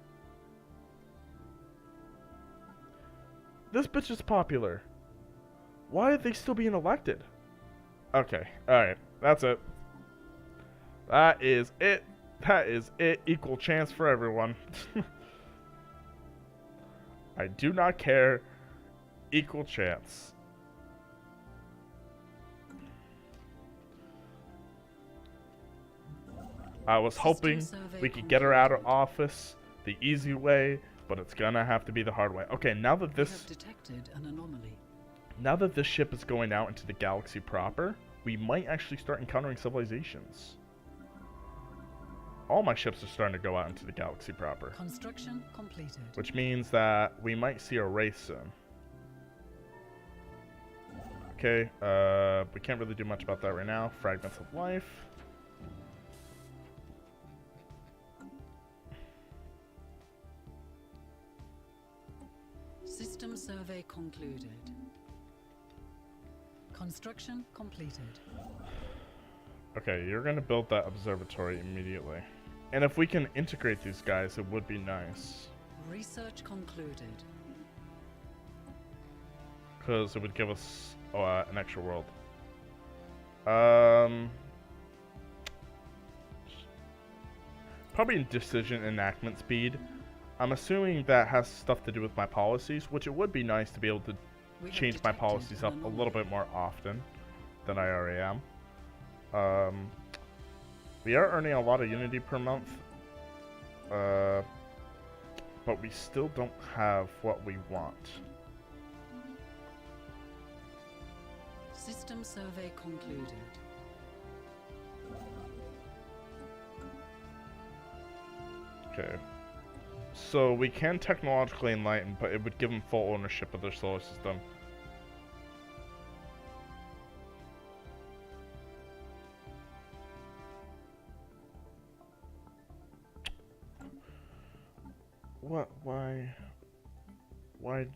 This bitch is popular. Why are they still being elected? Okay, alright. That's it. That is it. That is it. Equal chance for everyone. I do not care. Equal chance. I was hoping we could get her out of office the easy way, but it's gonna have to be the hard way. Okay, now that this... We have detected an anomaly. Now that this ship is going out into the galaxy proper, we might actually start encountering civilizations. All my ships are starting to go out into the galaxy proper. Construction completed. Which means that we might see a race soon. Okay, we can't really do much about that right now. Fragments of life. System survey concluded. Construction completed. Okay, you're gonna build that observatory immediately. And if we can integrate these guys, it would be nice. Research concluded. Because it would give us an extra world. Probably in decision enactment speed. I'm assuming that has stuff to do with my policies, which it would be nice to be able to change my policies up a little bit more often than I already am. We are earning a lot of Unity per month, but we still don't have what we want. System survey concluded. Okay. So we can technologically enlighten, but it would give them full ownership of their solar system. What? Why? Why?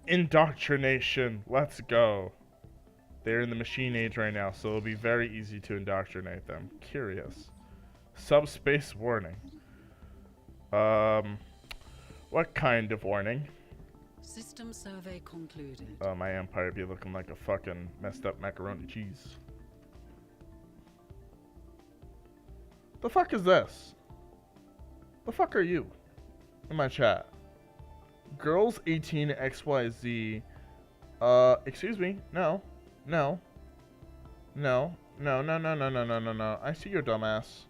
Indoctrination. Let's go. They're in the machine age right now, so it'll be very easy to indoctrinate them. Curious. Subspace warning. What kind of warning? System survey concluded. My empire be looking like a fucking messed up macaroni cheese. The fuck is this? The fuck are you? In my chat. Girls 18 XYZ. Excuse me. No. No. No. No, no, no, no, no, no, no, no. I see your dumbass.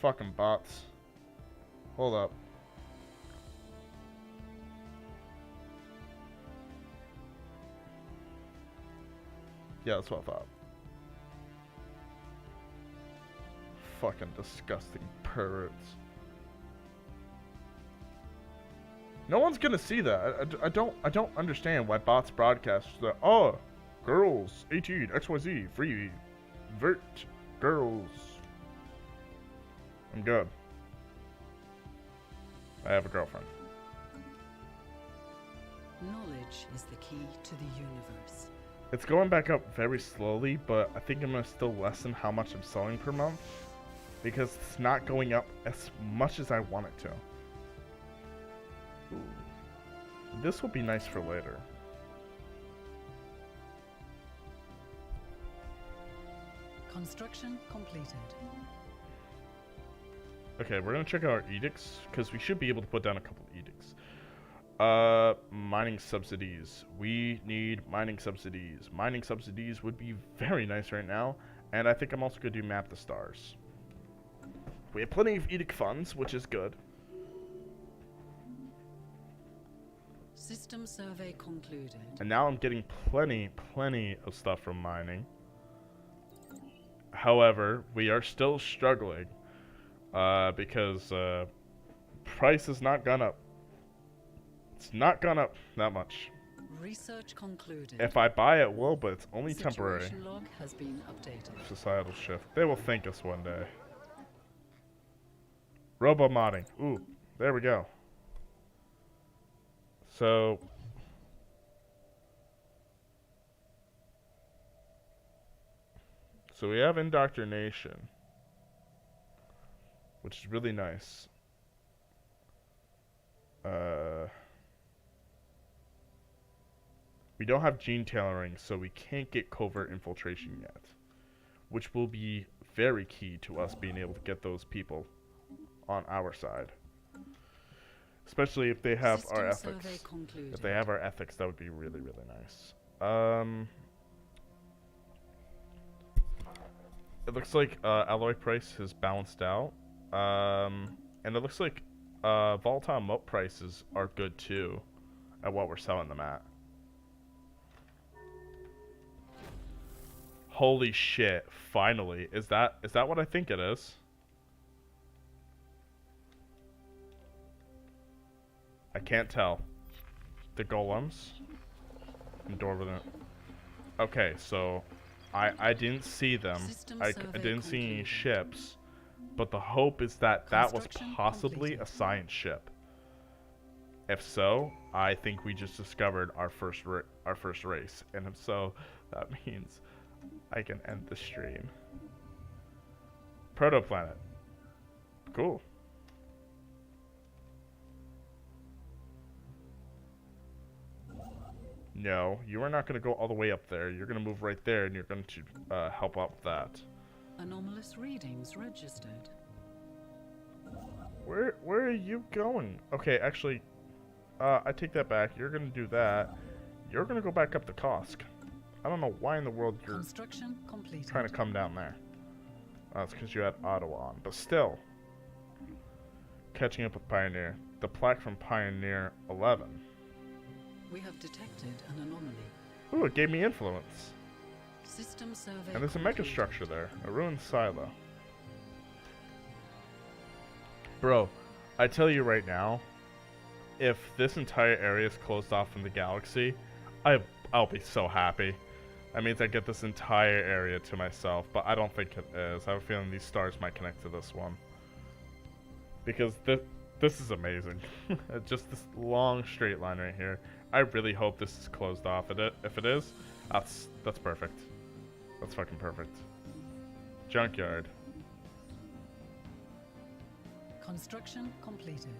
Fucking bots. Hold up. Yeah, that's what I thought. Fucking disgusting perverts. No one's gonna see that. I don't understand why bots broadcast that. Oh, girls 18 XYZ free vert girls. I'm good. I have a girlfriend. Knowledge is the key to the universe. It's going back up very slowly, but I think I'm going to still lessen how much I'm selling per month, because it's not going up as much as I want it to. Ooh. This will be nice for later. Construction completed. Okay, we're going to check out our edicts, because we should be able to put down a couple of edicts. Mining subsidies. We need mining subsidies. Mining subsidies would be very nice right now, and I think I'm also going to do map the stars. We have plenty of edict funds, which is good. System survey concluded. And now I'm getting plenty of stuff from mining. However, we are still struggling, because price has not gone up. It's not gone up that much. Research concluded. If I buy it, will, but it's only Situation temporary. log has been updated. Societal shift. They will thank us one day. Robo-modding. Ooh, there we go. So we have indoctrination, which is really nice. We don't have gene tailoring, so we can't get covert infiltration yet, which will be very key to us being able to get those people on our side. Especially if they have our ethics. If they have our ethics, that would be really, really nice. It looks like alloy price has balanced out. And it looks like volatile mote prices are good too at what we're selling them at. Holy shit, finally. Is that what I think it is? I can't tell. The golems. And Dorvin. Okay, so I didn't see them. I didn't see any ships. But the hope is that that was possibly a science ship. If so, I think we just discovered our first race. And if so, that means I can end the stream. Protoplanet. Cool. No, you are not going to go all the way up there. You're going to move right there, and you're going to help out with that. Anomalous readings registered. Where are you going? Okay, actually, I take that back. You're going to do that. You're going to go back up the Kosk. I don't know why in the world you're trying to come down there. It's because you had Ottawa on. But still, catching up with Pioneer. The plaque from Pioneer 11. We have detected an anomaly. Ooh, it gave me influence. System survey And there's a megastructure there. A ruined silo. Bro, I tell you right now, if this entire area is closed off from the galaxy, I'll be so happy. That means I get this entire area to myself, but I don't think it is. I have a feeling these stars might connect to this one. Because this is amazing. Just this long straight line right here. I really hope this is closed off. If it is, that's perfect. That's fucking perfect. Junkyard. Construction completed.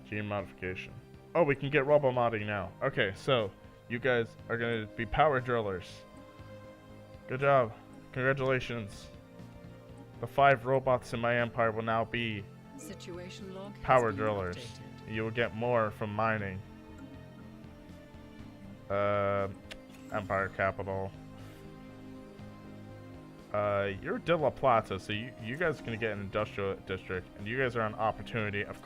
Gene modification. Oh, we can get robo-modding now. Okay, so you guys are going to be power drillers. Good job. Congratulations. The 5 robots in my empire will now be Situation log power drillers. You will get more from mining. Empire capital. You're De La Plata, so you guys are going to get an industrial district, and you guys are an opportunity of...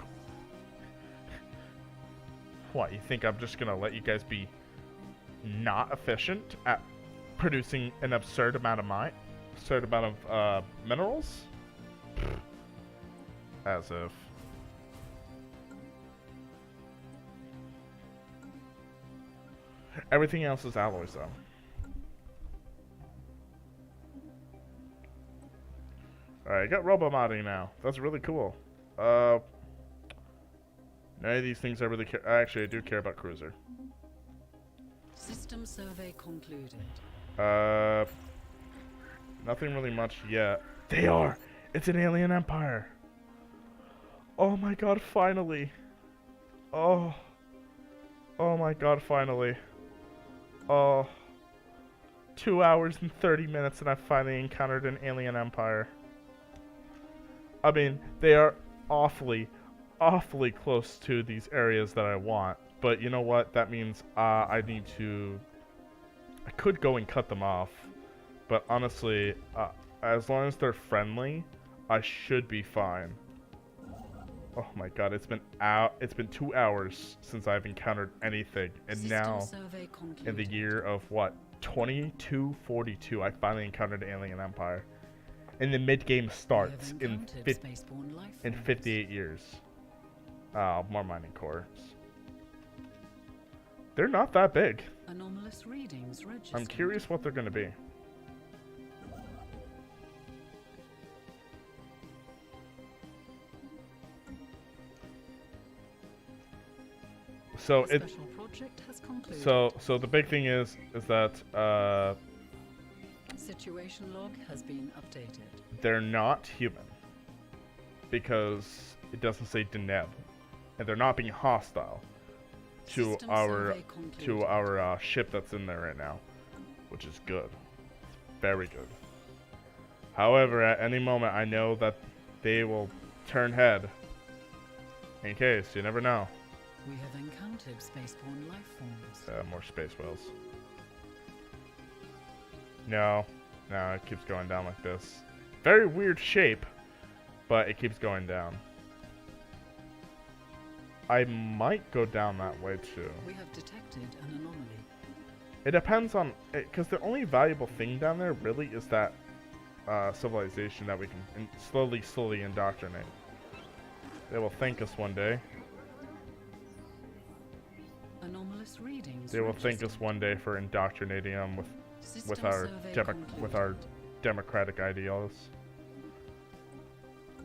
What, you think I'm just going to let you guys be not efficient at producing an absurd amount of minerals? As if. Everything else is alloys, though. Alright, I got robo-modding now. That's really cool. None of these things I really care. Actually, I do care about cruiser. System survey concluded. Nothing really much yet. They are! It's an alien empire! Oh my god, finally! Oh. Oh my god, finally. Oh. 2 hours and 30 minutes and I finally encountered an alien empire. I mean, they are awfully close to these areas that I want. But you know what? That means I need to... I could go and cut them off. But honestly, as long as they're friendly, I should be fine. Oh my god, it's been 2 hours since I've encountered anything. And now, in the year of what? 2242, I finally encountered Alien Empire. And the mid-game starts in 58 years. Oh, more mining cores. They're not that big. Anomalous readings registered. I'm curious what they're going to be. So it. Special project has concluded. So the big thing is that Situation log has been updated. they're not human because it doesn't say Deneb, and they're not being hostile to System our survey concluded. ship that's in there right now, which is good. It's very good. However, at any moment, I know that they will turn head. In case, you never know. We have encountered spaceborne life forms. More space whales. No, it keeps going down like this. Very weird shape, but it keeps going down. I might go down that way too. We have detected an anomaly. It depends on, because the only valuable thing down there really is that civilization that we can slowly indoctrinate. They will thank us one day. Anomalous readings. They will thank us one day for indoctrinating them with our democratic ideals.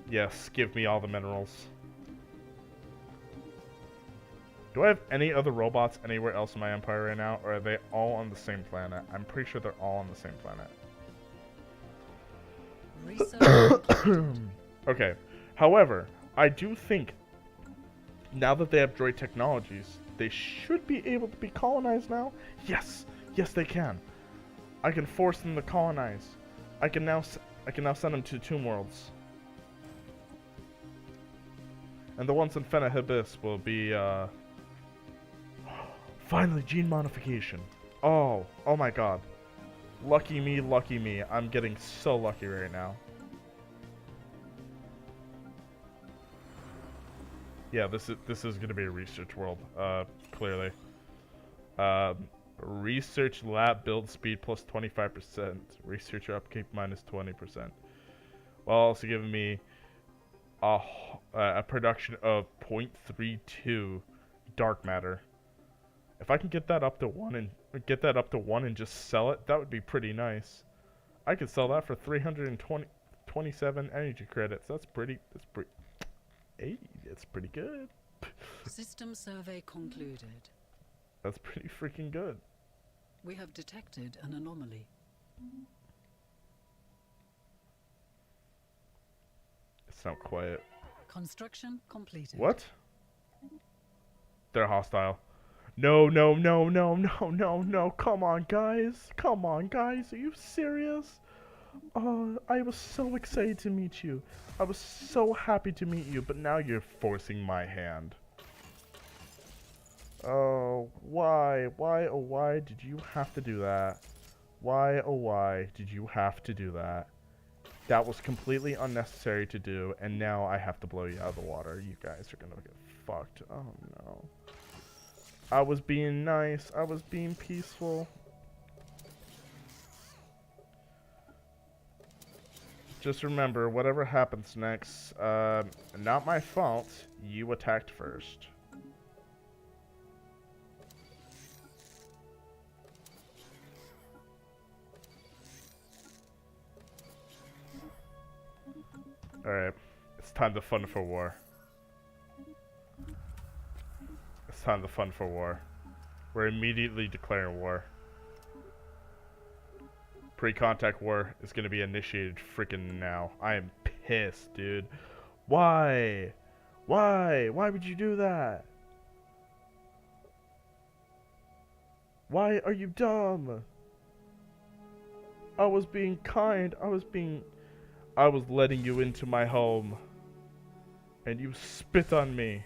Yes, give me all the minerals. Do I have any other robots anywhere else in my empire right now, or are they all on the same planet? I'm pretty sure they're all on the same planet. Okay. However, I do think now that they have droid technologies, they should be able to be colonized now. Yes, they can. I can force them to colonize. I can now send them to Tomb Worlds. And the ones in Fenahibis will be finally gene modification. Oh my god. Lucky me. I'm getting so lucky right now. Yeah, this is gonna be a research world, clearly. Research lab build speed plus 25%. Researcher upkeep minus 20%. While also giving me a production of 0.32 dark matter. If I can get that up to 1 and just sell it, that would be pretty nice. I could sell that for 327 energy credits. That's pretty. Hey, that's pretty good. System survey concluded. That's pretty freaking good. We have detected an anomaly. It's not quiet. Construction completed. What? They're hostile. No. Come on, guys. Are you serious? Oh, I was so excited to meet you. I was so happy to meet you, but now you're forcing my hand. Oh, why? Why did you have to do that? Why did you have to do that? That was completely unnecessary to do, and now I have to blow you out of the water. You guys are gonna get fucked. Oh no. I was being nice. I was being peaceful. Just remember, whatever happens next, not my fault. You attacked first. Alright, it's time to fund for war. time to fund for war. We're immediately declaring war. Pre-contact war is going to be initiated freaking now. I am pissed, dude. Why? Why? Why would you do that? Why are you dumb? I was being kind. I was letting you into my home. And you spit on me.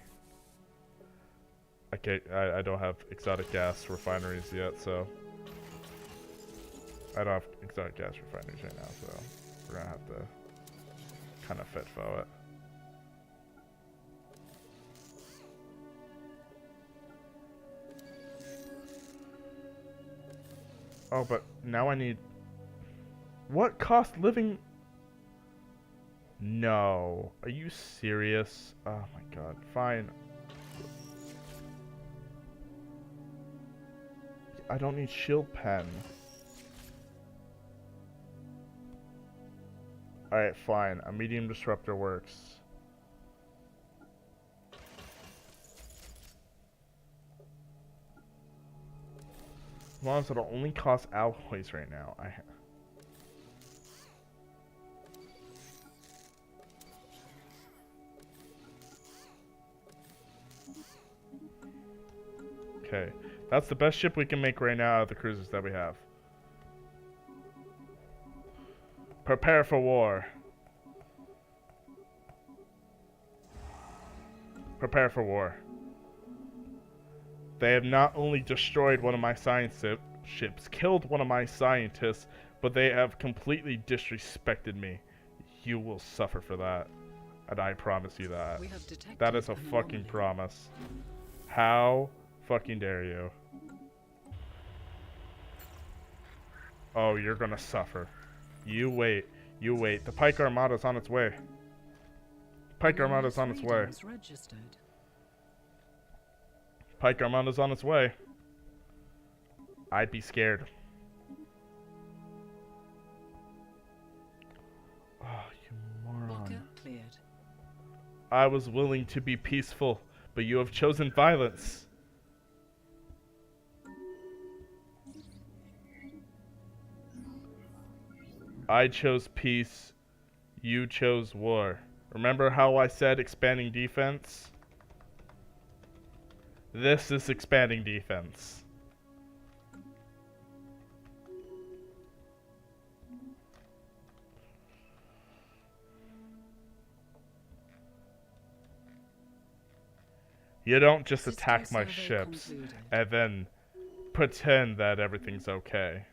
Okay, I don't have exotic gas refineries yet, so I don't have exotic gas refineries right now, so we're gonna have to kind of fit-fo it. Oh, but now I need... What cost living... No. Are you serious? Oh my god. Fine. I don't need shield pen. Alright, fine. A medium disruptor works. As long as it'll only cost alloys right now. Okay. That's the best ship we can make right now out of the cruisers that we have. Prepare for war. Prepare for war. They have not only destroyed one of my science ships, killed one of my scientists, but they have completely disrespected me. You will suffer for that. And I promise you that. That is a fucking promise. How fucking dare you? Oh, you're gonna suffer. You wait. You wait. The Pike Armada's on its way. Pike Armada's on its way. Pike Armada's on its way. I'd be scared. Oh, you moron. I was willing to be peaceful, but you have chosen violence. I chose peace. You chose war. Remember how I said expanding defense? This is expanding defense. You don't just attack my ships and then pretend that everything's okay.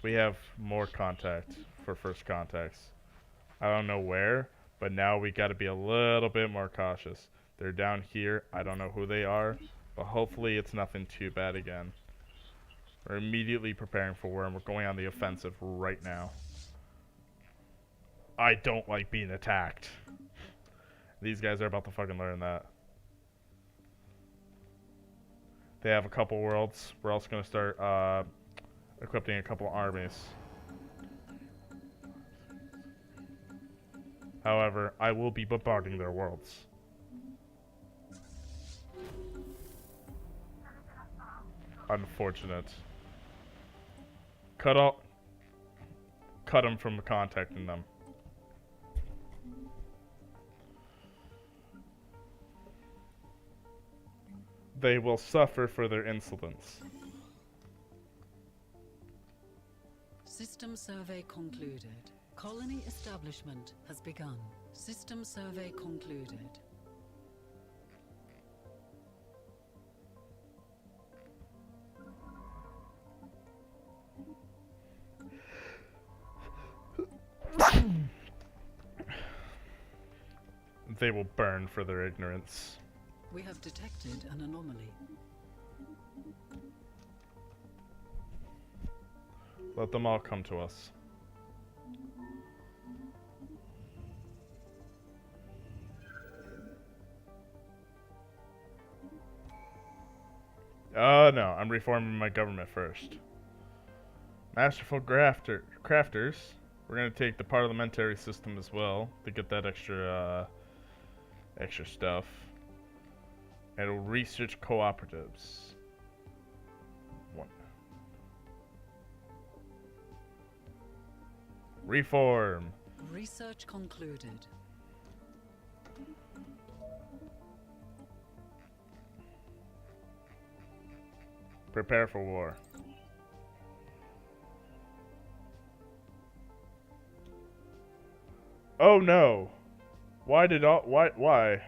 We have more contact for first contacts. I don't know where, but now we gotta be a little bit more cautious. They're down here. I don't know who they are, but hopefully it's nothing too bad again. We're immediately preparing for war, and we're going on the offensive right now. I don't like being attacked. These guys are about to fucking learn that. They have a couple worlds. We're also gonna start equipping a couple armies. However, I will be bombarding their worlds. Unfortunate. Cut them from contacting them. They will suffer for their insolence. System survey concluded. Colony establishment has begun. System survey concluded. They will burn for their ignorance. We have detected an anomaly. Let them all come to us. Oh no, I'm reforming my government first. Masterful crafters. We're gonna take the parliamentary system as well to get that extra extra stuff. And research cooperatives. One. Reform. Research concluded. Prepare for war. Oh no! Why? Why?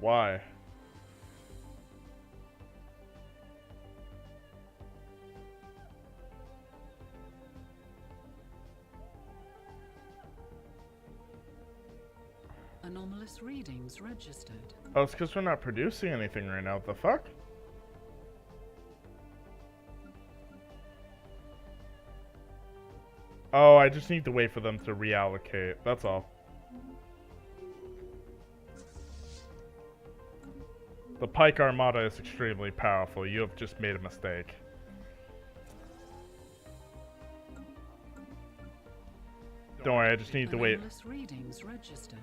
Why? Anomalous readings registered. Oh, it's because we're not producing anything right now. What the fuck? Oh, I just need to wait for them to reallocate. That's all. The Pike Armada is extremely powerful. You have just made a mistake. Don't worry, I just need to wait. Anomalous readings registered.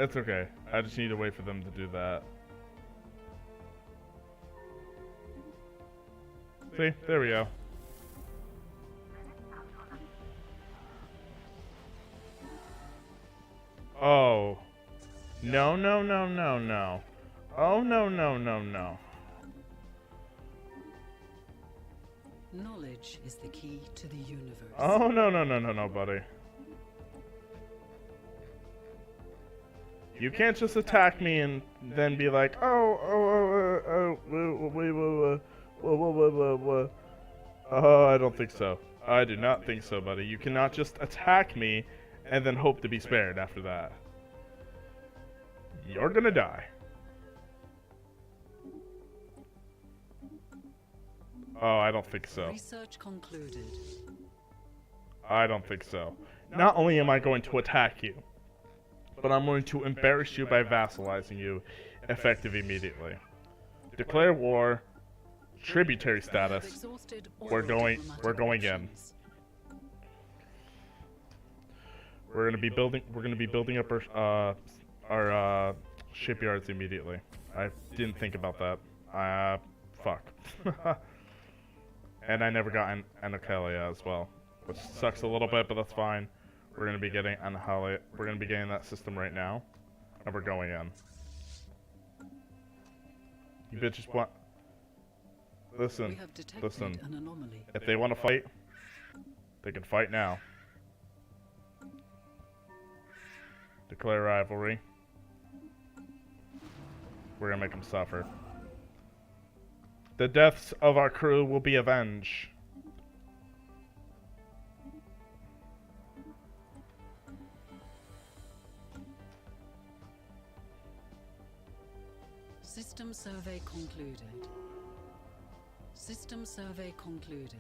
It's okay. I just need to wait for them to do that. See? There we go. Oh. No, no, no, no, no. Oh, no, no, no, no. Knowledge is the key to the universe. Oh, no, no, no, no, no, buddy. You can't just attack me and then be like, oh, I don't think so. I do not think so, buddy. You cannot just attack me and then hope to be spared after that. You're gonna die. Oh, I don't think so. Research concluded. I don't think so. Not only am I going to attack you, but I'm going to embarrass you by vassalizing you, effective immediately. Declare war, tributary status. We're going in. We're gonna be building up our shipyards immediately. I didn't think about that. Fuck. And I never got Anacalia as well, which sucks a little bit, but that's fine. We're gonna be getting Anacalia. We're gonna be getting that system right now, and we're going in. You bitches want. Listen, We have detected listen. an anomaly. If they want to fight, they can fight now. Declare rivalry. We're gonna make them suffer. The deaths of our crew will be avenged. System survey concluded. System survey concluded.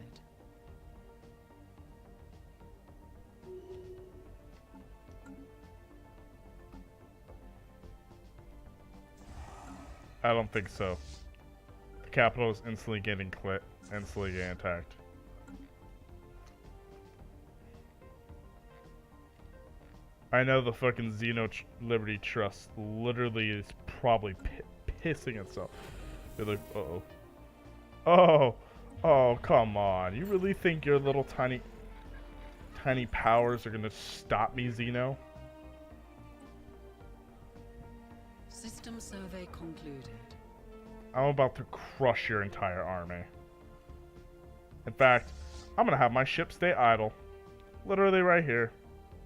I don't think so. The capital is instantly getting attacked. I know the fucking Liberty Trust literally is probably pissing itself. They're like, uh-oh. Oh! Oh, come on. You really think your little tiny powers are gonna stop me, Xeno? System survey concluded. I'm about to crush your entire army. In fact, I'm gonna have my ship stay idle. Literally right here.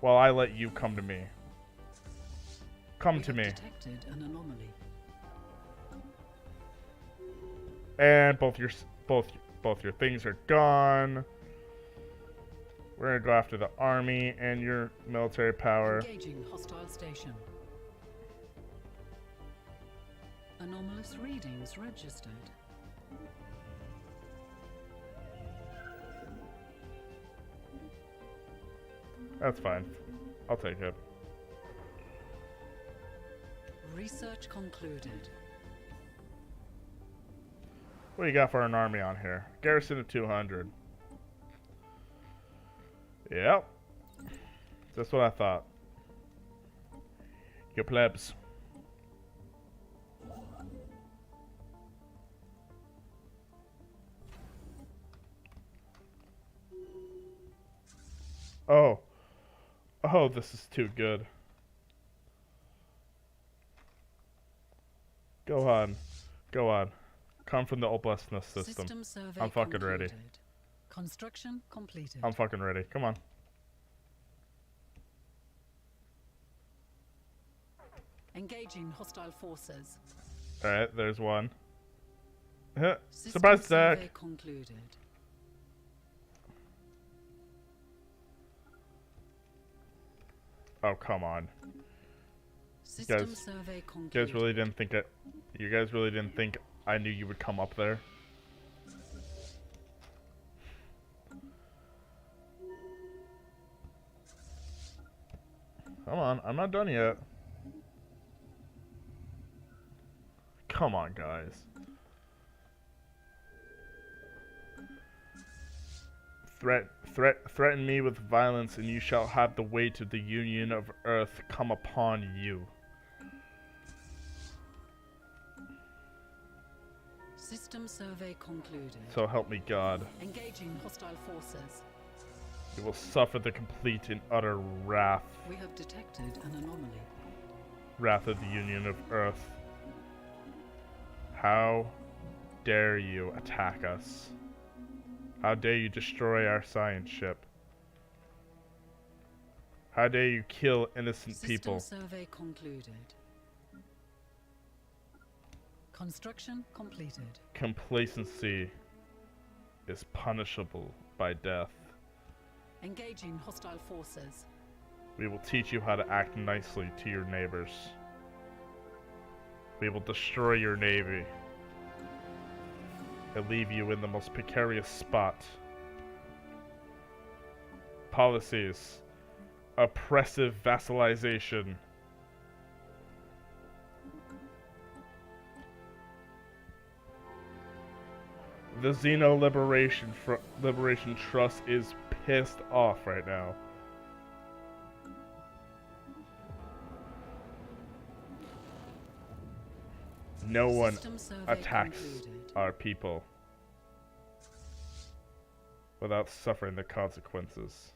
While I let you come to me. Come to me. Detected an anomaly. And both your things are gone. We're gonna go after the army and your military power. Engaging hostile station. Anomalous readings registered. That's fine. I'll take it. Research concluded. What do you got for an army on here? Garrison of 200. Yep. That's what I thought. You plebs. Oh. Oh, this is too good. Go on. Go on. Come from the Oblastness system. I'm fucking ready. Construction completed. I'm fucking ready. Come on. Engaging hostile forces. Alright, there's one. System Surprise survey attack! concluded. Oh, come on. System survey concluded. You guys really didn't think it. You guys really didn't think I knew you would come up there? Come on, I'm not done yet. Come on, guys. Threaten me with violence, and you shall have the weight of the union of Earth come upon you. System survey concluded. So help me God. Engaging hostile forces. You will suffer the complete and utter wrath. We have detected an anomaly. Wrath of the union of Earth. How dare you attack us? How dare you destroy our science ship? How dare you kill innocent people? System survey concluded. Construction completed. Complacency is punishable by death. Engaging hostile forces. We will teach you how to act nicely to your neighbors. We will destroy your navy and leave you in the most precarious spot. Policies. Oppressive vassalization. The Xeno Liberation Trust is pissed off right now. No one attacks our people without suffering the consequences.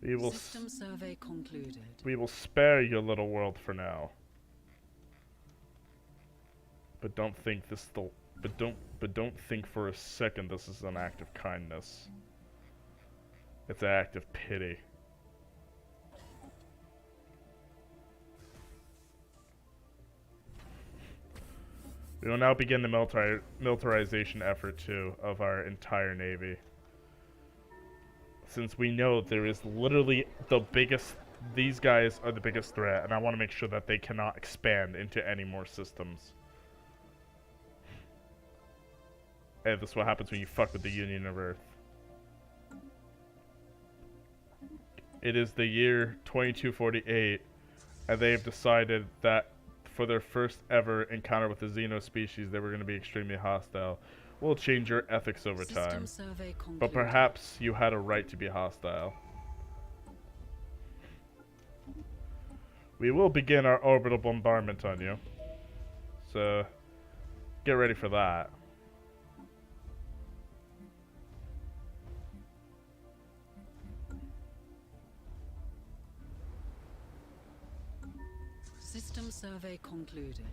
System survey concluded. We will spare your little world for now. But don't think don't think for a second this is an act of kindness. It's an act of pity. We will now begin the militarization effort too of our entire navy. Since we know there is literally the biggest, these guys are the biggest threat, and I want to make sure that they cannot expand into any more systems. Hey, this is what happens when you fuck with the Union of Earth. It is the year 2248, and they have decided that for their first ever encounter with the Xeno species, they were going to be extremely hostile. We'll change your ethics over time. But perhaps you had a right to be hostile. We will begin our orbital bombardment on you. So, get ready for that. System survey concluded.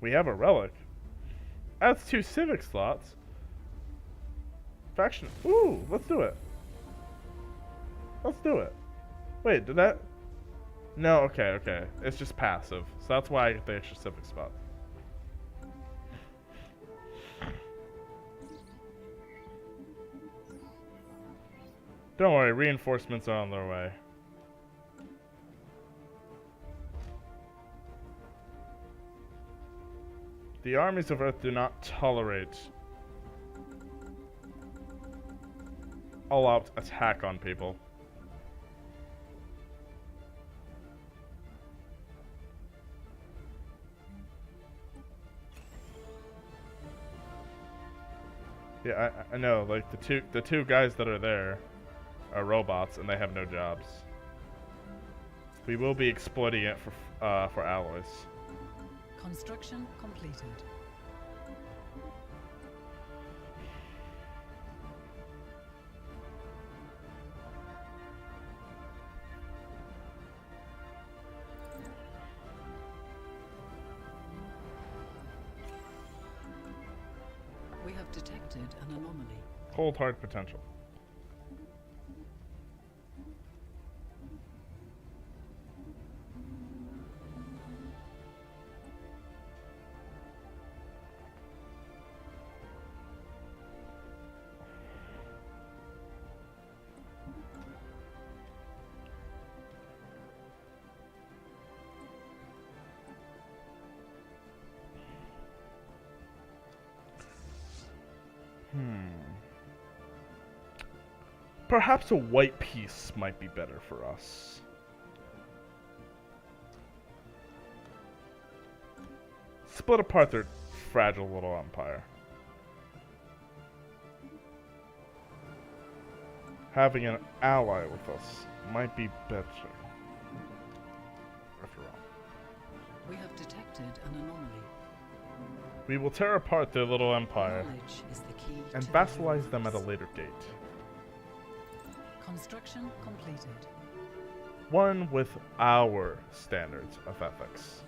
We have a relic. That's 2 civic slots. Faction. Ooh, let's do it. Let's do it. Wait, did that? No, okay. It's just passive. So that's why I get the extra civic spot. Don't worry, reinforcements are on their way. The armies of Earth do not tolerate all-out attack on people. Yeah, I know. Like the two guys that are there are robots, and they have no jobs. We will be exploiting it for alloys. Construction completed. We have detected an anomaly. Cold hard potential. Perhaps a white piece might be better for us. Split apart their fragile little empire. Having an ally with us might be better. After all. We have detected an anomaly. We will tear apart their little empire Knowledge is the key and to the vassalize them at a universe. later date. Construction completed. One with our standards of ethics.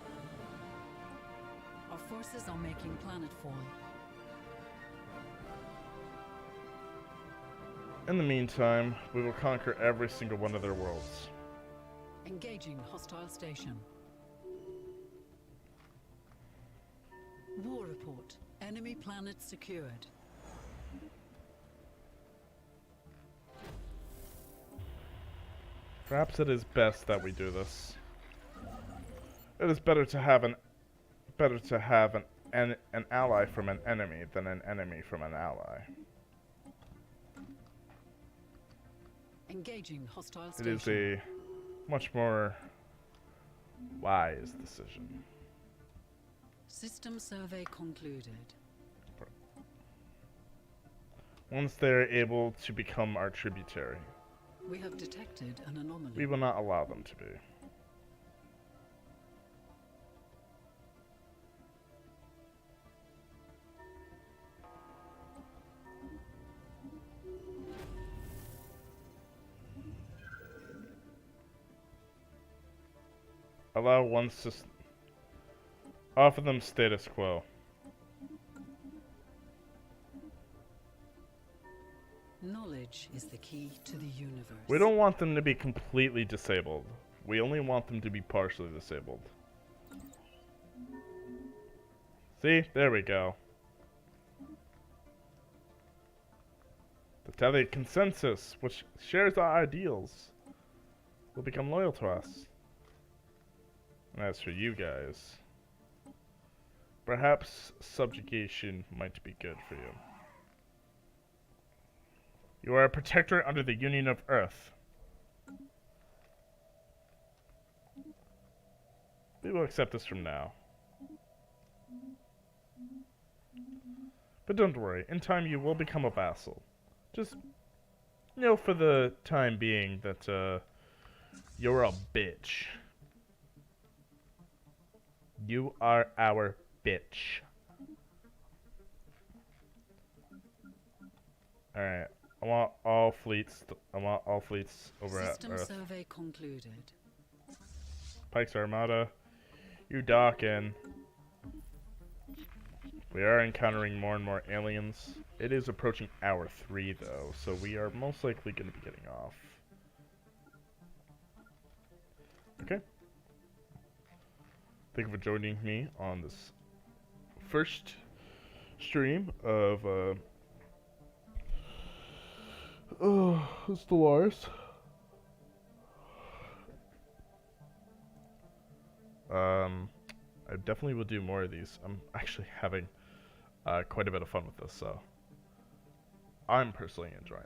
Our forces are making planetfall. In the meantime, we will conquer every single one of their worlds. Engaging hostile station. War report. Enemy planet secured. Perhaps it is best that we do this. It is better to have an ally from an enemy than an enemy from an ally. Engaging hostile It is station. a much more wise decision. System survey concluded. Once they are able to become our tributary, We have detected an anomaly. we will not allow them to be. Allow one system. Offer them status quo. Knowledge is the key to the universe. We don't want them to be completely disabled. We only want them to be partially disabled. See? There we go. The Tele consensus, which shares our ideals, will become loyal to us. And as for you guys, perhaps subjugation might be good for you. You are a protector under the Union of Earth. We will accept this from now. But don't worry, in time you will become a vassal. Just know for the time being that you're a bitch. You are our bitch. Alright. I want all fleets over at System Earth. survey concluded. Pike's Armada, you dock in. We are encountering more and more aliens. It is approaching hour 3 though, so we are most likely going to be getting off. Okay. Thank you for joining me on this first stream of Stellaris. I definitely will do more of these. I'm actually having quite a bit of fun with this, so I'm personally enjoying it.